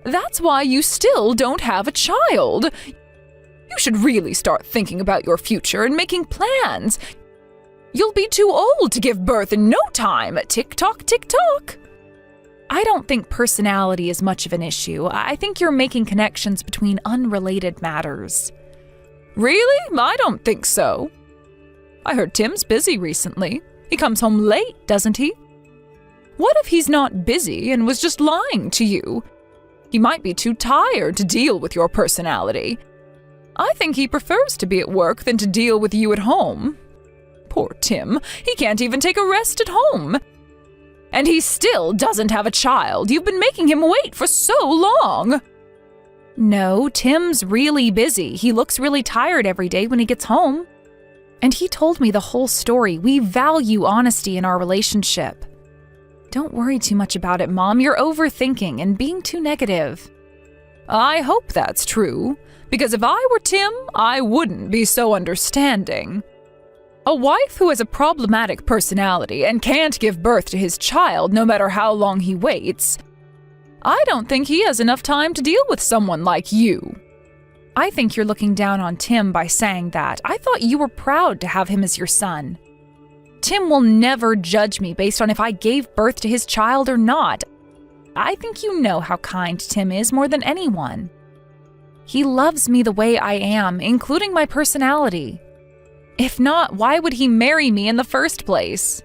That's why you still don't have a child. You should really start thinking about your future and making plans. You'll be too old to give birth in no time. Tick-tock, tick-tock. I don't think personality is much of an issue. I think you're making connections between unrelated matters. Really? I don't think so. I heard Tim's busy recently. He comes home late, doesn't he? What if he's not busy and was just lying to you? He might be too tired to deal with your personality. I think he prefers to be at work than to deal with you at home. Poor Tim, he can't even take a rest at home. And he still doesn't have a child. You've been making him wait for so long. No, Tim's really busy. He looks really tired every day when he gets home. And he told me the whole story. We value honesty in our relationship. Don't worry too much about it, Mom. You're overthinking and being too negative. I hope that's true, because if I were Tim, I wouldn't be so understanding. A wife who has a problematic personality and can't give birth to his child no matter how long he waits, I don't think he has enough time to deal with someone like you. I think you're looking down on Tim by saying that. I thought you were proud to have him as your son. Tim will never judge me based on if I gave birth to his child or not. I think you know how kind Tim is more than anyone. He loves me the way I am, including my personality. If not, why would he marry me in the first place?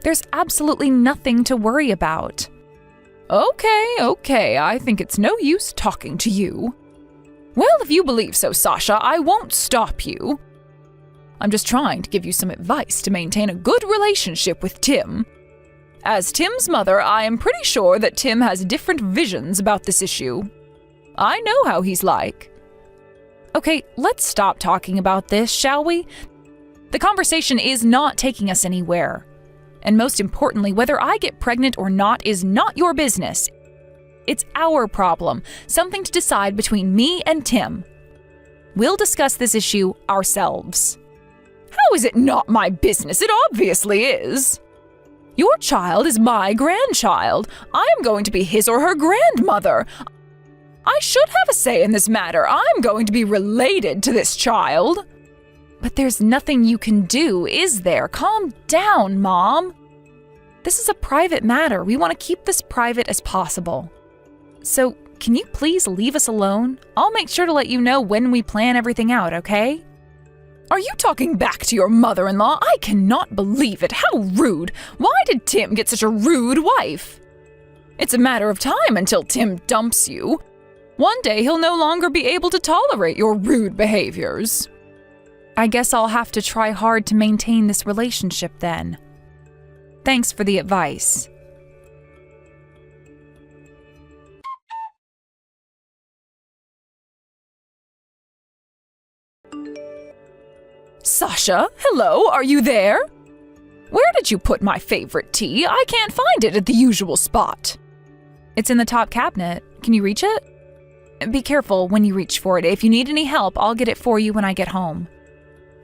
There's absolutely nothing to worry about. Okay, I think it's no use talking to you. Well, if you believe so, Sasha, I won't stop you. I'm just trying to give you some advice to maintain a good relationship with Tim. As Tim's mother, I am pretty sure that Tim has different visions about this issue. I know how he's like. Okay, let's stop talking about this, shall we? The conversation is not taking us anywhere. And most importantly, whether I get pregnant or not is not your business. It's our problem, something to decide between me and Tim. We'll discuss this issue ourselves. How is it not my business? It obviously is. Your child is my grandchild. I am going to be his or her grandmother. I should have a say in this matter. I'm going to be related to this child. But there's nothing you can do, is there? Calm down, Mom. This is a private matter. We want to keep this private as possible. So, can you please leave us alone? I'll make sure to let you know when we plan everything out, okay? Are you talking back to your mother-in-law? I cannot believe it. How rude. Why did Tim get such a rude wife? It's a matter of time until Tim dumps you. One day he'll no longer be able to tolerate your rude behaviors. I guess I'll have to try hard to maintain this relationship then. Thanks for the advice. Sasha, hello, are you there? Where did you put my favorite tea? I can't find it at the usual spot. It's in the top cabinet. Can you reach it? Be careful when you reach for it. If you need any help, I'll get it for you when I get home.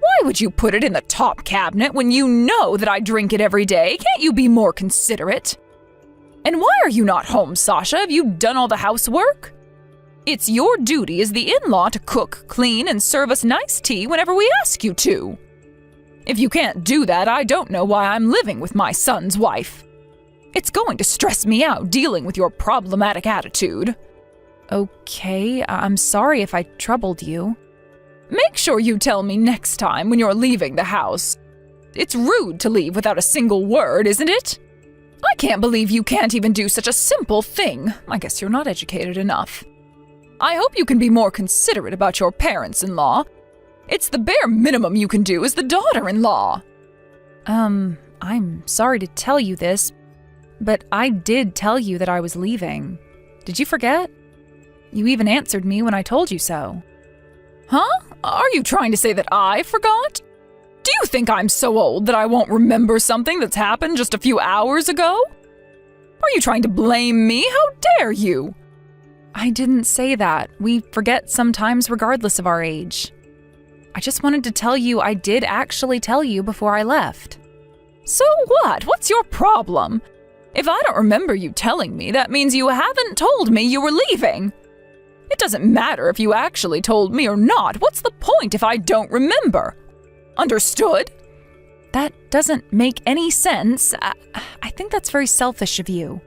Why would you put it in the top cabinet when you know that I drink it every day? Can't you be more considerate? And why are you not home, Sasha? Have you done all the housework? It's your duty as the in-law to cook, clean, and serve us nice tea whenever we ask you to. If you can't do that, I don't know why I'm living with my son's wife. It's going to stress me out dealing with your problematic attitude. Okay, I'm sorry if I troubled you. Make sure you tell me next time when you're leaving the house. It's rude to leave without a single word, isn't it? I can't believe you can't even do such a simple thing. I guess you're not educated enough. I hope you can be more considerate about your parents-in-law. It's the bare minimum you can do as the daughter-in-law. I'm sorry to tell you this, but I did tell you that I was leaving. Did you forget? You even answered me when I told you so. Huh? Are you trying to say that I forgot? Do you think I'm so old that I won't remember something that's happened just a few hours ago? Are you trying to blame me? How dare you? I didn't say that. We forget sometimes regardless of our age. I just wanted to tell you I did actually tell you before I left. So what? What's your problem? If I don't remember you telling me, that means you haven't told me you were leaving. It doesn't matter if you actually told me or not. What's the point if I don't remember? Understood? That doesn't make any sense. I think that's very selfish of you.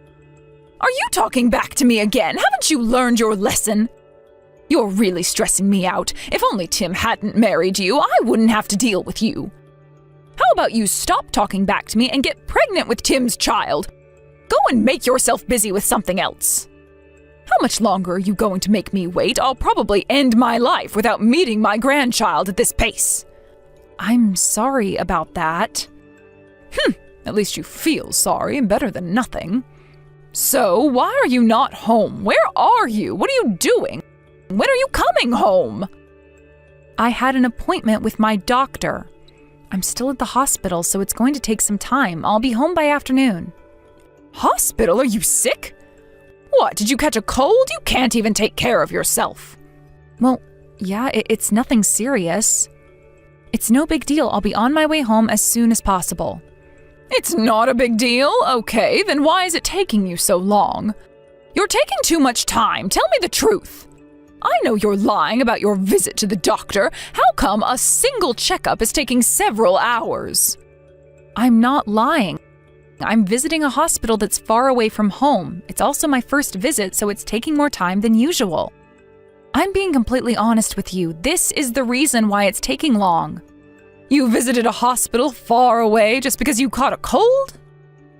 Are you talking back to me again? Haven't you learned your lesson? You're really stressing me out. If only Tim hadn't married you, I wouldn't have to deal with you. How about you stop talking back to me and get pregnant with Tim's child? Go and make yourself busy with something else. How much longer are you going to make me wait? I'll probably end my life without meeting my grandchild at this pace. I'm sorry about that. At least you feel sorry, better than nothing. So, why are you not home? Where are you? What are you doing? When are you coming home? I had an appointment with my doctor. I'm still at the hospital, so it's going to take some time. I'll be home by afternoon. Hospital? Are you sick? What, did you catch a cold? You can't even take care of yourself. Well, yeah, it's nothing serious. It's no big deal. I'll be on my way home as soon as possible. It's not a big deal? Okay, then why is it taking you so long? You're taking too much time. Tell me the truth. I know you're lying about your visit to the doctor. How come a single checkup is taking several hours? I'm not lying. I'm visiting a hospital that's far away from home. It's also my first visit, so it's taking more time than usual. I'm being completely honest with you. This is the reason why it's taking long. You visited a hospital far away just because you caught a cold?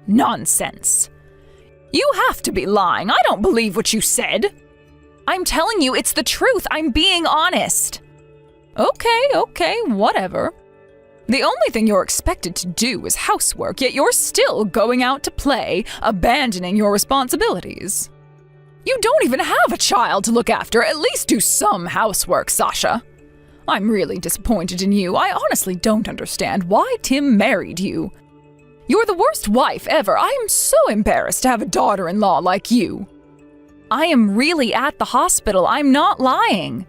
Nonsense. You have to be lying. I don't believe what you said. I'm telling you, it's the truth. I'm being honest. Okay, whatever. The only thing you're expected to do is housework, yet you're still going out to play, abandoning your responsibilities. You don't even have a child to look after. At least do some housework, Sasha. I'm really disappointed in you. I honestly don't understand why Tim married you. You're the worst wife ever. I am so embarrassed to have a daughter-in-law like you. I am really at the hospital. I'm not lying.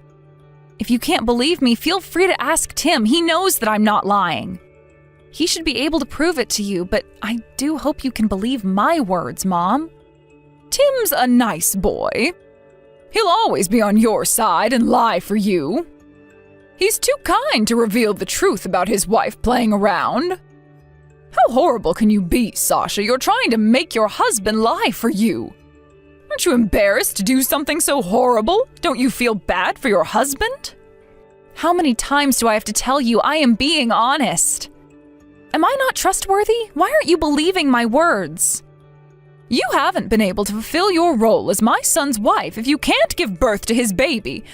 If you can't believe me, feel free to ask Tim. He knows that I'm not lying. He should be able to prove it to you, but I do hope you can believe my words, Mom. Tim's a nice boy. He'll always be on your side and lie for you. He's too kind to reveal the truth about his wife playing around. How horrible can you be, Sasha? You're trying to make your husband lie for you. Aren't you embarrassed to do something so horrible? Don't you feel bad for your husband? How many times do I have to tell you I am being honest? Am I not trustworthy? Why aren't you believing my words? You haven't been able to fulfill your role as my son's wife if you can't give birth to his baby.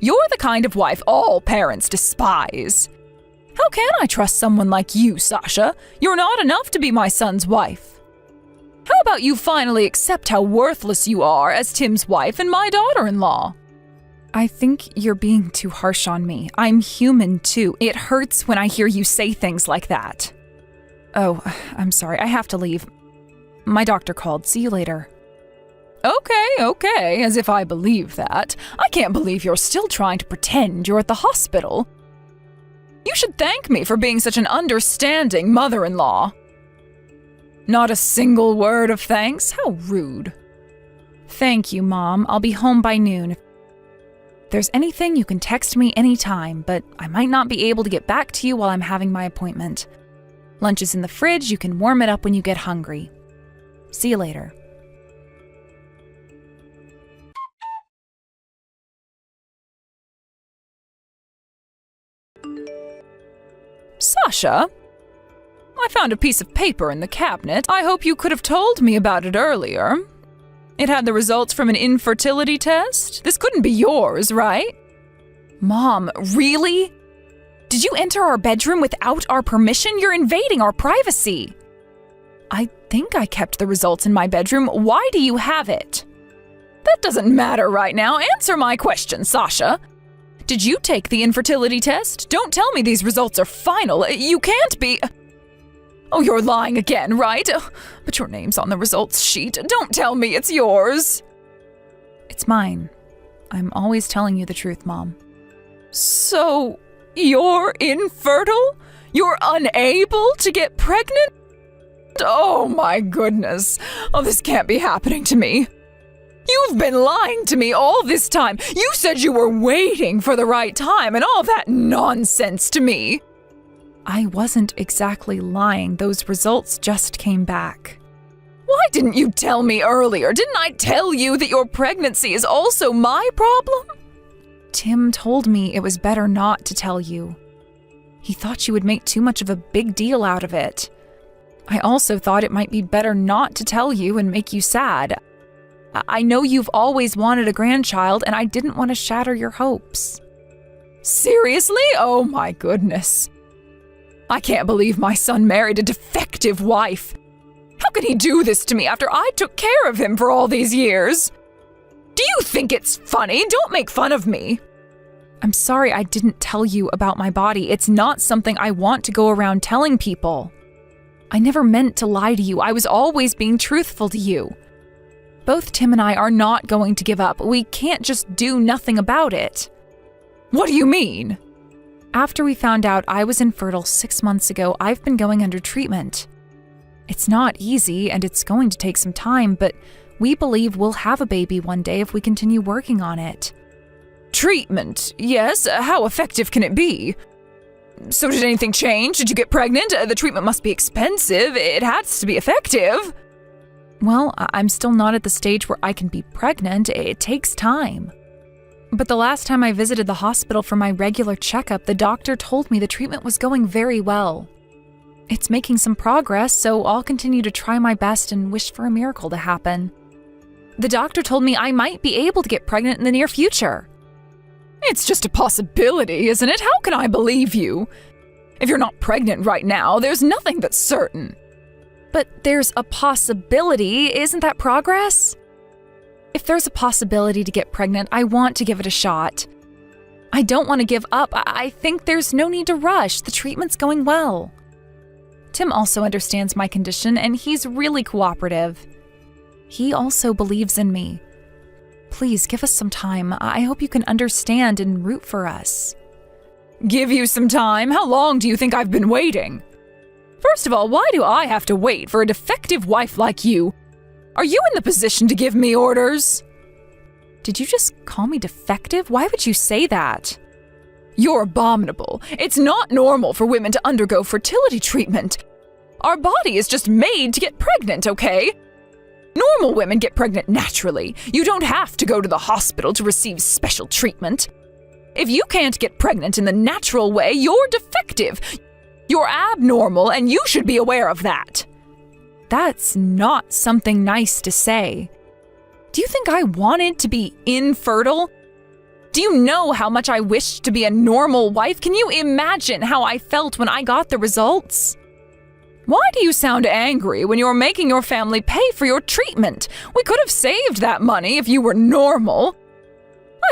You're the kind of wife all parents despise. How can I trust someone like you, Sasha? You're not enough to be my son's wife. How about you finally accept how worthless you are as Tim's wife and my daughter-in-law? I think you're being too harsh on me. I'm human too. It hurts when I hear you say things like that. Oh, I'm sorry. I have to leave. My doctor called. See you later. Okay, as if I believe that. I can't believe you're still trying to pretend you're at the hospital. You should thank me for being such an understanding mother-in-law. Not a single word of thanks? How rude. Thank you, Mom. I'll be home by noon. If there's anything, you can text me anytime, but I might not be able to get back to you while I'm having my appointment. Lunch is in the fridge, you can warm it up when you get hungry. See you later. Sasha? I found a piece of paper in the cabinet. I hope you could have told me about it earlier. It had the results from an infertility test. This couldn't be yours, right? Mom, really? Did you enter our bedroom without our permission? You're invading our privacy. I think I kept the results in my bedroom. Why do you have it? That doesn't matter right now. Answer my question, Sasha. Did you take the infertility test? Don't tell me these results are final. You can't be... Oh, you're lying again, right? But your name's on the results sheet. Don't tell me it's yours. It's mine. I'm always telling you the truth, Mom. So, you're infertile? You're unable to get pregnant? Oh my goodness. Oh, this can't be happening to me. You've been lying to me all this time. You said you were waiting for the right time and all that nonsense to me. I wasn't exactly lying. Those results just came back. Why didn't you tell me earlier? Didn't I tell you that your pregnancy is also my problem? Tim told me it was better not to tell you. He thought you would make too much of a big deal out of it. I also thought it might be better not to tell you and make you sad. I know you've always wanted a grandchild, and I didn't want to shatter your hopes. Seriously? Oh my goodness. I can't believe my son married a defective wife. How could he do this to me after I took care of him for all these years? Do you think it's funny? Don't make fun of me. I'm sorry I didn't tell you about my body. It's not something I want to go around telling people. I never meant to lie to you. I was always being truthful to you. Both Tim and I are not going to give up. We can't just do nothing about it. What do you mean? After we found out I was infertile 6 months ago, I've been going under treatment. It's not easy and it's going to take some time, but we believe we'll have a baby one day if we continue working on it. Treatment? Yes. How effective can it be? So did anything change? Did you get pregnant? The treatment must be expensive. It has to be effective. Well, I'm still not at the stage where I can be pregnant. It takes time. But the last time I visited the hospital for my regular checkup, the doctor told me the treatment was going very well. It's making some progress, so I'll continue to try my best and wish for a miracle to happen. The doctor told me I might be able to get pregnant in the near future. It's just a possibility, isn't it? How can I believe you? If you're not pregnant right now, there's nothing that's certain. But there's a possibility, isn't that progress? If there's a possibility to get pregnant, I want to give it a shot. I don't want to give up. I think there's no need to rush. The treatment's going well. Tim also understands my condition, and he's really cooperative. He also believes in me. Please give us some time. I hope you can understand and root for us. Give you some time? How long do you think I've been waiting? First of all, why do I have to wait for a defective wife like you? Are you in the position to give me orders? Did you just call me defective? Why would you say that? You're abominable. It's not normal for women to undergo fertility treatment. Our body is just made to get pregnant, okay? Normal women get pregnant naturally. You don't have to go to the hospital to receive special treatment. If you can't get pregnant in the natural way, you're defective. You're abnormal, and you should be aware of that. That's not something nice to say. Do you think I wanted to be infertile? Do you know how much I wished to be a normal wife? Can you imagine how I felt when I got the results? Why do you sound angry when you're making your family pay for your treatment? We could have saved that money if you were normal.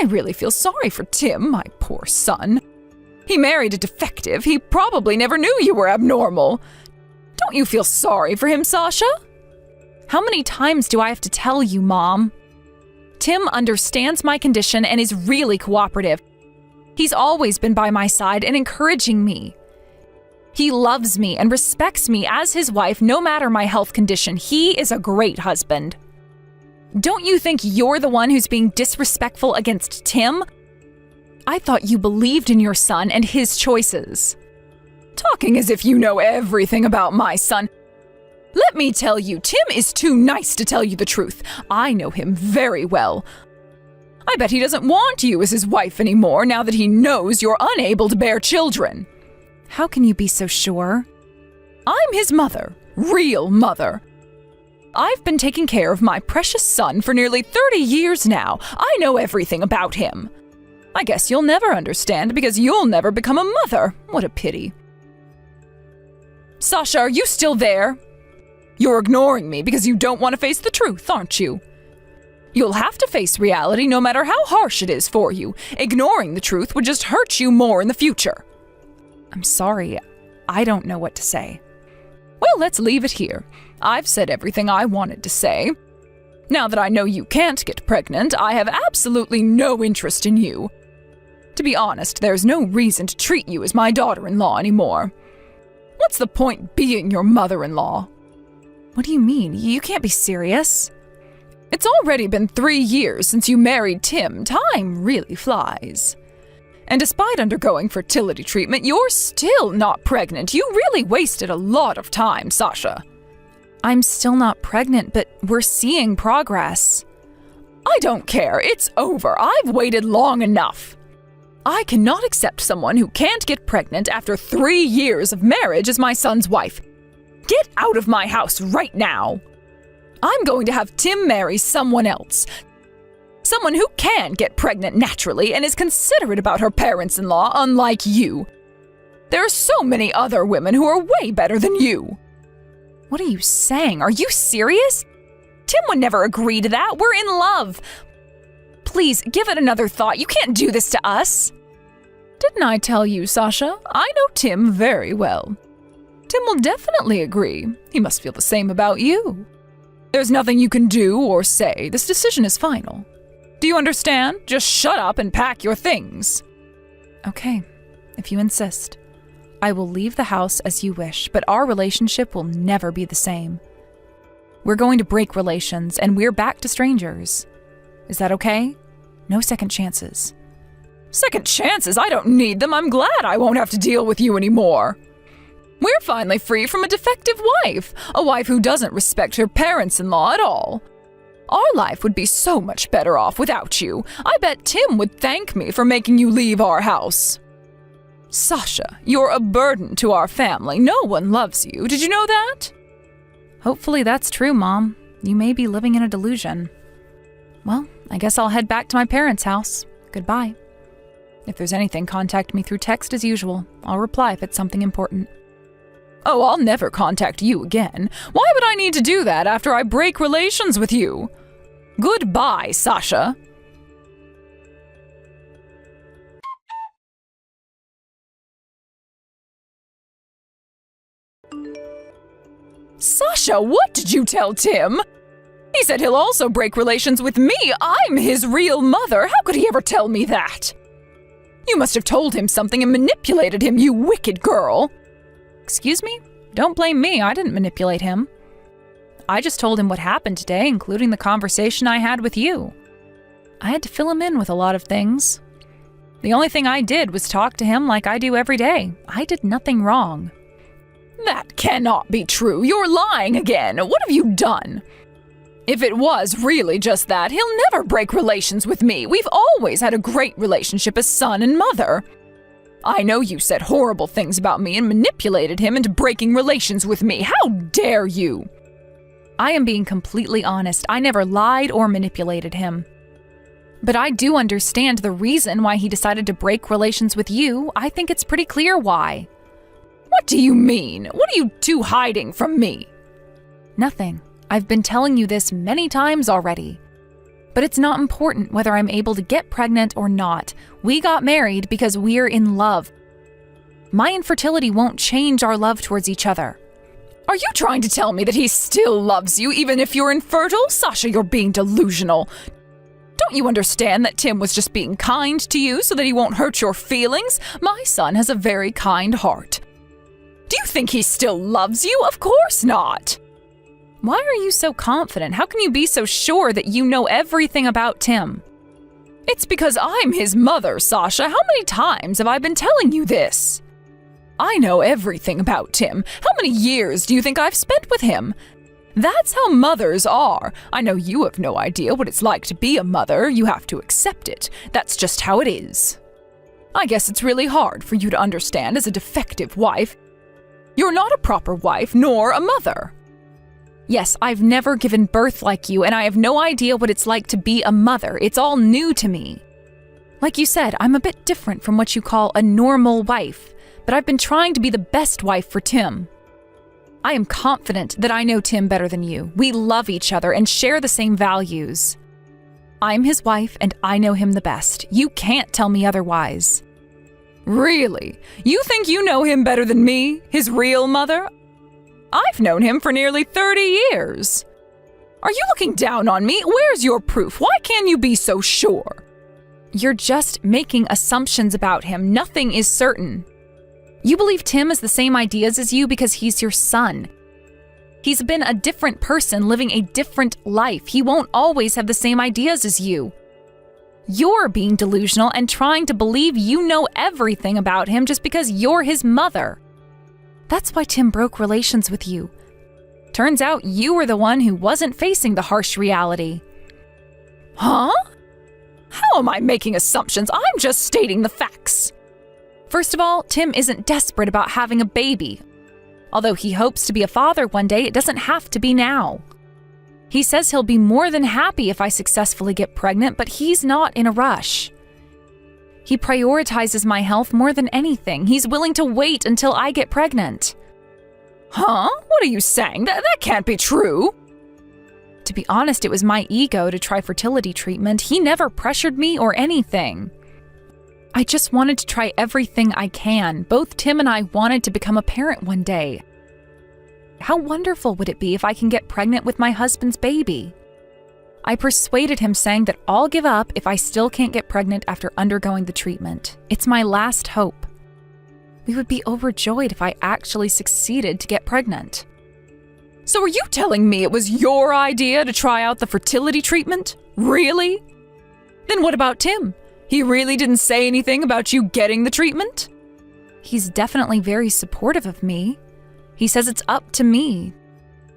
I really feel sorry for Tim, my poor son. He married a defective. He probably never knew you were abnormal. Don't you feel sorry for him, Sasha? How many times do I have to tell you, Mom? Tim understands my condition and is really cooperative. He's always been by my side and encouraging me. He loves me and respects me as his wife, no matter my health condition. He is a great husband. Don't you think you're the one who's being disrespectful against Tim? I thought you believed in your son and his choices. Talking as if you know everything about my son. Let me tell you, Tim is too nice to tell you the truth. I know him very well. I bet he doesn't want you as his wife anymore now that he knows you're unable to bear children. How can you be so sure? I'm his mother, real mother. I've been taking care of my precious son for nearly 30 years now. I know everything about him. I guess you'll never understand because you'll never become a mother. What a pity. Sasha, are you still there? You're ignoring me because you don't want to face the truth, aren't you? You'll have to face reality no matter how harsh it is for you. Ignoring the truth would just hurt you more in the future. I'm sorry. I don't know what to say. Well, let's leave it here. I've said everything I wanted to say. Now that I know you can't get pregnant, I have absolutely no interest in you. To be honest, there's no reason to treat you as my daughter-in-law anymore. What's the point being your mother-in-law? What do you mean? You can't be serious. It's already been 3 years since you married Tim. Time really flies. And despite undergoing fertility treatment, you're still not pregnant. You really wasted a lot of time, Sasha. I'm still not pregnant, but we're seeing progress. I don't care. It's over. I've waited long enough. I cannot accept someone who can't get pregnant after 3 years of marriage as my son's wife. Get out of my house right now. I'm going to have Tim marry someone else. Someone who can get pregnant naturally and is considerate about her parents-in-law, unlike you. There are so many other women who are way better than you. What are you saying? Are you serious? Tim would never agree to that. We're in love. Please, give it another thought. You can't do this to us. Didn't I tell you, Sasha? I know Tim very well. Tim will definitely agree. He must feel the same about you. There's nothing you can do or say. This decision is final. Do you understand? Just shut up and pack your things. Okay, if you insist. I will leave the house as you wish, but our relationship will never be the same. We're going to break relations, and we're back to strangers. Is that okay? No second chances. Second chances? I don't need them. I'm glad I won't have to deal with you anymore. We're finally free from a defective wife, a wife who doesn't respect her parents-in-law at all. Our life would be so much better off without you. I bet Tim would thank me for making you leave our house. Sasha, you're a burden to our family. No one loves you. Did you know that? Hopefully that's true, Mom. You may be living in a delusion. Well, I guess I'll head back to my parents' house. Goodbye. If there's anything, contact me through text as usual. I'll reply if it's something important. Oh, I'll never contact you again. Why would I need to do that after I break relations with you? Goodbye, Sasha. Sasha, what did you tell Tim? He said he'll also break relations with me. I'm his real mother. How could he ever tell me that? You must have told him something and manipulated him, you wicked girl. Excuse me? Don't blame me. I didn't manipulate him. I just told him what happened today, including the conversation I had with you. I had to fill him in with a lot of things. The only thing I did was talk to him like I do every day. I did nothing wrong. That cannot be true. You're lying again. What have you done? If it was really just that, he'll never break relations with me. We've always had a great relationship as son and mother. I know you said horrible things about me and manipulated him into breaking relations with me. How dare you? I am being completely honest. I never lied or manipulated him. But I do understand the reason why he decided to break relations with you. I think it's pretty clear why. What do you mean? What are you two hiding from me? Nothing. I've been telling you this many times already. But it's not important whether I'm able to get pregnant or not. We got married because we're in love. My infertility won't change our love towards each other. Are you trying to tell me that he still loves you even if you're infertile? Sasha, you're being delusional. Don't you understand that Tim was just being kind to you so that he won't hurt your feelings? My son has a very kind heart. Do you think he still loves you? Of course not. Why are you so confident? How can you be so sure that you know everything about Tim? It's because I'm his mother, Sasha. How many times have I been telling you this? I know everything about Tim. How many years do you think I've spent with him? That's how mothers are. I know you have no idea what it's like to be a mother. You have to accept it. That's just how it is. I guess it's really hard for you to understand as a defective wife. You're not a proper wife, nor a mother. Yes, I've never given birth like you, and I have no idea what it's like to be a mother. It's all new to me. Like you said, I'm a bit different from what you call a normal wife, but I've been trying to be the best wife for Tim. I am confident that I know Tim better than you. We love each other and share the same values. I'm his wife, and I know him the best. You can't tell me otherwise. Really? You think you know him better than me, his real mother? I've known him for nearly 30 years. Are you looking down on me? Where's your proof? Why can't you be so sure? You're just making assumptions about him. Nothing is certain. You believe Tim has the same ideas as you because he's your son. He's been a different person living a different life. He won't always have the same ideas as you. You're being delusional and trying to believe you know everything about him just because you're his mother. That's why Tim broke relations with you. Turns out you were the one who wasn't facing the harsh reality. Huh? How am I making assumptions? I'm just stating the facts. First of all, Tim isn't desperate about having a baby. Although he hopes to be a father one day, it doesn't have to be now. He says he'll be more than happy if I successfully get pregnant, but he's not in a rush. He prioritizes my health more than anything. He's willing to wait until I get pregnant. Huh? What are you saying? That can't be true. To be honest, it was my ego to try fertility treatment. He never pressured me or anything. I just wanted to try everything I can. Both Tim and I wanted to become a parent one day. How wonderful would it be if I can get pregnant with my husband's baby? I persuaded him, saying that I'll give up if I still can't get pregnant after undergoing the treatment. It's my last hope. We would be overjoyed if I actually succeeded to get pregnant. So are you telling me it was your idea to try out the fertility treatment? Really? Then what about Tim? He really didn't say anything about you getting the treatment? He's definitely very supportive of me. He says it's up to me.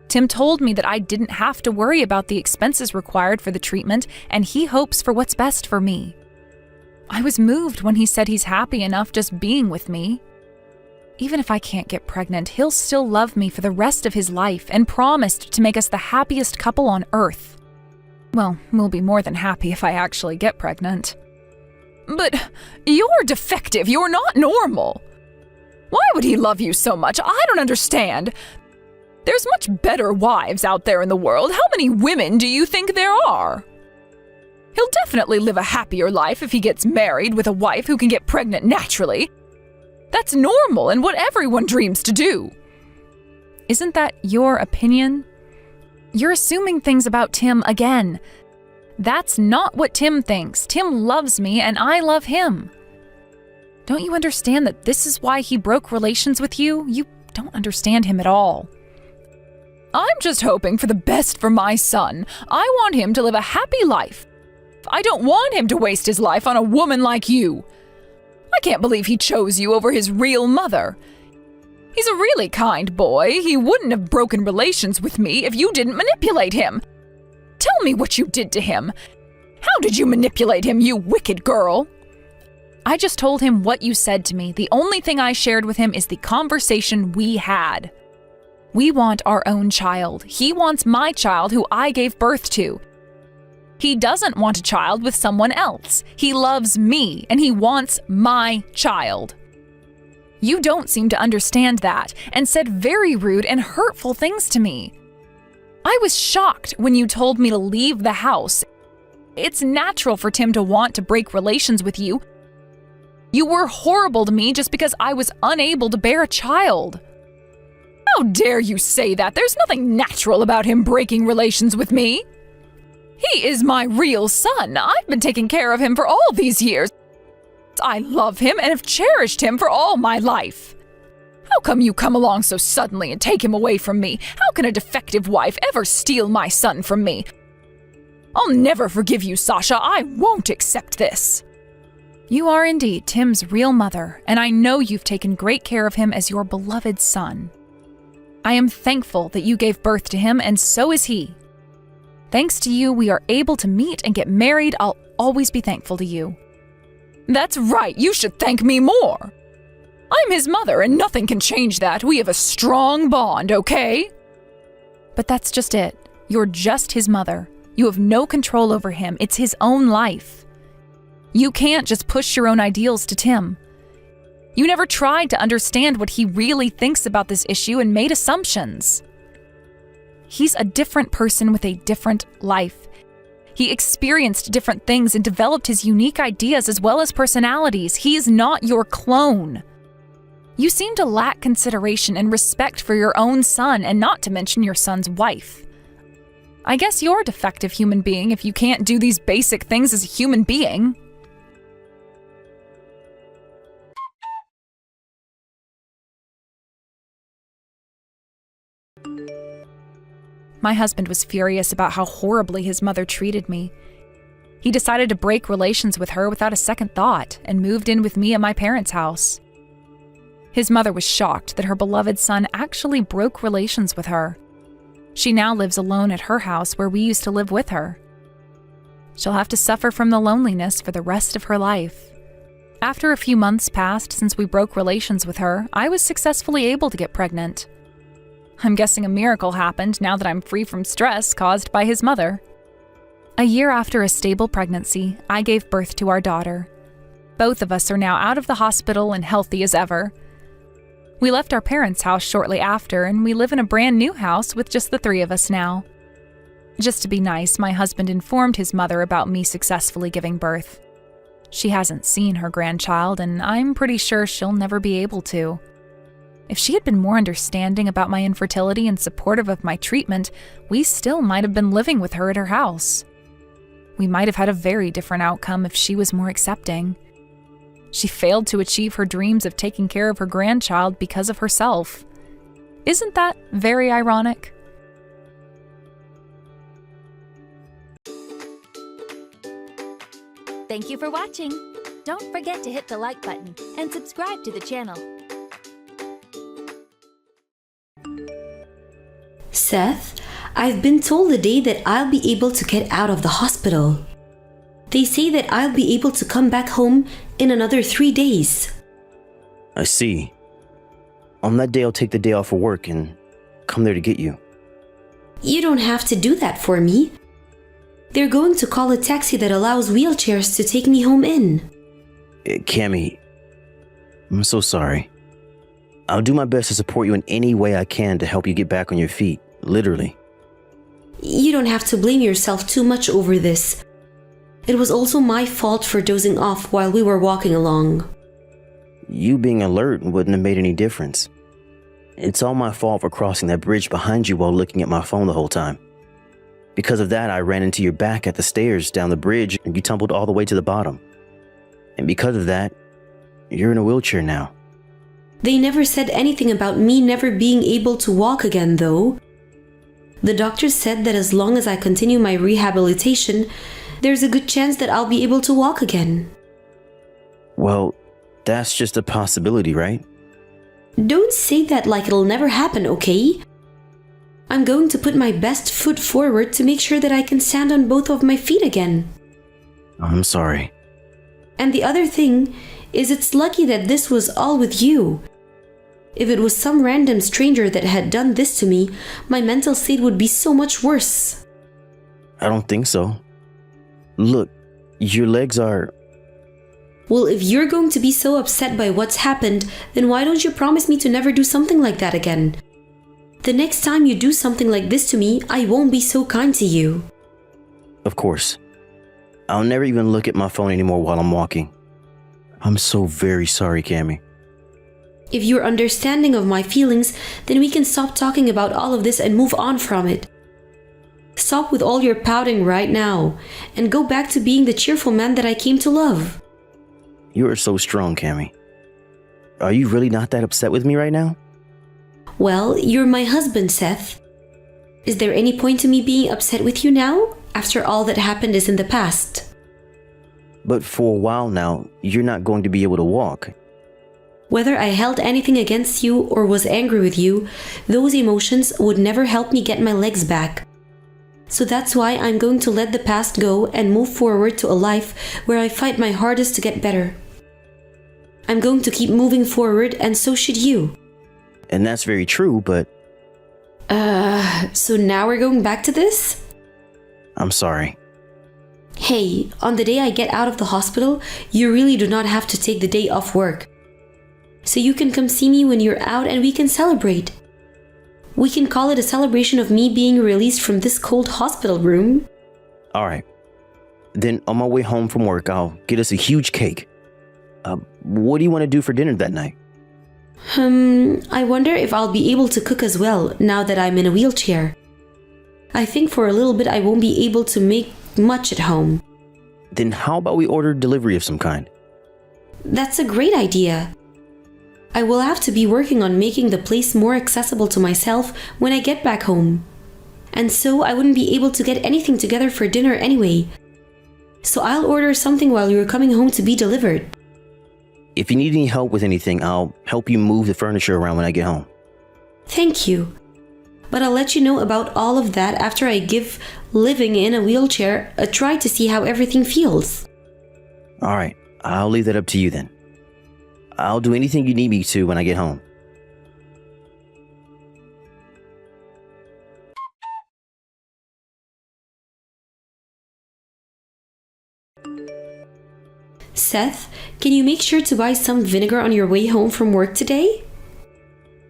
Tim told me that I didn't have to worry about the expenses required for the treatment, and he hopes for what's best for me. I was moved when he said he's happy enough just being with me. Even if I can't get pregnant, he'll still love me for the rest of his life and promised to make us the happiest couple on earth. Well, we'll be more than happy if I actually get pregnant. But you're defective. You're not normal. Why would he love you so much? I don't understand. There's much better wives out there in the world. How many women do you think there are? He'll definitely live a happier life if he gets married with a wife who can get pregnant naturally. That's normal and what everyone dreams to do. Isn't that your opinion? You're assuming things about Tim again. That's not what Tim thinks. Tim loves me and I love him. Don't you understand that this is why he broke relations with you? You don't understand him at all. I'm just hoping for the best for my son. I want him to live a happy life. I don't want him to waste his life on a woman like you. I can't believe he chose you over his real mother. He's a really kind boy. He wouldn't have broken relations with me if you didn't manipulate him. Tell me what you did to him. How did you manipulate him, you wicked girl? I just told him what you said to me. The only thing I shared with him is the conversation we had. We want our own child. He wants my child who I gave birth to. He doesn't want a child with someone else. He loves me and he wants my child. You don't seem to understand that and said very rude and hurtful things to me. I was shocked when you told me to leave the house. It's natural for Tim to want to break relations with you. You were horrible to me just because I was unable to bear a child. How dare you say that? There's nothing natural about him breaking relations with me. He is my real son. I've been taking care of him for all these years. I love him and have cherished him for all my life. How come you come along so suddenly and take him away from me? How can a defective wife ever steal my son from me? I'll never forgive you, Sasha. I won't accept this. You are indeed Tim's real mother, and I know you've taken great care of him as your beloved son. I am thankful that you gave birth to him, and so is he. Thanks to you, we are able to meet and get married. I'll always be thankful to you. That's right, you should thank me more. I'm his mother, and nothing can change that. We have a strong bond, okay? But that's just it. You're just his mother. You have no control over him. It's his own life. You can't just push your own ideals to Tim. You never tried to understand what he really thinks about this issue and made assumptions. He's a different person with a different life. He experienced different things and developed his unique ideas as well as personalities. He is not your clone. You seem to lack consideration and respect for your own son, and not to mention your son's wife. I guess you're a defective human being if you can't do these basic things as a human being. My husband was furious about how horribly his mother treated me. He decided to break relations with her without a second thought and moved in with me at my parents' house. His mother was shocked that her beloved son actually broke relations with her. She now lives alone at her house where we used to live with her. She'll have to suffer from the loneliness for the rest of her life. After a few months passed since we broke relations with her, I was successfully able to get pregnant. I'm guessing a miracle happened now that I'm free from stress caused by his mother. A year after a stable pregnancy, I gave birth to our daughter. Both of us are now out of the hospital and healthy as ever. We left our parents' house shortly after, and we live in a brand new house with just the 3 of us now. Just to be nice, my husband informed his mother about me successfully giving birth. She hasn't seen her grandchild, and I'm pretty sure she'll never be able to. If she had been more understanding about my infertility and supportive of my treatment, we still might have been living with her at her house. We might have had a very different outcome if she was more accepting. She failed to achieve her dreams of taking care of her grandchild because of herself. Isn't that very ironic? Thank you for watching. Don't forget to hit the like button and subscribe to the channel. Seth, I've been told today that I'll be able to get out of the hospital. They say that I'll be able to come back home in another 3 days. I see. On that day, I'll take the day off of work and come there to get you. You don't have to do that for me. They're going to call a taxi that allows wheelchairs to take me home in. Cammy, I'm so sorry. I'll do my best to support you in any way I can to help you get back on your feet, literally. You don't have to blame yourself too much over this. It was also my fault for dozing off while we were walking along. You being alert wouldn't have made any difference. It's all my fault for crossing that bridge behind you while looking at my phone the whole time. Because of that, I ran into your back at the stairs down the bridge and you tumbled all the way to the bottom. And because of that, you're in a wheelchair now. They never said anything about me never being able to walk again, though. The doctor said that as long as I continue my rehabilitation, there's a good chance that I'll be able to walk again. Well, that's just a possibility, right? Don't say that like it'll never happen, okay? I'm going to put my best foot forward to make sure that I can stand on both of my feet again. I'm sorry. And the other thing is it's lucky that this was all with you. If it was some random stranger that had done this to me, my mental state would be so much worse. I don't think so. Look, your legs are... Well, if you're going to be so upset by what's happened, then why don't you promise me to never do something like that again? The next time you do something like this to me, I won't be so kind to you. Of course. I'll never even look at my phone anymore while I'm walking. I'm so very sorry, Cammy. If you're understanding of my feelings, then we can stop talking about all of this and move on from it. Stop with all your pouting right now, and go back to being the cheerful man that I came to love. You are so strong, Cammy. Are you really not that upset with me right now? Well, you're my husband, Seth. Is there any point to me being upset with you now, after all that happened is in the past. But for a while now, you're not going to be able to walk. Whether I held anything against you or was angry with you, those emotions would never help me get my legs back. So that's why I'm going to let the past go and move forward to a life where I fight my hardest to get better. I'm going to keep moving forward, and so should you. And that's very true, but... So now we're going back to this? I'm sorry. Hey, on the day I get out of the hospital, you really do not have to take the day off work. So you can come see me when you're out and we can celebrate. We can call it a celebration of me being released from this cold hospital room. Alright. Then on my way home from work, I'll get us a huge cake. What do you want to do for dinner that night? I wonder if I'll be able to cook as well now that I'm in a wheelchair. I think for a little bit I won't be able to make much at home. Then how about we order delivery of some kind? That's a great idea. I will have to be working on making the place more accessible to myself when I get back home. And so I wouldn't be able to get anything together for dinner anyway. So I'll order something while you're coming home to be delivered. If you need any help with anything, I'll help you move the furniture around when I get home. Thank you. But I'll let you know about all of that after I give living in a wheelchair a try to see how everything feels. Alright, I'll leave that up to you then. I'll do anything you need me to when I get home. Seth, can you make sure to buy some vinegar on your way home from work today?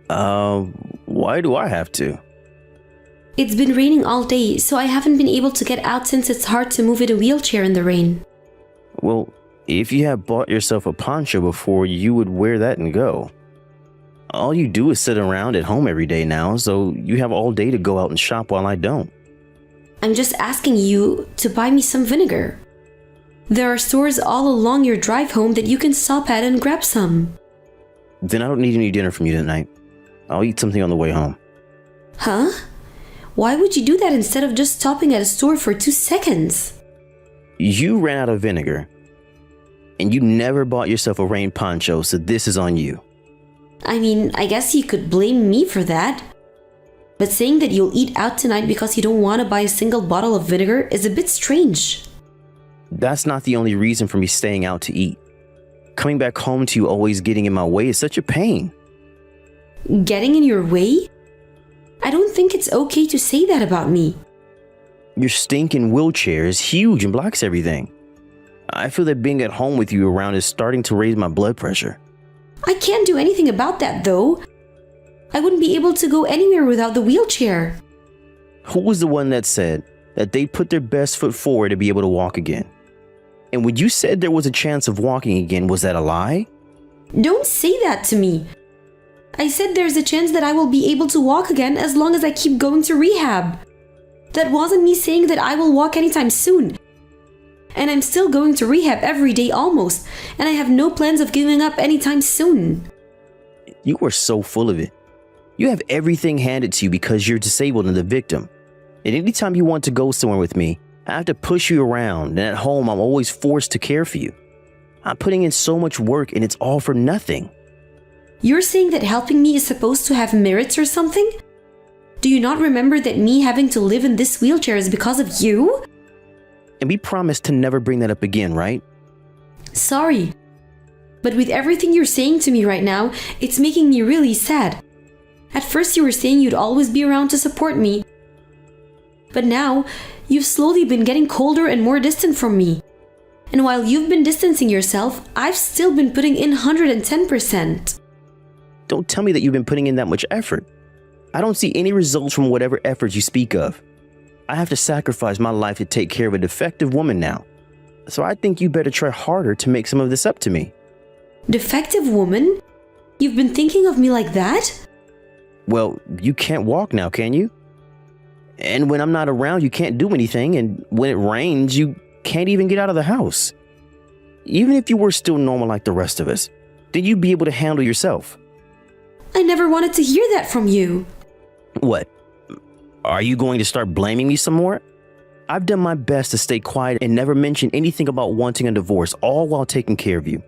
Why do I have to? It's been raining all day, so I haven't been able to get out since it's hard to move in a wheelchair in the rain. Well, if you had bought yourself a poncho before, you would wear that and go. All you do is sit around at home every day now, so you have all day to go out and shop while I don't. I'm just asking you to buy me some vinegar. There are stores all along your drive home that you can stop at and grab some. Then I don't need any dinner from you tonight. I'll eat something on the way home. Huh? Why would you do that instead of just stopping at a store for 2 seconds? You ran out of vinegar. And you never bought yourself a rain poncho, so this is on you. I mean, I guess you could blame me for that. But saying that you'll eat out tonight because you don't want to buy a single bottle of vinegar is a bit strange. That's not the only reason for me staying out to eat. Coming back home to you always getting in my way is such a pain. Getting in your way? I don't think it's okay to say that about me. Your stinking wheelchair is huge and blocks everything. I feel that being at home with you around is starting to raise my blood pressure. I can't do anything about that though. I wouldn't be able to go anywhere without the wheelchair. Who was the one that said that they'd put their best foot forward to be able to walk again? And when you said there was a chance of walking again, was that a lie? Don't say that to me. I said there's a chance that I will be able to walk again as long as I keep going to rehab. That wasn't me saying that I will walk anytime soon. And I'm still going to rehab every day almost, and I have no plans of giving up anytime soon. You are so full of it. You have everything handed to you because you're disabled and the victim. And anytime you want to go somewhere with me, I have to push you around, and at home I'm always forced to care for you. I'm putting in so much work and it's all for nothing. You're saying that helping me is supposed to have merits or something? Do you not remember that me having to live in this wheelchair is because of you? And we promised to never bring that up again, right? Sorry. But with everything you're saying to me right now, it's making me really sad. At first you were saying you'd always be around to support me. But now, you've slowly been getting colder and more distant from me. And while you've been distancing yourself, I've still been putting in 110%. Don't tell me that you've been putting in that much effort. I don't see any results from whatever efforts you speak of. I have to sacrifice my life to take care of a defective woman now. So I think you better try harder to make some of this up to me. Defective woman? You've been thinking of me like that? Well, you can't walk now, can you? And when I'm not around, you can't do anything. And when it rains, you can't even get out of the house. Even if you were still normal like the rest of us, then you'd be able to handle yourself. I never wanted to hear that from you. What? Are you going to start blaming me some more? I've done my best to stay quiet and never mention anything about wanting a divorce, all while taking care of you.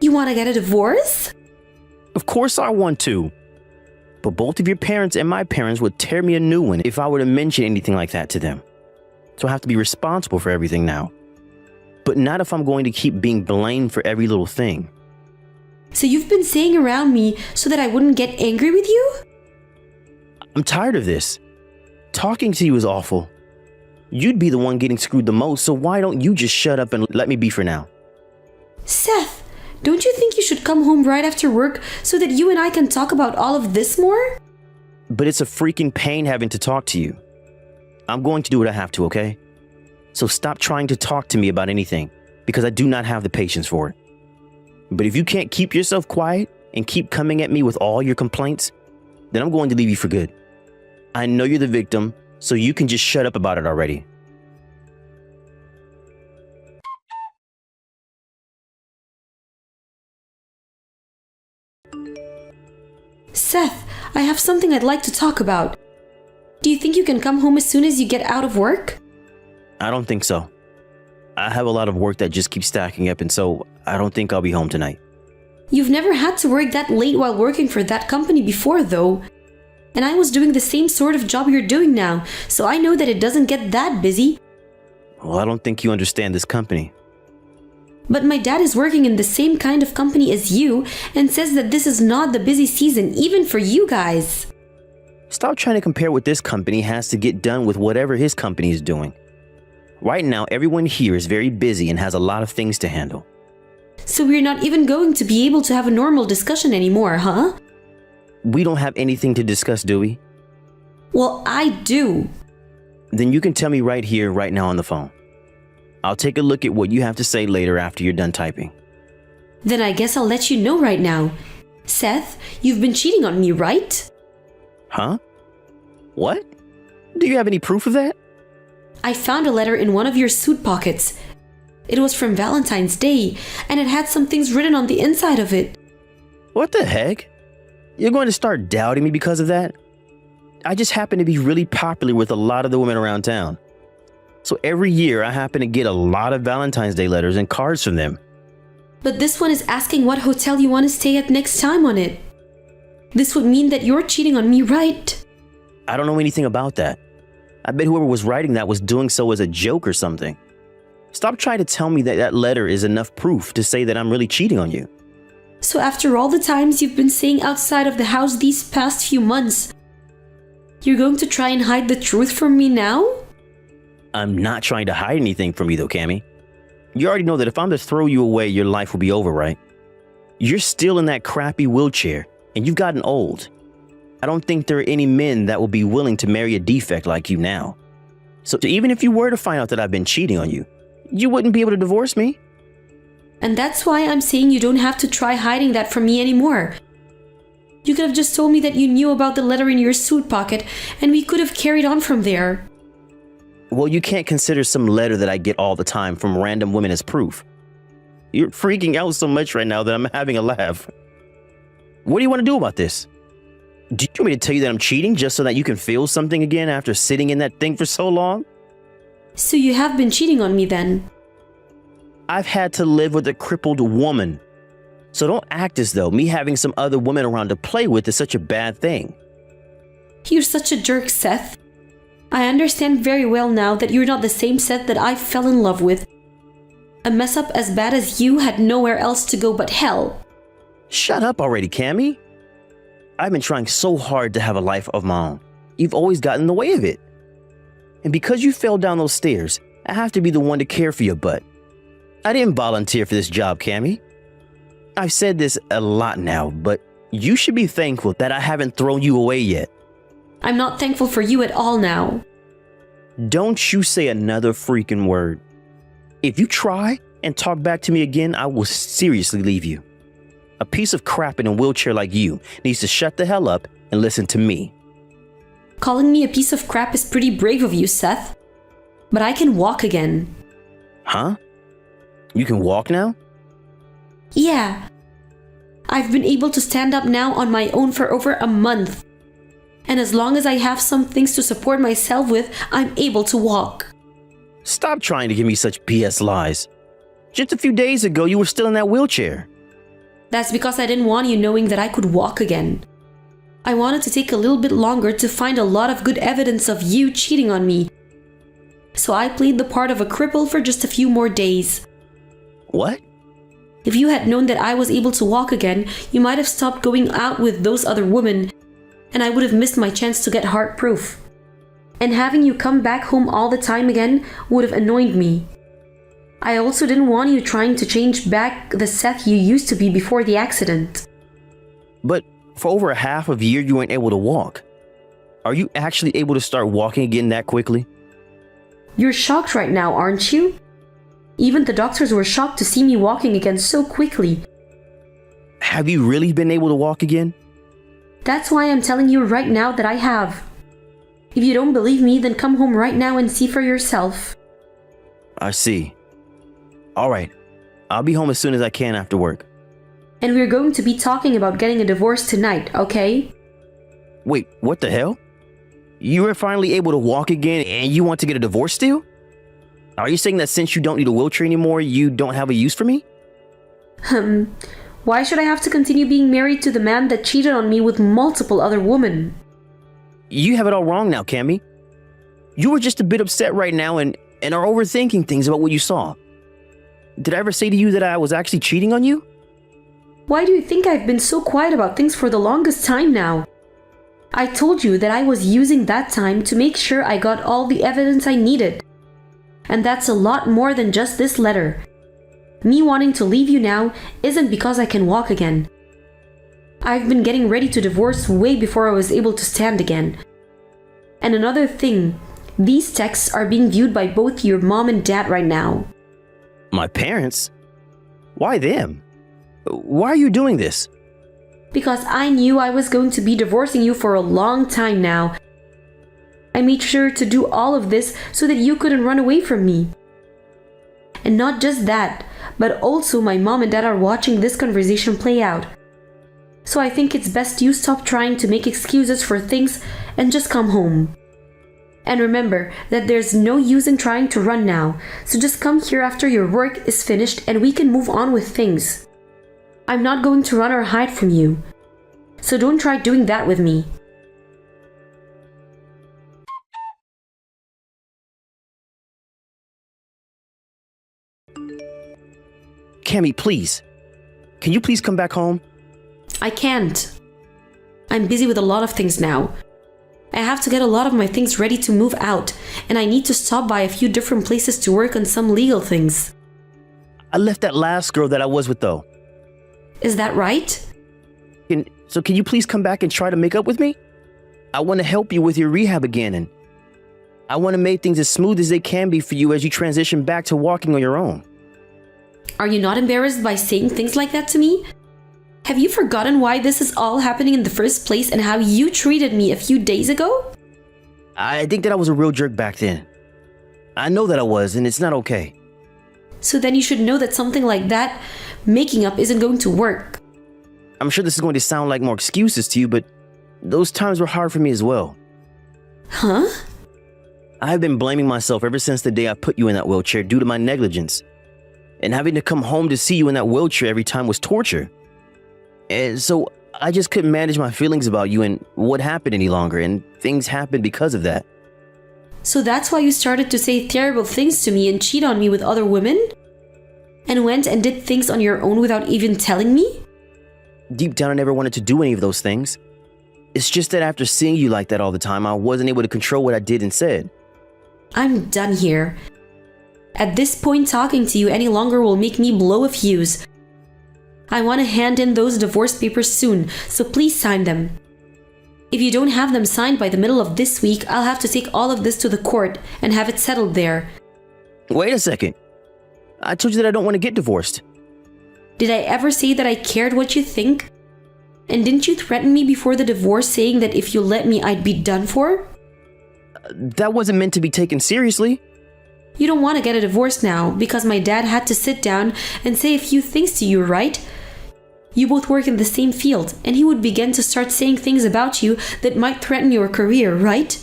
You want to get a divorce? Of course I want to. But both of your parents and my parents would tear me a new one if I were to mention anything like that to them. So I have to be responsible for everything now. But not if I'm going to keep being blamed for every little thing. So you've been saying around me so that I wouldn't get angry with you? I'm tired of this. Talking to you is awful. You'd be the one getting screwed the most, so why don't you just shut up and let me be for now? Seth, don't you think you should come home right after work so that you and I can talk about all of this more? But it's a freaking pain having to talk to you. I'm going to do what I have to, okay? So stop trying to talk to me about anything, because I do not have the patience for it. But if you can't keep yourself quiet and keep coming at me with all your complaints, then I'm going to leave you for good. I know you're the victim, so you can just shut up about it already. Seth, I have something I'd like to talk about. Do you think you can come home as soon as you get out of work? I don't think so. I have a lot of work that just keeps stacking up, and so I don't think I'll be home tonight. You've never had to work that late while working for that company before, though. And I was doing the same sort of job you're doing now, so I know that it doesn't get that busy. Well, I don't think you understand this company. But my dad is working in the same kind of company as you and says that this is not the busy season, even for you guys. Stop trying to compare what this company has to get done with whatever his company is doing. Right now, everyone here is very busy and has a lot of things to handle. So we're not even going to be able to have a normal discussion anymore, huh? We don't have anything to discuss, do we? Well, I do. Then you can tell me right here, right now on the phone. I'll take a look at what you have to say later after you're done typing. Then I guess I'll let you know right now. Seth, you've been cheating on me, right? Huh? What? Do you have any proof of that? I found a letter in one of your suit pockets. It was from Valentine's Day, and it had some things written on the inside of it. What the heck? You're going to start doubting me because of that? I just happen to be really popular with a lot of the women around town. So every year I happen to get a lot of Valentine's Day letters and cards from them. But this one is asking what hotel you want to stay at next time on it. This would mean that you're cheating on me, right? I don't know anything about that. I bet whoever was writing that was doing so as a joke or something. Stop trying to tell me that that letter is enough proof to say that I'm really cheating on you. So after all the times you've been staying outside of the house these past few months, you're going to try and hide the truth from me now? I'm not trying to hide anything from you though, Cammy. You already know that if I'm to throw you away, your life will be over, right? You're still in that crappy wheelchair, and you've gotten old. I don't think there are any men that will be willing to marry a defect like you now. So even if you were to find out that I've been cheating on you, you wouldn't be able to divorce me. And that's why I'm saying you don't have to try hiding that from me anymore. You could have just told me that you knew about the letter in your suit pocket, and we could have carried on from there. Well, you can't consider some letter that I get all the time from random women as proof. You're freaking out so much right now that I'm having a laugh. What do you want to do about this? Do you want me to tell you that I'm cheating just so that you can feel something again after sitting in that thing for so long? So you have been cheating on me then? I've had to live with a crippled woman. So don't act as though me having some other women around to play with is such a bad thing. You're such a jerk, Seth. I understand very well now that you're not the same Seth that I fell in love with. A mess up as bad as you had nowhere else to go but hell. Shut up already, Cammy. I've been trying so hard to have a life of my own. You've always gotten in the way of it. And because you fell down those stairs, I have to be the one to care for your butt. I didn't volunteer for this job, Cammy. I've said this a lot now, but you should be thankful that I haven't thrown you away yet. I'm not thankful for you at all now. Don't you say another freaking word. If you try and talk back to me again, I will seriously leave you. A piece of crap in a wheelchair like you needs to shut the hell up and listen to me. Calling me a piece of crap is pretty brave of you, Seth. But I can walk again. Huh? You can walk now? Yeah. I've been able to stand up now on my own for over a month. And as long as I have some things to support myself with, I'm able to walk. Stop trying to give me such BS lies. Just a few days ago, you were still in that wheelchair. That's because I didn't want you knowing that I could walk again. I wanted to take a little bit longer to find a lot of good evidence of you cheating on me. So I played the part of a cripple for just a few more days. What? If you had known that I was able to walk again, you might have stopped going out with those other women, and I would have missed my chance to get heart proof. And having you come back home all the time again would have annoyed me. I also didn't want you trying to change back the Seth you used to be before the accident. But for over a half of a year, you weren't able to walk. Are you actually able to start walking again that quickly? You're shocked right now, aren't you? Even the doctors were shocked to see me walking again so quickly. Have you really been able to walk again? That's why I'm telling you right now that I have. If you don't believe me, then come home right now and see for yourself. I see. All right. I'll be home as soon as I can after work. And we're going to be talking about getting a divorce tonight, okay? Wait, what the hell? You were finally able to walk again and you want to get a divorce still? Are you saying that since you don't need a wheelchair anymore, you don't have a use for me? Why should I have to continue being married to the man that cheated on me with multiple other women? You have it all wrong now, Cammy. You were just a bit upset right now and are overthinking things about what you saw. Did I ever say to you that I was actually cheating on you? Why do you think I've been so quiet about things for the longest time now? I told you that I was using that time to make sure I got all the evidence I needed. And that's a lot more than just this letter. Me wanting to leave you now isn't because I can walk again. I've been getting ready to divorce way before I was able to stand again. And another thing, these texts are being viewed by both your mom and dad right now. My parents? Why them? Why are you doing this? Because I knew I was going to be divorcing you for a long time now. I made sure to do all of this so that you couldn't run away from me. And not just that, but also my mom and dad are watching this conversation play out. So I think it's best you stop trying to make excuses for things and just come home. And remember that there's no use in trying to run now, so just come here after your work is finished and we can move on with things. I'm not going to run or hide from you, so don't try doing that with me. Cammy, please. Can you please come back home? I can't. I'm busy with a lot of things now. I have to get a lot of my things ready to move out, and I need to stop by a few different places to work on some legal things. I left that last girl that I was with though. Is that right? Can you please come back and try to make up with me? I want to help you with your rehab again, and I want to make things as smooth as they can be for you as you transition back to walking on your own. Are you not embarrassed by saying things like that to me? Have you forgotten why this is all happening in the first place and how you treated me a few days ago? I think that I was a real jerk back then. I know that I was, and it's not okay. So then you should know that something like that, making up, isn't going to work. I'm sure this is going to sound like more excuses to you, but those times were hard for me as well. Huh? I've been blaming myself ever since the day I put you in that wheelchair due to my negligence. And having to come home to see you in that wheelchair every time was torture. And so I just couldn't manage my feelings about you and what happened any longer, and things happened because of that. So that's why you started to say terrible things to me and cheat on me with other women? And went and did things on your own without even telling me? Deep down, I never wanted to do any of those things. It's just that after seeing you like that all the time, I wasn't able to control what I did and said. I'm done here. At this point, talking to you any longer will make me blow a fuse. I want to hand in those divorce papers soon, so please sign them. If you don't have them signed by the middle of this week, I'll have to take all of this to the court and have it settled there. Wait a second. I told you that I don't want to get divorced. Did I ever say that I cared what you think? And didn't you threaten me before the divorce saying that if you let me, I'd be done for? That wasn't meant to be taken seriously. You don't want to get a divorce now because my dad had to sit down and say a few things to you, right? You both work in the same field, and he would begin to start saying things about you that might threaten your career, right?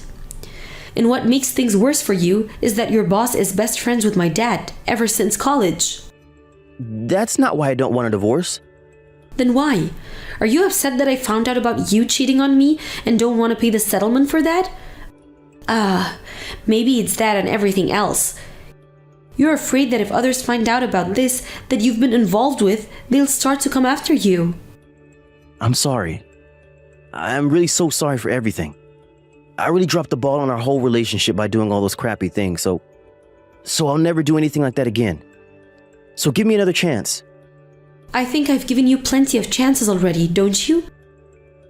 And what makes things worse for you is that your boss is best friends with my dad ever since college. That's not why I don't want a divorce. Then why? Are you upset that I found out about you cheating on me and don't want to pay the settlement for that? Maybe it's that and everything else. You're afraid that if others find out about this that you've been involved with, they'll start to come after you. I'm sorry. I'm really so sorry for everything. I really dropped the ball on our whole relationship by doing all those crappy things, so I'll never do anything like that again. So give me another chance. I think I've given you plenty of chances already, don't you?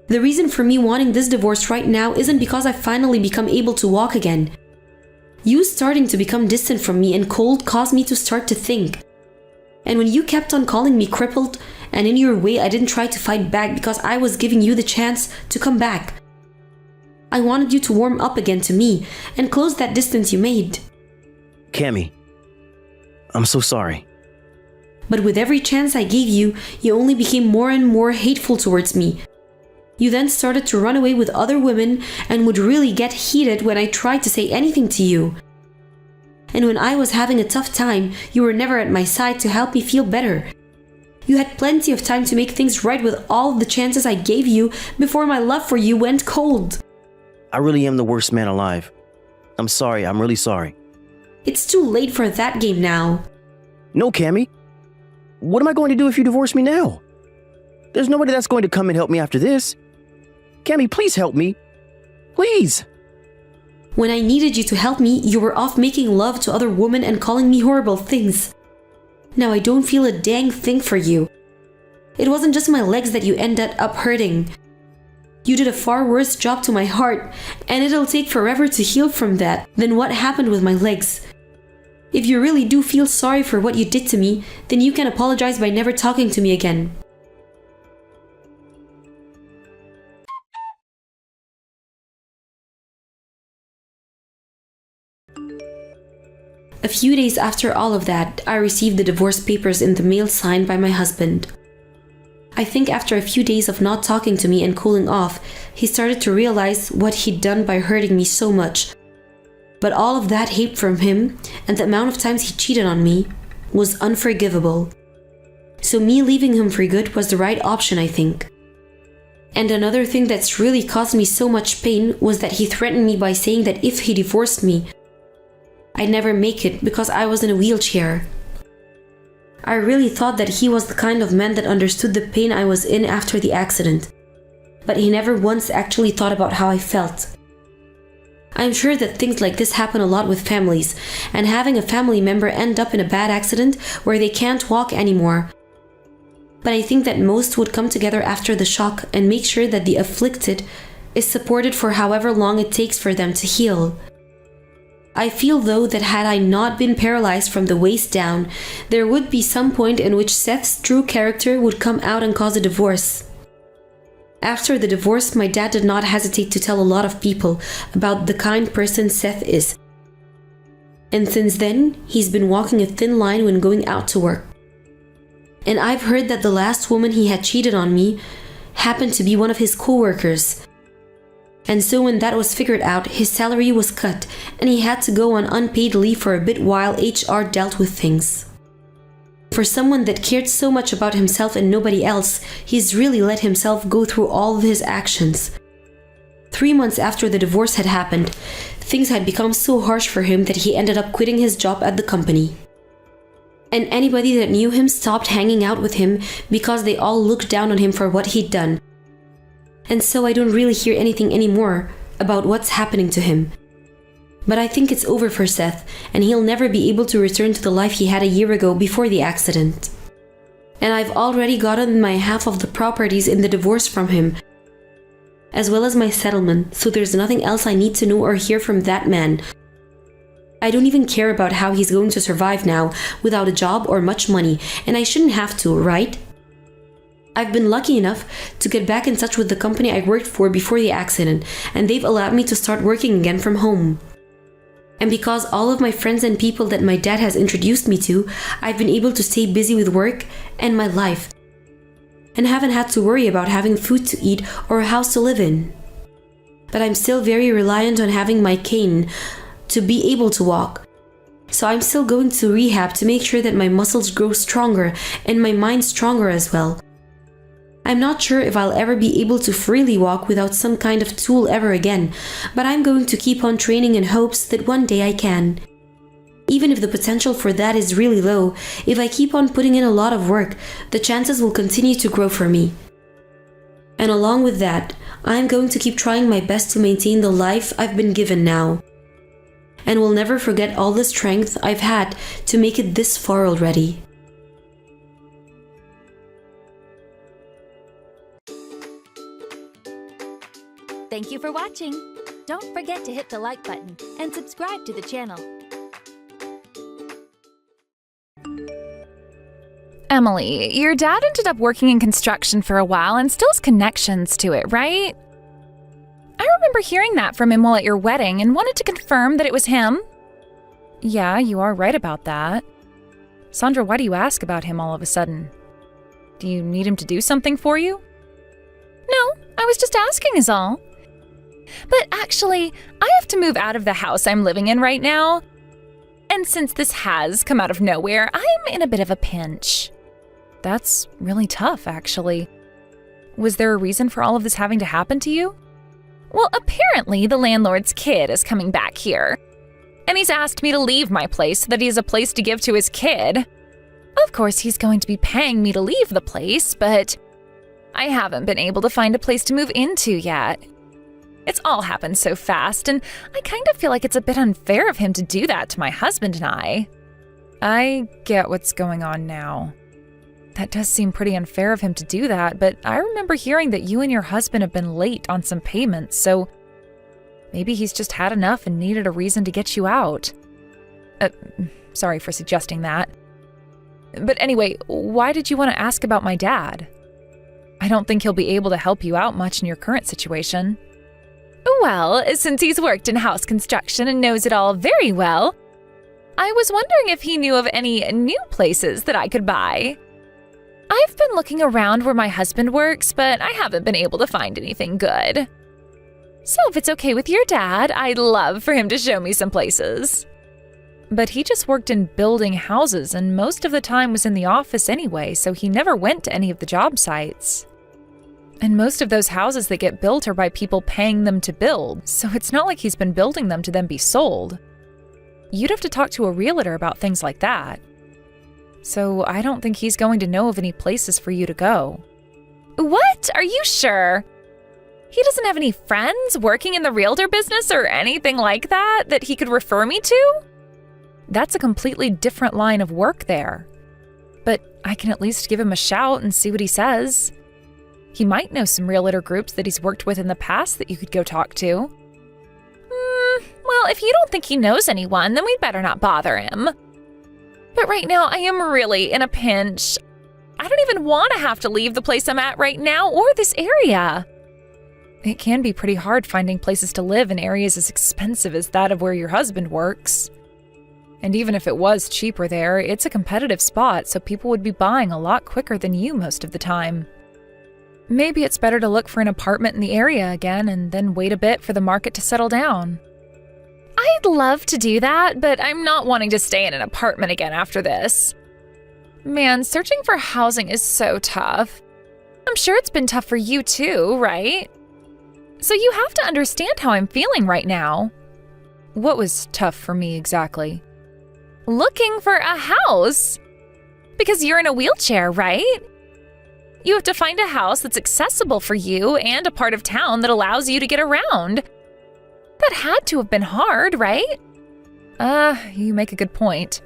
The reason for me wanting this divorce right now isn't because I've finally become able to walk again. You starting to become distant from me and cold caused me to start to think. And when you kept on calling me crippled, and in your way I didn't try to fight back because I was giving you the chance to come back. I wanted you to warm up again to me and close that distance you made. Cammy, I'm so sorry. But with every chance I gave you, you only became more and more hateful towards me. You then started to run away with other women and would really get heated when I tried to say anything to you. And when I was having a tough time, you were never at my side to help me feel better. You had plenty of time to make things right with all of the chances I gave you before my love for you went cold. I really am the worst man alive. I'm sorry, I'm really sorry. It's too late for that game now. No, Cammy. What am I going to do if you divorce me now? There's nobody that's going to come and help me after this. Cammy, please help me. Please. When I needed you to help me, you were off making love to other women and calling me horrible things. Now I don't feel a dang thing for you. It wasn't just my legs that you ended up hurting. You did a far worse job to my heart, and it'll take forever to heal from that than what happened with my legs. If you really do feel sorry for what you did to me, then you can apologize by never talking to me again. A few days after all of that, I received the divorce papers in the mail signed by my husband. I think after a few days of not talking to me and cooling off, he started to realize what he'd done by hurting me so much. But all of that hate from him and the amount of times he cheated on me was unforgivable. So me leaving him for good was the right option, I think. And another thing that's really caused me so much pain was that he threatened me by saying that if he divorced me, I'd never make it because I was in a wheelchair. I really thought that he was the kind of man that understood the pain I was in after the accident. But he never once actually thought about how I felt. I'm sure that things like this happen a lot with families, and having a family member end up in a bad accident where they can't walk anymore. But I think that most would come together after the shock and make sure that the afflicted is supported for however long it takes for them to heal. I feel though that had I not been paralyzed from the waist down, there would be some point in which Seth's true character would come out and cause a divorce. After the divorce, my dad did not hesitate to tell a lot of people about the kind person Seth is. And since then, he's been walking a thin line when going out to work. And I've heard that the last woman he had cheated on me happened to be one of his co-workers. And so when that was figured out, his salary was cut and he had to go on unpaid leave for a bit while HR dealt with things. For someone that cared so much about himself and nobody else, he's really let himself go through all of his actions. 3 months after the divorce had happened, things had become so harsh for him that he ended up quitting his job at the company. And anybody that knew him stopped hanging out with him because they all looked down on him for what he'd done. And so I don't really hear anything anymore about what's happening to him. But I think it's over for Seth, and he'll never be able to return to the life he had a year ago before the accident. And I've already gotten my half of the properties in the divorce from him, as well as my settlement, so there's nothing else I need to know or hear from that man. I don't even care about how he's going to survive now without a job or much money, and I shouldn't have to, right? I've been lucky enough to get back in touch with the company I worked for before the accident, and they've allowed me to start working again from home. And because all of my friends and people that my dad has introduced me to, I've been able to stay busy with work and my life, and haven't had to worry about having food to eat or a house to live in. but I'm still very reliant on having my cane to be able to walk. So I'm still going to rehab to make sure that my muscles grow stronger and my mind stronger as well. I'm not sure if I'll ever be able to freely walk without some kind of tool ever again, but I'm going to keep on training in hopes that one day I can. Even if the potential for that is really low, if I keep on putting in a lot of work, the chances will continue to grow for me. And along with that, I'm going to keep trying my best to maintain the life I've been given now. And will never forget all the strength I've had to make it this far already. Thank you for watching. Don't forget to hit the like button and subscribe to the channel. Emily, your dad ended up working in construction for a while and still has connections to it, right? I remember hearing that from him while at your wedding and wanted to confirm that it was him. Yeah, you are right about that. Sandra, why do you ask about him all of a sudden? Do you need him to do something for you? No, I was just asking is all. But actually, I have to move out of the house I'm living in right now. And since this has come out of nowhere, I'm in a bit of a pinch. That's really tough, actually. Was there a reason for all of this having to happen to you? Well, apparently the landlord's kid is coming back here. And he's asked me to leave my place so that he has a place to give to his kid. Of course, he's going to be paying me to leave the place, but I haven't been able to find a place to move into yet. It's all happened so fast, and I kind of feel like it's a bit unfair of him to do that to my husband and I. I get what's going on now. That does seem pretty unfair of him to do that, but I remember hearing that you and your husband have been late on some payments, so maybe he's just had enough and needed a reason to get you out. Sorry for suggesting that. But anyway, why did you want to ask about my dad? I don't think he'll be able to help you out much in your current situation. Well, since he's worked in house construction and knows it all very well, I was wondering if he knew of any new places that I could buy. I've been looking around where my husband works, but I haven't been able to find anything good. So if it's okay with your dad, I'd love for him to show me some places. But he just worked in building houses and most of the time was in the office anyway, so he never went to any of the job sites. And most of those houses that get built are by people paying them to build, so it's not like he's been building them to then be sold. You'd have to talk to a realtor about things like that. So I don't think he's going to know of any places for you to go. What? Are you sure? He doesn't have any friends working in the realtor business or anything like that that he could refer me to? That's a completely different line of work there. But I can at least give him a shout and see what he says. He might know some realtor groups that he's worked with in the past that you could go talk to. Well, if you don't think he knows anyone, then we'd better not bother him. But right now, I am really in a pinch. I don't even want to have to leave the place I'm at right now or this area. It can be pretty hard finding places to live in areas as expensive as that of where your husband works. And even if it was cheaper there, it's a competitive spot, so people would be buying a lot quicker than you most of the time. Maybe it's better to look for an apartment in the area again and then wait a bit for the market to settle down. I'd love to do that, but I'm not wanting to stay in an apartment again after this. Man, searching for housing is so tough. I'm sure it's been tough for you too, right? So you have to understand how I'm feeling right now. What was tough for me exactly? Looking for a house. Because you're in a wheelchair, right? You have to find a house that's accessible for you and a part of town that allows you to get around. That had to have been hard, right? You make a good point.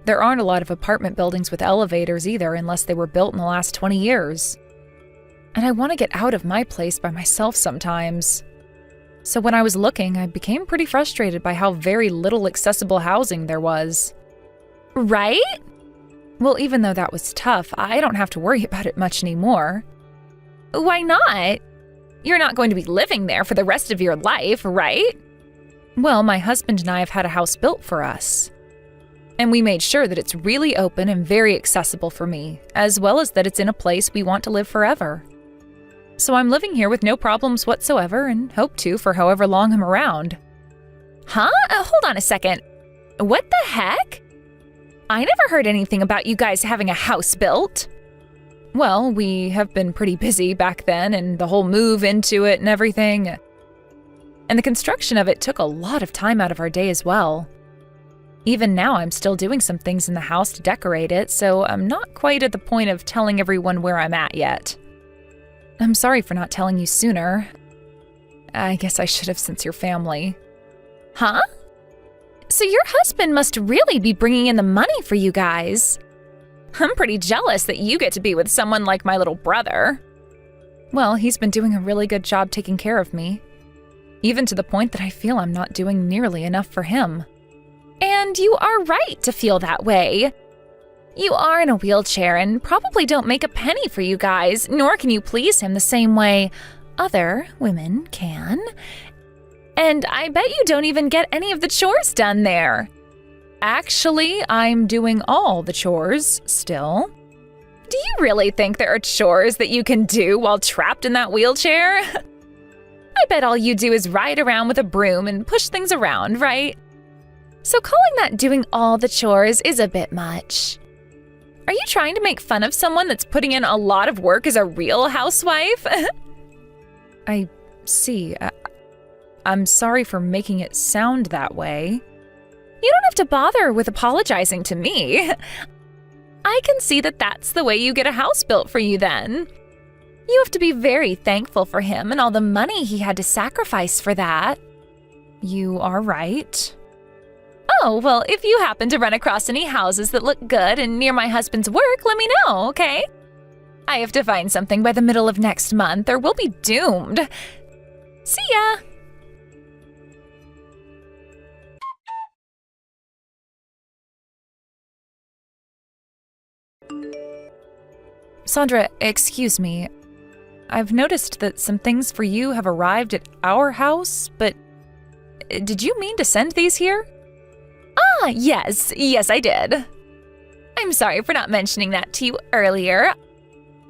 There aren't a lot of apartment buildings with elevators either unless they were built in the last 20 years. And I want to get out of my place by myself sometimes. So when I was looking, I became pretty frustrated by how very little accessible housing there was. Right? Well, even though that was tough, I don't have to worry about it much anymore. Why not? You're not going to be living there for the rest of your life, right? Well, my husband and I have had a house built for us. And we made sure that it's really open and very accessible for me, as well as that it's in a place we want to live forever. So I'm living here with no problems whatsoever and hope to for however long I'm around. Huh? Hold on a second. What the heck? I never heard anything about you guys having a house built. Well, we have been pretty busy back then, and the whole move into it and everything. And the construction of it took a lot of time out of our day as well. Even now, I'm still doing some things in the house to decorate it, so I'm not quite at the point of telling everyone where I'm at yet. I'm sorry for not telling you sooner. I guess I should have since you're family. Huh? So your husband must really be bringing in the money for you guys. I'm pretty jealous that you get to be with someone like my little brother. Well, he's been doing a really good job taking care of me. Even to the point that I feel I'm not doing nearly enough for him. And you are right to feel that way. You are in a wheelchair and probably don't make a penny for you guys, nor can you please him the same way other women can. And I bet you don't even get any of the chores done there. Actually, I'm doing all the chores still. Do you really think there are chores that you can do while trapped in that wheelchair? I bet all you do is ride around with a broom and push things around, right? So calling that doing all the chores is a bit much. Are you trying to make fun of someone that's putting in a lot of work as a real housewife? I see. I'm sorry for making it sound that way. You don't have to bother with apologizing to me. I can see that that's the way you get a house built for you then. You have to be very thankful for him and all the money he had to sacrifice for that. You are right. Oh, well, if you happen to run across any houses that look good and near my husband's work, let me know, okay? I have to find something by the middle of next month or we'll be doomed. See ya! Sandra, excuse me. I've noticed that some things for you have arrived at our house, but did you mean to send these here? Ah, yes, I did. I'm sorry for not mentioning that to you earlier.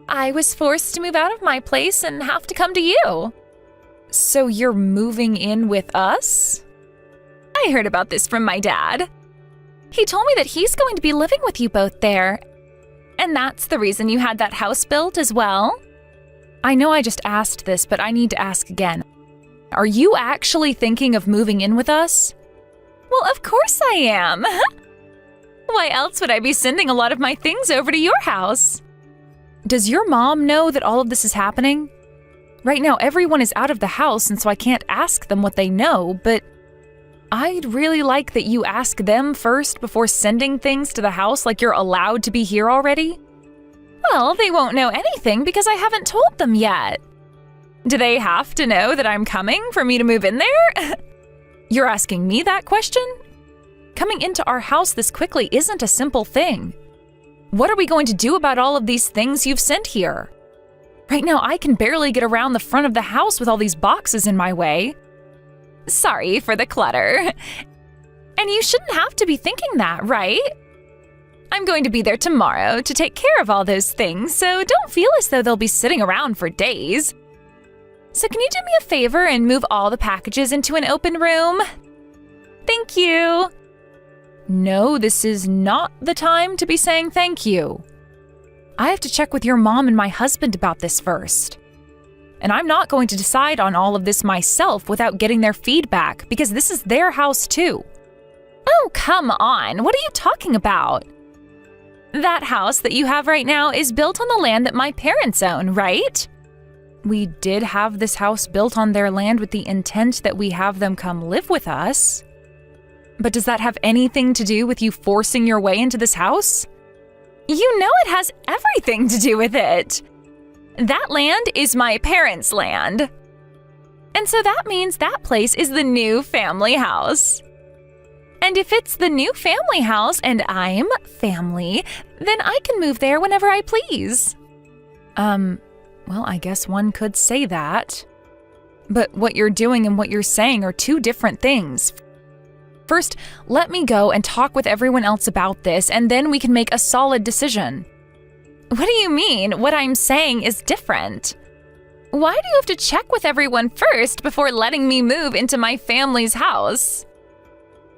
I was forced to move out of my place and have to come to you. So you're moving in with us? I heard about this from my dad. He told me that he's going to be living with you both there. And that's the reason you had that house built as well? I know I just asked this, but I need to ask again. Are you actually thinking of moving in with us? Well, of course I am. Why else would I be sending a lot of my things over to your house? Does your mom know that all of this is happening? Right now, everyone is out of the house, and so I can't ask them what they know, but I'd really like that you ask them first before sending things to the house like you're allowed to be here already. Well, they won't know anything because I haven't told them yet. Do they have to know that I'm coming for me to move in there? You're asking me that question? Coming into our house this quickly isn't a simple thing. What are we going to do about all of these things you've sent here? Right now, I can barely get around the front of the house with all these boxes in my way. Sorry for the clutter. And you shouldn't have to be thinking that, right? I'm going to be there tomorrow to take care of all those things, so don't feel as though they'll be sitting around for days. So can you do me a favor and move all the packages into an open room? Thank you. No, this is not the time to be saying thank you. I have to check with your mom and my husband about this first. And I'm not going to decide on all of this myself without getting their feedback, because this is their house too. Oh, come on. What are you talking about? That house that you have right now is built on the land that my parents own, right? We did have this house built on their land with the intent that we have them come live with us. But does that have anything to do with you forcing your way into this house? You know it has everything to do with it. That land is my parents' land. And so that means that place is the new family house. And if it's the new family house and I'm family, then I can move there whenever I please. Well, I guess one could say that. But what you're doing and what you're saying are two different things. First, let me go and talk with everyone else about this, and then we can make a solid decision. What do you mean? What I'm saying is different. Why do you have to check with everyone first before letting me move into my family's house?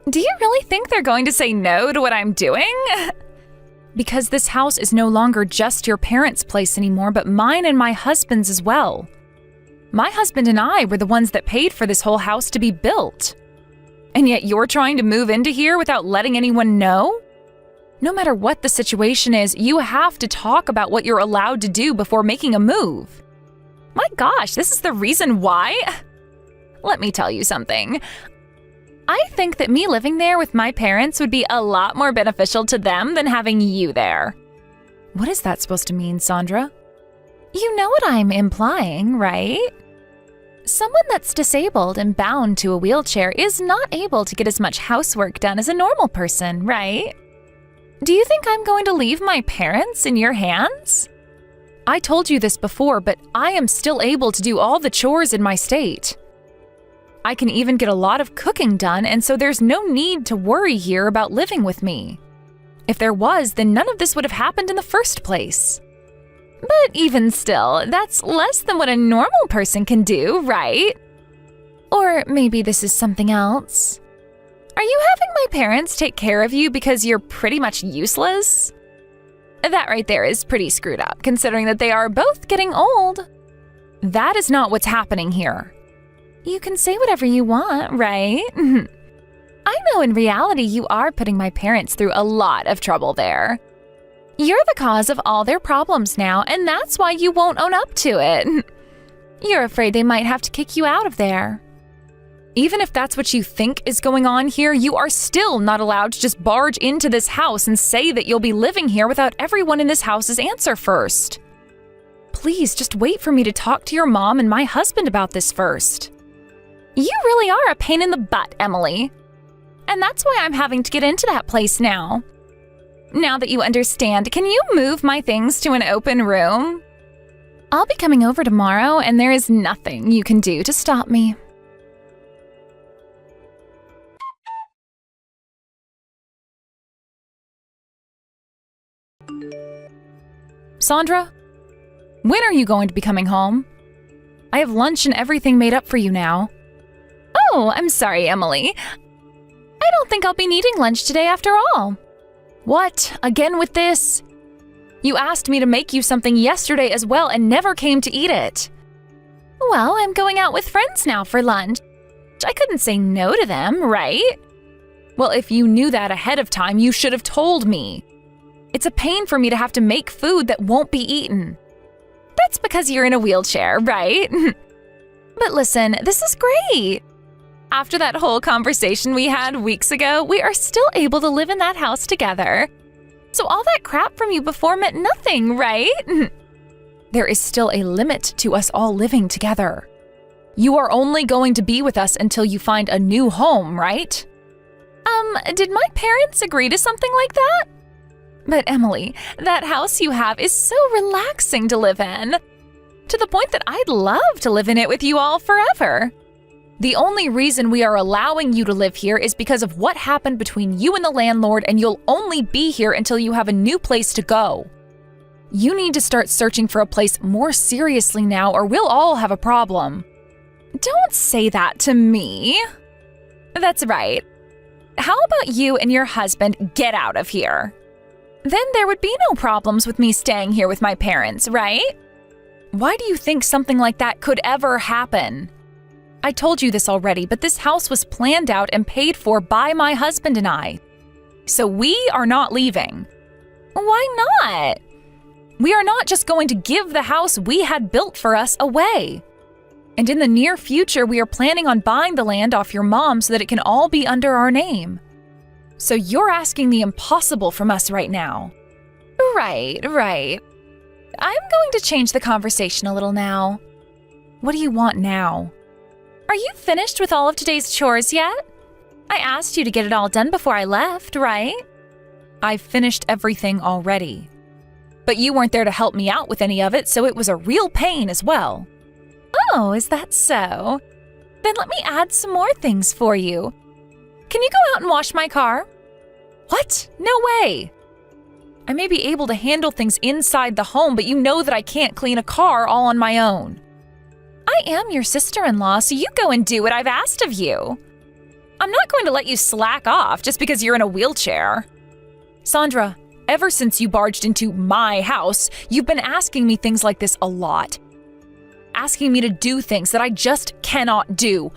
Do you really think they're going to say no to what I'm doing? Because this house is no longer just your parents' place anymore, but mine and my husband's as well. My husband and I were the ones that paid for this whole house to be built. And yet you're trying to move into here without letting anyone know? No matter what the situation is, you have to talk about what you're allowed to do before making a move. My gosh, this is the reason why? Let me tell you something. I think that me living there with my parents would be a lot more beneficial to them than having you there. What is that supposed to mean, Sandra? You know what I'm implying, right? Someone that's disabled and bound to a wheelchair is not able to get as much housework done as a normal person, right? Do you think I'm going to leave my parents in your hands? I told you this before, but I am still able to do all the chores in my state. I can even get a lot of cooking done, and so there's no need to worry here about living with me. If there was, then none of this would have happened in the first place. But even still, that's less than what a normal person can do, right? Or maybe this is something else. Are you having my parents take care of you because you're pretty much useless? That right there is pretty screwed up, considering that they are both getting old. That is not what's happening here. You can say whatever you want, right? I know in reality you are putting my parents through a lot of trouble there. You're the cause of all their problems now, and that's why you won't own up to it. You're afraid they might have to kick you out of there. Even if that's what you think is going on here, you are still not allowed to just barge into this house and say that you'll be living here without everyone in this house's answer first. Please just wait for me to talk to your mom and my husband about this first. You really are a pain in the butt, Emily. And that's why I'm having to get into that place now. Now that you understand, can you move my things to an open room? I'll be coming over tomorrow, and there is nothing you can do to stop me. Sandra, when are you going to be coming home? I have lunch and everything made up for you now. Oh, I'm sorry, Emily. I don't think I'll be needing lunch today after all. What? Again with this? You asked me to make you something yesterday as well and never came to eat it. Well, I'm going out with friends now for lunch. I couldn't say no to them, right? Well, if you knew that ahead of time, you should have told me. It's a pain for me to have to make food that won't be eaten. That's because you're in a wheelchair, right? But listen, this is great. After that whole conversation we had weeks ago, we are still able to live in that house together. So all that crap from you before meant nothing, right? There is still a limit to us all living together. You are only going to be with us until you find a new home, right? Did my parents agree to something like that? But Emily, that house you have is so relaxing to live in, to the point that I'd love to live in it with you all forever. The only reason we are allowing you to live here is because of what happened between you and the landlord, and you'll only be here until you have a new place to go. You need to start searching for a place more seriously now, or we'll all have a problem. Don't say that to me. That's right. How about you and your husband get out of here? Then there would be no problems with me staying here with my parents, right? Why do you think something like that could ever happen? I told you this already, but this house was planned out and paid for by my husband and I. So we are not leaving. Why not? We are not just going to give the house we had built for us away. And in the near future, we are planning on buying the land off your mom so that it can all be under our name. So you're asking the impossible from us right now. Right. I'm going to change the conversation a little now. What do you want now? Are you finished with all of today's chores yet? I asked you to get it all done before I left, right? I've finished everything already. But you weren't there to help me out with any of it, so it was a real pain as well. Oh, is that so? Then let me add some more things for you. Can you go out and wash my car? What? No way! I may be able to handle things inside the home, but you know that I can't clean a car all on my own. I am your sister-in-law, so you go and do what I've asked of you. I'm not going to let you slack off just because you're in a wheelchair. Sandra, ever since you barged into my house, you've been asking me things like this a lot. Asking me to do things that I just cannot do.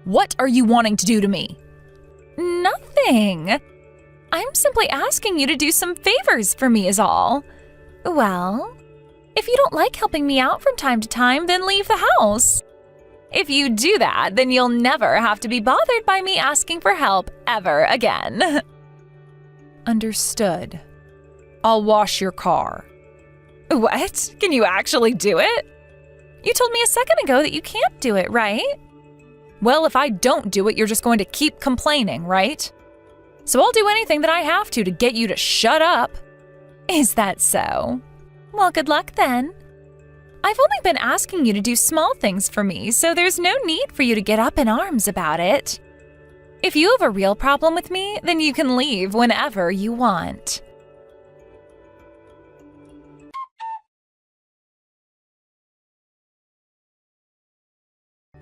What are you wanting to do to me? Nothing. I'm simply asking you to do some favors for me is all. Well, if you don't like helping me out from time to time, then leave the house. If you do that, then you'll never have to be bothered by me asking for help ever again. Understood. I'll wash your car. What? Can you actually do it? You told me a second ago that you can't do it, right? Well, if I don't do it, you're just going to keep complaining, right? So I'll do anything that I have to get you to shut up. Is that so? Well, good luck then. I've only been asking you to do small things for me, so there's no need for you to get up in arms about it. If you have a real problem with me, then you can leave whenever you want.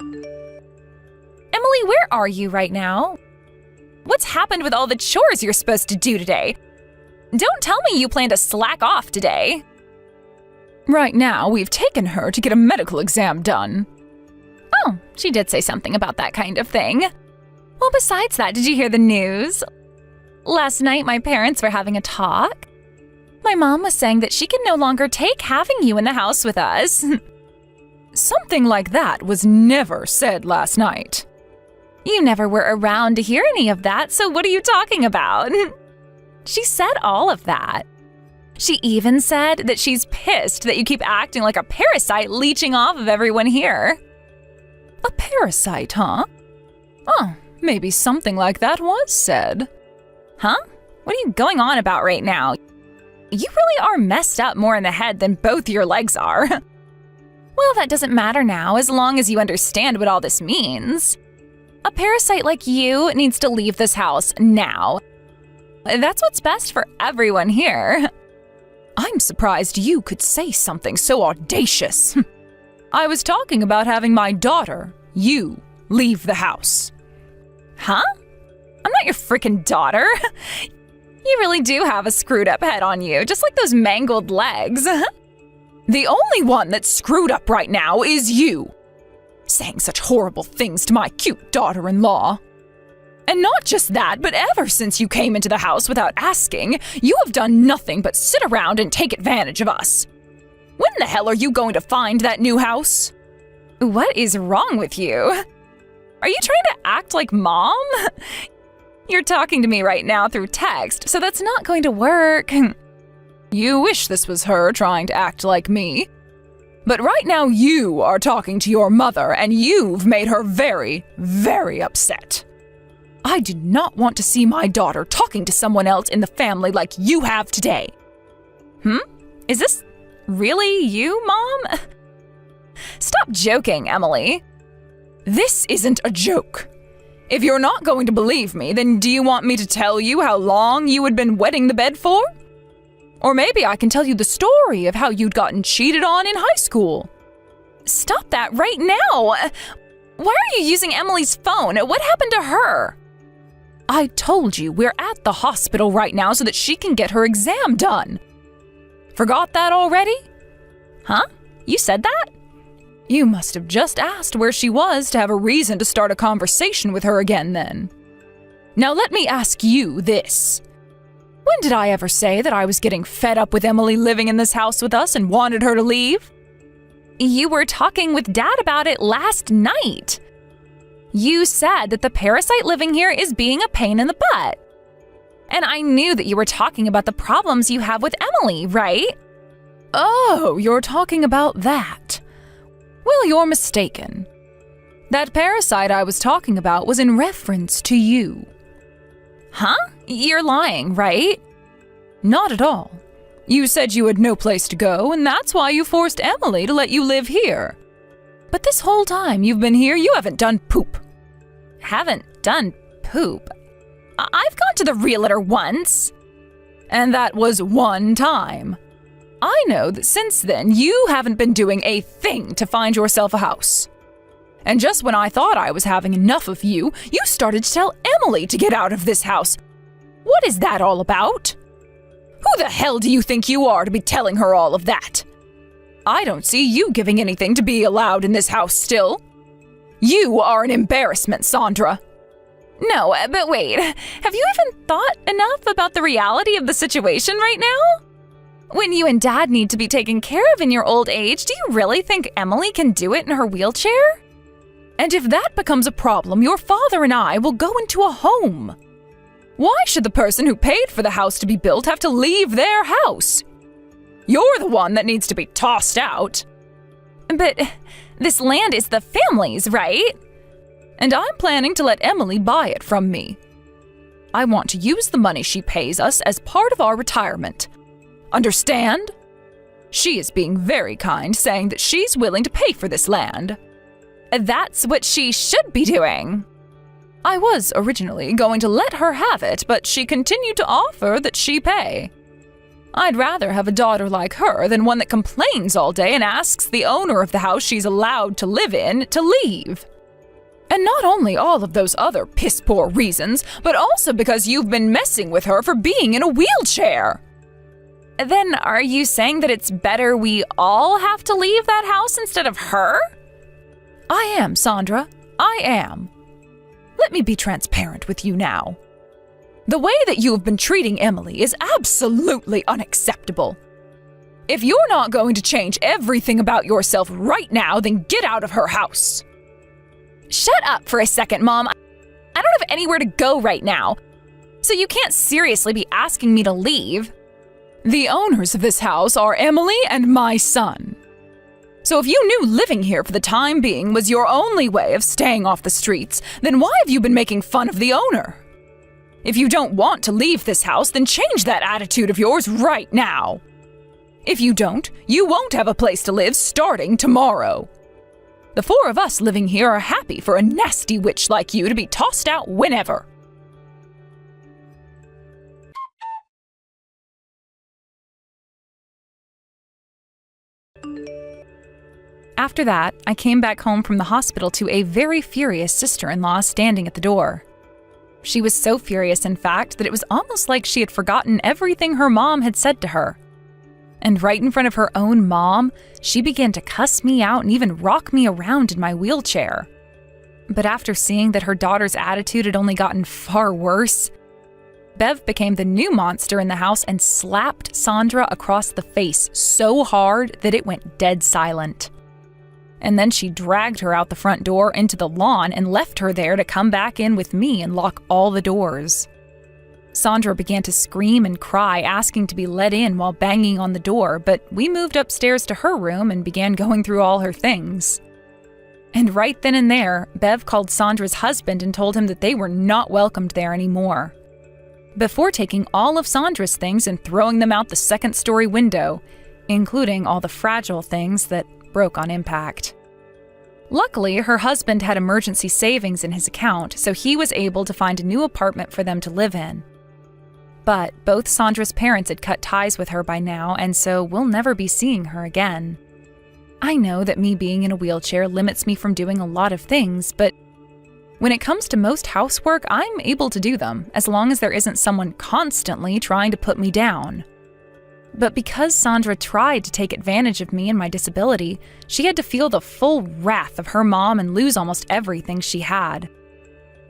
Emily, where are you right now? What's happened with all the chores you're supposed to do today? Don't tell me you plan to slack off today. Right now, we've taken her to get a medical exam done. Oh, she did say something about that kind of thing. Well, besides that, did you hear the news? Last night, my parents were having a talk. My mom was saying that she can no longer take having you in the house with us. Something like that was never said last night. You never were around to hear any of that, so what are you talking about? She said all of that. She even said that she's pissed that you keep acting like a parasite leeching off of everyone here. A parasite, huh? Oh, maybe something like that was said. Huh? What are you going on about right now? You really are messed up more in the head than both your legs are. Well, that doesn't matter now, as long as you understand what all this means. A parasite like you needs to leave this house now. That's what's best for everyone here. I'm surprised you could say something so audacious. I was talking about having my daughter, you, leave the house. Huh? I'm not your freaking daughter. You really do have a screwed up head on you, just like those mangled legs. The only one that's screwed up right now is you. Saying such horrible things to my cute daughter-in-law. And not just that, but ever since you came into the house without asking, you have done nothing but sit around and take advantage of us. When the hell are you going to find that new house? What is wrong with you? Are you trying to act like Mom? You're talking to me right now through text, so that's not going to work. You wish this was her trying to act like me. But right now you are talking to your mother, and you've made her very, very upset. I do not want to see my daughter talking to someone else in the family like you have today. Is this really you, Mom? Stop joking, Emily. This isn't a joke. If you're not going to believe me, then do you want me to tell you how long you had been wetting the bed for? Or maybe I can tell you the story of how you'd gotten cheated on in high school. Stop that right now! Why are you using Emily's phone? What happened to her? I told you we're at the hospital right now so that she can get her exam done. Forgot that already? Huh? You said that? You must have just asked where she was to have a reason to start a conversation with her again then. Now let me ask you this. When did I ever say that I was getting fed up with Emily living in this house with us and wanted her to leave? You were talking with Dad about it last night. You said that the parasite living here is being a pain in the butt. And I knew that you were talking about the problems you have with Emily, right? Oh, you're talking about that. Well, you're mistaken. That parasite I was talking about was in reference to you. Huh? You're lying, right? Not at all. You said you had no place to go, and that's why you forced Emily to let you live here. But this whole time you've been here, you haven't done poop. Haven't done poop? I've gone to the realtor once. And that was one time. I know that since then you haven't been doing a thing to find yourself a house. And just when I thought I was having enough of you, you started to tell Emily to get out of this house. What is that all about? Who the hell do you think you are to be telling her all of that? I don't see you giving anything to be allowed in this house still. You are an embarrassment, Sandra. No, but wait, have you even thought enough about the reality of the situation right now? When you and Dad need to be taken care of in your old age, do you really think Emily can do it in her wheelchair? And if that becomes a problem, your father and I will go into a home. Why should the person who paid for the house to be built have to leave their house? You're the one that needs to be tossed out. But this land is the family's, right? And I'm planning to let Emily buy it from me. I want to use the money she pays us as part of our retirement. Understand? She is being very kind, saying that she's willing to pay for this land. That's what she should be doing. I was originally going to let her have it, but she continued to offer that she pay. I'd rather have a daughter like her than one that complains all day and asks the owner of the house she's allowed to live in to leave. And not only all of those other piss-poor reasons, but also because you've been messing with her for being in a wheelchair. Then are you saying that it's better we all have to leave that house instead of her? I am, Sandra. I am. Let me be transparent with you now. The way that you have been treating Emily is absolutely unacceptable. If you're not going to change everything about yourself right now, then get out of her house. Shut up for a second, Mom. I don't have anywhere to go right now, so you can't seriously be asking me to leave. The owners of this house are Emily and my son. So if you knew living here for the time being was your only way of staying off the streets, then why have you been making fun of the owner? If you don't want to leave this house, then change that attitude of yours right now. If you don't, you won't have a place to live starting tomorrow. The four of us living here are happy for a nasty witch like you to be tossed out whenever. After that, I came back home from the hospital to a very furious sister-in-law standing at the door. She was so furious, in fact, that it was almost like she had forgotten everything her mom had said to her. And right in front of her own mom, she began to cuss me out and even rock me around in my wheelchair. But after seeing that her daughter's attitude had only gotten far worse, Bev became the new monster in the house and slapped Sandra across the face so hard that it went dead silent. And then she dragged her out the front door into the lawn and left her there to come back in with me and lock all the doors. Sandra began to scream and cry, asking to be let in while banging on the door, but we moved upstairs to her room and began going through all her things. And right then and there, Bev called Sandra's husband and told him that they were not welcomed there anymore. Before taking all of Sandra's things and throwing them out the second-story window, including all the fragile things that broke on impact. Luckily, her husband had emergency savings in his account, so he was able to find a new apartment for them to live in. But both Sandra's parents had cut ties with her by now, and so we'll never be seeing her again. I know that me being in a wheelchair limits me from doing a lot of things, but when it comes to most housework, I'm able to do them, as long as there isn't someone constantly trying to put me down. But because Sandra tried to take advantage of me and my disability, she had to feel the full wrath of her mom and lose almost everything she had.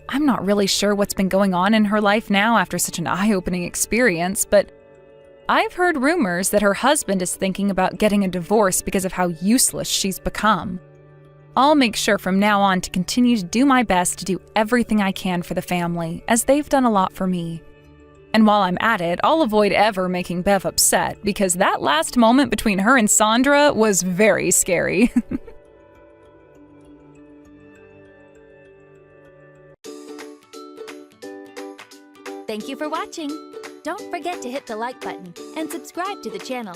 I'm not really sure what's been going on in her life now after such an eye-opening experience, but I've heard rumors that her husband is thinking about getting a divorce because of how useless she's become. I'll make sure from now on to continue to do my best to do everything I can for the family, as they've done a lot for me. And while I'm at it, I'll avoid ever making Bev upset, because that last moment between her and Sandra was very scary. Thank you for watching. Don't forget to hit the like button and subscribe to the channel.